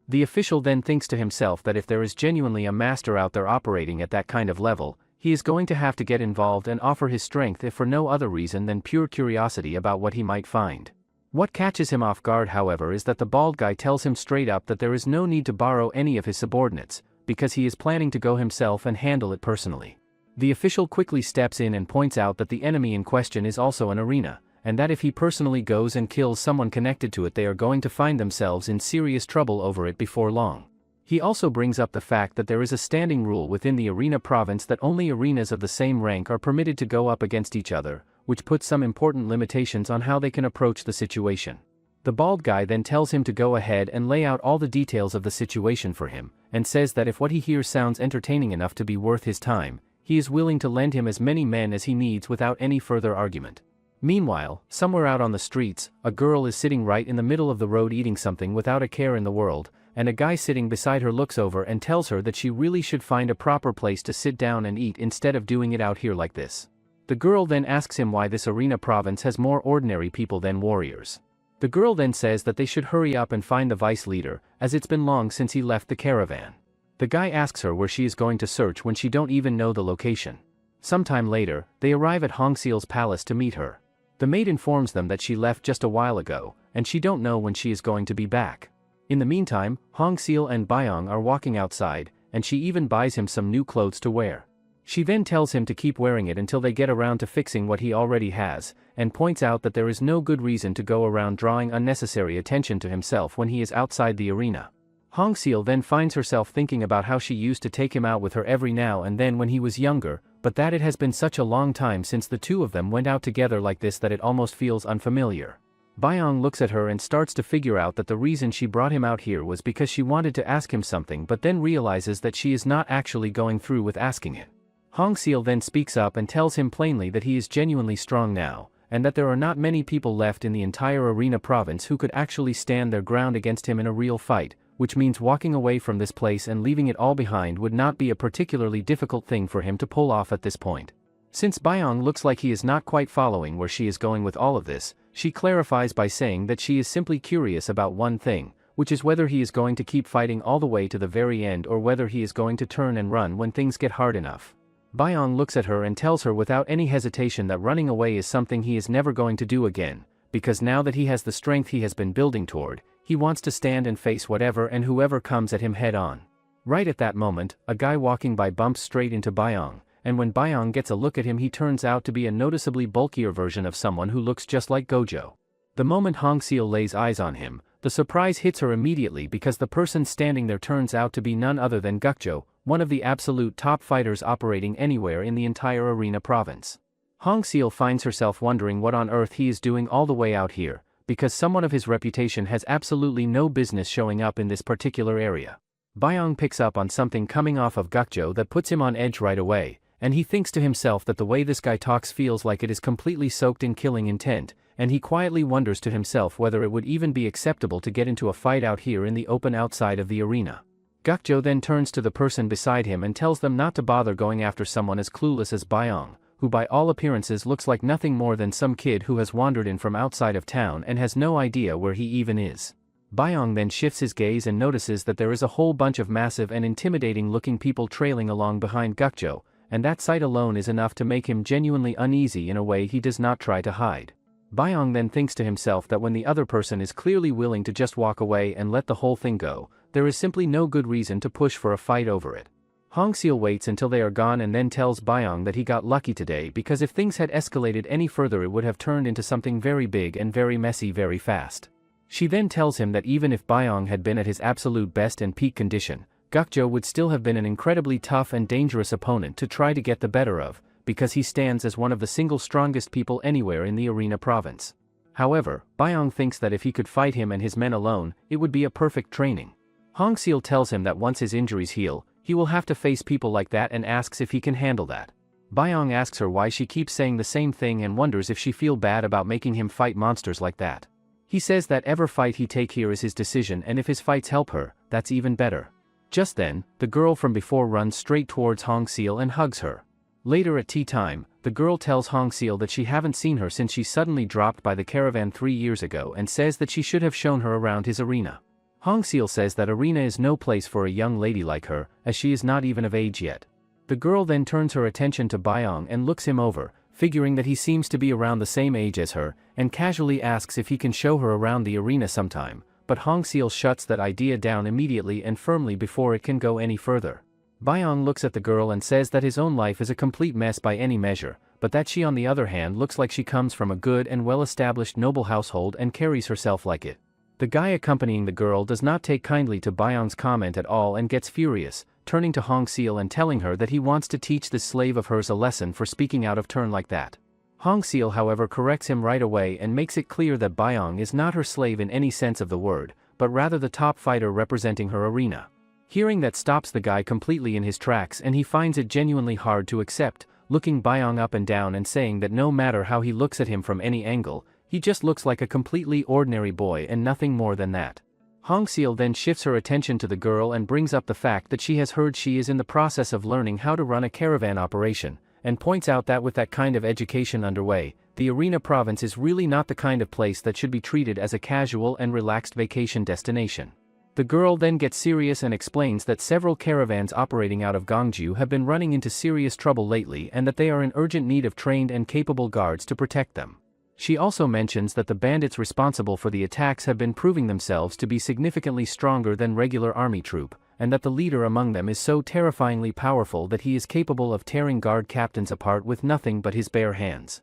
The official then thinks to himself that if there is genuinely a master out there operating at that kind of level, he is going to have to get involved and offer his strength if for no other reason than pure curiosity about what he might find. What catches him off guard, however, is that the bald guy tells him straight up that there is no need to borrow any of his subordinates, because he is planning to go himself and handle it personally. The official quickly steps in and points out that the enemy in question is also an arena, and that if he personally goes and kills someone connected to it they are going to find themselves in serious trouble over it before long. He also brings up the fact that there is a standing rule within the arena province that only arenas of the same rank are permitted to go up against each other, which puts some important limitations on how they can approach the situation. The bald guy then tells him to go ahead and lay out all the details of the situation for him, and says that if what he hears sounds entertaining enough to be worth his time, he is willing to lend him as many men as he needs without any further argument. Meanwhile, somewhere out on the streets, a girl is sitting right in the middle of the road eating something without a care in the world, and a guy sitting beside her looks over and tells her that she really should find a proper place to sit down and eat instead of doing it out here like this. The girl then asks him why this arena province has more ordinary people than warriors. The girl then says that they should hurry up and find the vice leader, as it's been long since he left the caravan. The guy asks her where she is going to search when she don't even know the location. Sometime later, they arrive at Hongseal's palace to meet her. The maid informs them that she left just a while ago, and she don't know when she is going to be back. In the meantime, Hongseal and Byong are walking outside, and she even buys him some new clothes to wear. She then tells him to keep wearing it until they get around to fixing what he already has, and points out that there is no good reason to go around drawing unnecessary attention to himself when he is outside the arena. Hongseal then finds herself thinking about how she used to take him out with her every now and then when he was younger, but that it has been such a long time since the two of them went out together like this that it almost feels unfamiliar. Byong looks at her and starts to figure out that the reason she brought him out here was because she wanted to ask him something, but then realizes that she is not actually going through with asking it. Hongseal then speaks up and tells him plainly that he is genuinely strong now, and that there are not many people left in the entire arena province who could actually stand their ground against him in a real fight, which means walking away from this place and leaving it all behind would not be a particularly difficult thing for him to pull off at this point. Since Byong looks like he is not quite following where she is going with all of this, she clarifies by saying that she is simply curious about one thing, which is whether he is going to keep fighting all the way to the very end or whether he is going to turn and run when things get hard enough. Byong looks at her and tells her without any hesitation that running away is something he is never going to do again, because now that he has the strength he has been building toward, he wants to stand and face whatever and whoever comes at him head on. Right at that moment, a guy walking by bumps straight into Byong, and when Byong gets a look at him he turns out to be a noticeably bulkier version of someone who looks just like Gojo. The moment Hongseal lays eyes on him, the surprise hits her immediately because the person standing there turns out to be none other than Gukjo, one of the absolute top fighters operating anywhere in the entire arena province. Hongseal finds herself wondering what on earth he is doing all the way out here, because someone of his reputation has absolutely no business showing up in this particular area. Byong picks up on something coming off of Gukjo that puts him on edge right away, and he thinks to himself that the way this guy talks feels like it is completely soaked in killing intent, and he quietly wonders to himself whether it would even be acceptable to get into a fight out here in the open outside of the arena. Gukjo then turns to the person beside him and tells them not to bother going after someone as clueless as Byong, who by all appearances looks like nothing more than some kid who has wandered in from outside of town and has no idea where he even is. Byong then shifts his gaze and notices that there is a whole bunch of massive and intimidating-looking people trailing along behind Gukjo, and that sight alone is enough to make him genuinely uneasy in a way he does not try to hide. Byong then thinks to himself that when the other person is clearly willing to just walk away and let the whole thing go, there is simply no good reason to push for a fight over it. Hongseal waits until they are gone and then tells Byong that he got lucky today because if things had escalated any further it would have turned into something very big and very messy very fast. She then tells him that even if Byong had been at his absolute best and peak condition, Gukjo would still have been an incredibly tough and dangerous opponent to try to get the better of, because he stands as one of the single strongest people anywhere in the Arena province. However, Byong thinks that if he could fight him and his men alone, it would be a perfect training. Hongseal tells him that once his injuries heal, he will have to face people like that and asks if he can handle that. Byong asks her why she keeps saying the same thing and wonders if she feels bad about making him fight monsters like that. He says that every fight he take here is his decision and if his fights help her, that's even better. Just then, the girl from before runs straight towards Hongseal and hugs her. Later at tea time, the girl tells Hongseal that she haven't seen her since she suddenly dropped by the caravan 3 years ago and says that she should have shown her around his arena. Hongseal says that arena is no place for a young lady like her, as she is not even of age yet. The girl then turns her attention to Byong and looks him over, figuring that he seems to be around the same age as her, and casually asks if he can show her around the arena sometime, but Hongseal shuts that idea down immediately and firmly before it can go any further. Byong looks at the girl and says that his own life is a complete mess by any measure, but that she on the other hand looks like she comes from a good and well-established noble household and carries herself like it. The guy accompanying the girl does not take kindly to Byong's comment at all and gets furious, turning to Hongseal and telling her that he wants to teach this slave of hers a lesson for speaking out of turn like that. Hongseal however corrects him right away and makes it clear that Byong is not her slave in any sense of the word, but rather the top fighter representing her arena. Hearing that stops the guy completely in his tracks and he finds it genuinely hard to accept, looking Byong up and down and saying that no matter how he looks at him from any angle, he just looks like a completely ordinary boy and nothing more than that. Hongseal then shifts her attention to the girl and brings up the fact that she has heard she is in the process of learning how to run a caravan operation, and points out that with that kind of education underway, the Arena province is really not the kind of place that should be treated as a casual and relaxed vacation destination. The girl then gets serious and explains that several caravans operating out of Gongju have been running into serious trouble lately and that they are in urgent need of trained and capable guards to protect them. She also mentions that the bandits responsible for the attacks have been proving themselves to be significantly stronger than regular army troop, and that the leader among them is so terrifyingly powerful that he is capable of tearing guard captains apart with nothing but his bare hands.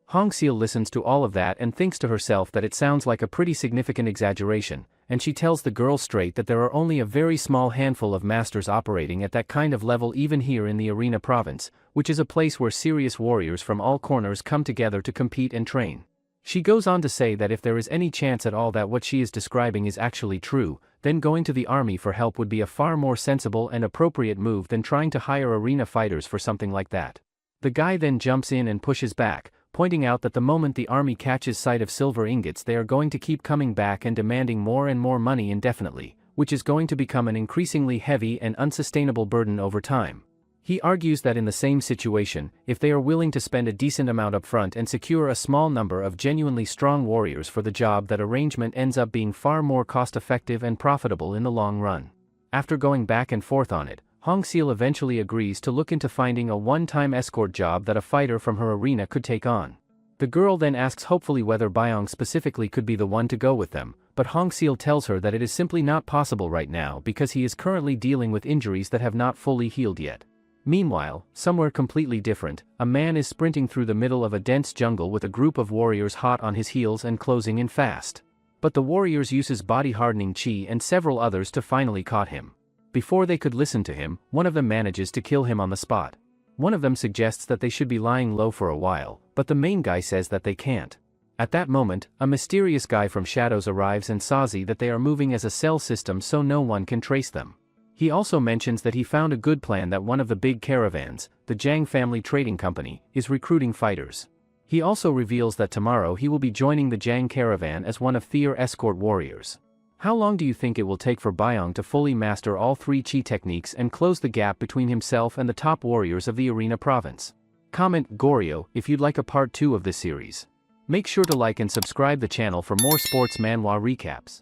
Hongseal listens to all of that and thinks to herself that it sounds like a pretty significant exaggeration, and she tells the girl straight that there are only a very small handful of masters operating at that kind of level even here in the Arena province, which is a place where serious warriors from all corners come together to compete and train. She goes on to say that if there is any chance at all that what she is describing is actually true, then going to the army for help would be a far more sensible and appropriate move than trying to hire arena fighters for something like that. The guy then jumps in and pushes back, pointing out that the moment the army catches sight of silver ingots they are going to keep coming back and demanding more and more money indefinitely, which is going to become an increasingly heavy and unsustainable burden over time. He argues that in the same situation, if they are willing to spend a decent amount up front and secure a small number of genuinely strong warriors for the job, that arrangement ends up being far more cost-effective and profitable in the long run. After going back and forth on it, Hongseal eventually agrees to look into finding a one-time escort job that a fighter from her arena could take on. The girl then asks hopefully whether Byong specifically could be the one to go with them, but Hongseal tells her that it is simply not possible right now because he is currently dealing with injuries that have not fully healed yet. Meanwhile, somewhere completely different, a man is sprinting through the middle of a dense jungle with a group of warriors hot on his heels and closing in fast. But the warriors uses body-hardening chi and several others to finally caught him. Before they could listen to him, one of them manages to kill him on the spot. One of them suggests that they should be lying low for a while, but the main guy says that they can't. At that moment, a mysterious guy from shadows arrives and says that they are moving as a cell system so no one can trace them. He also mentions that he found a good plan that one of the big caravans, the Jiang family trading company, is recruiting fighters. He also reveals that tomorrow he will be joining the Jiang caravan as one of their escort warriors. How long do you think it will take for Byong to fully master all three chi techniques and close the gap between himself and the top warriors of the Arena province? Comment Goryeo if you'd like a part 2 of this series. Make sure to like and subscribe the channel for more sports manhwa recaps.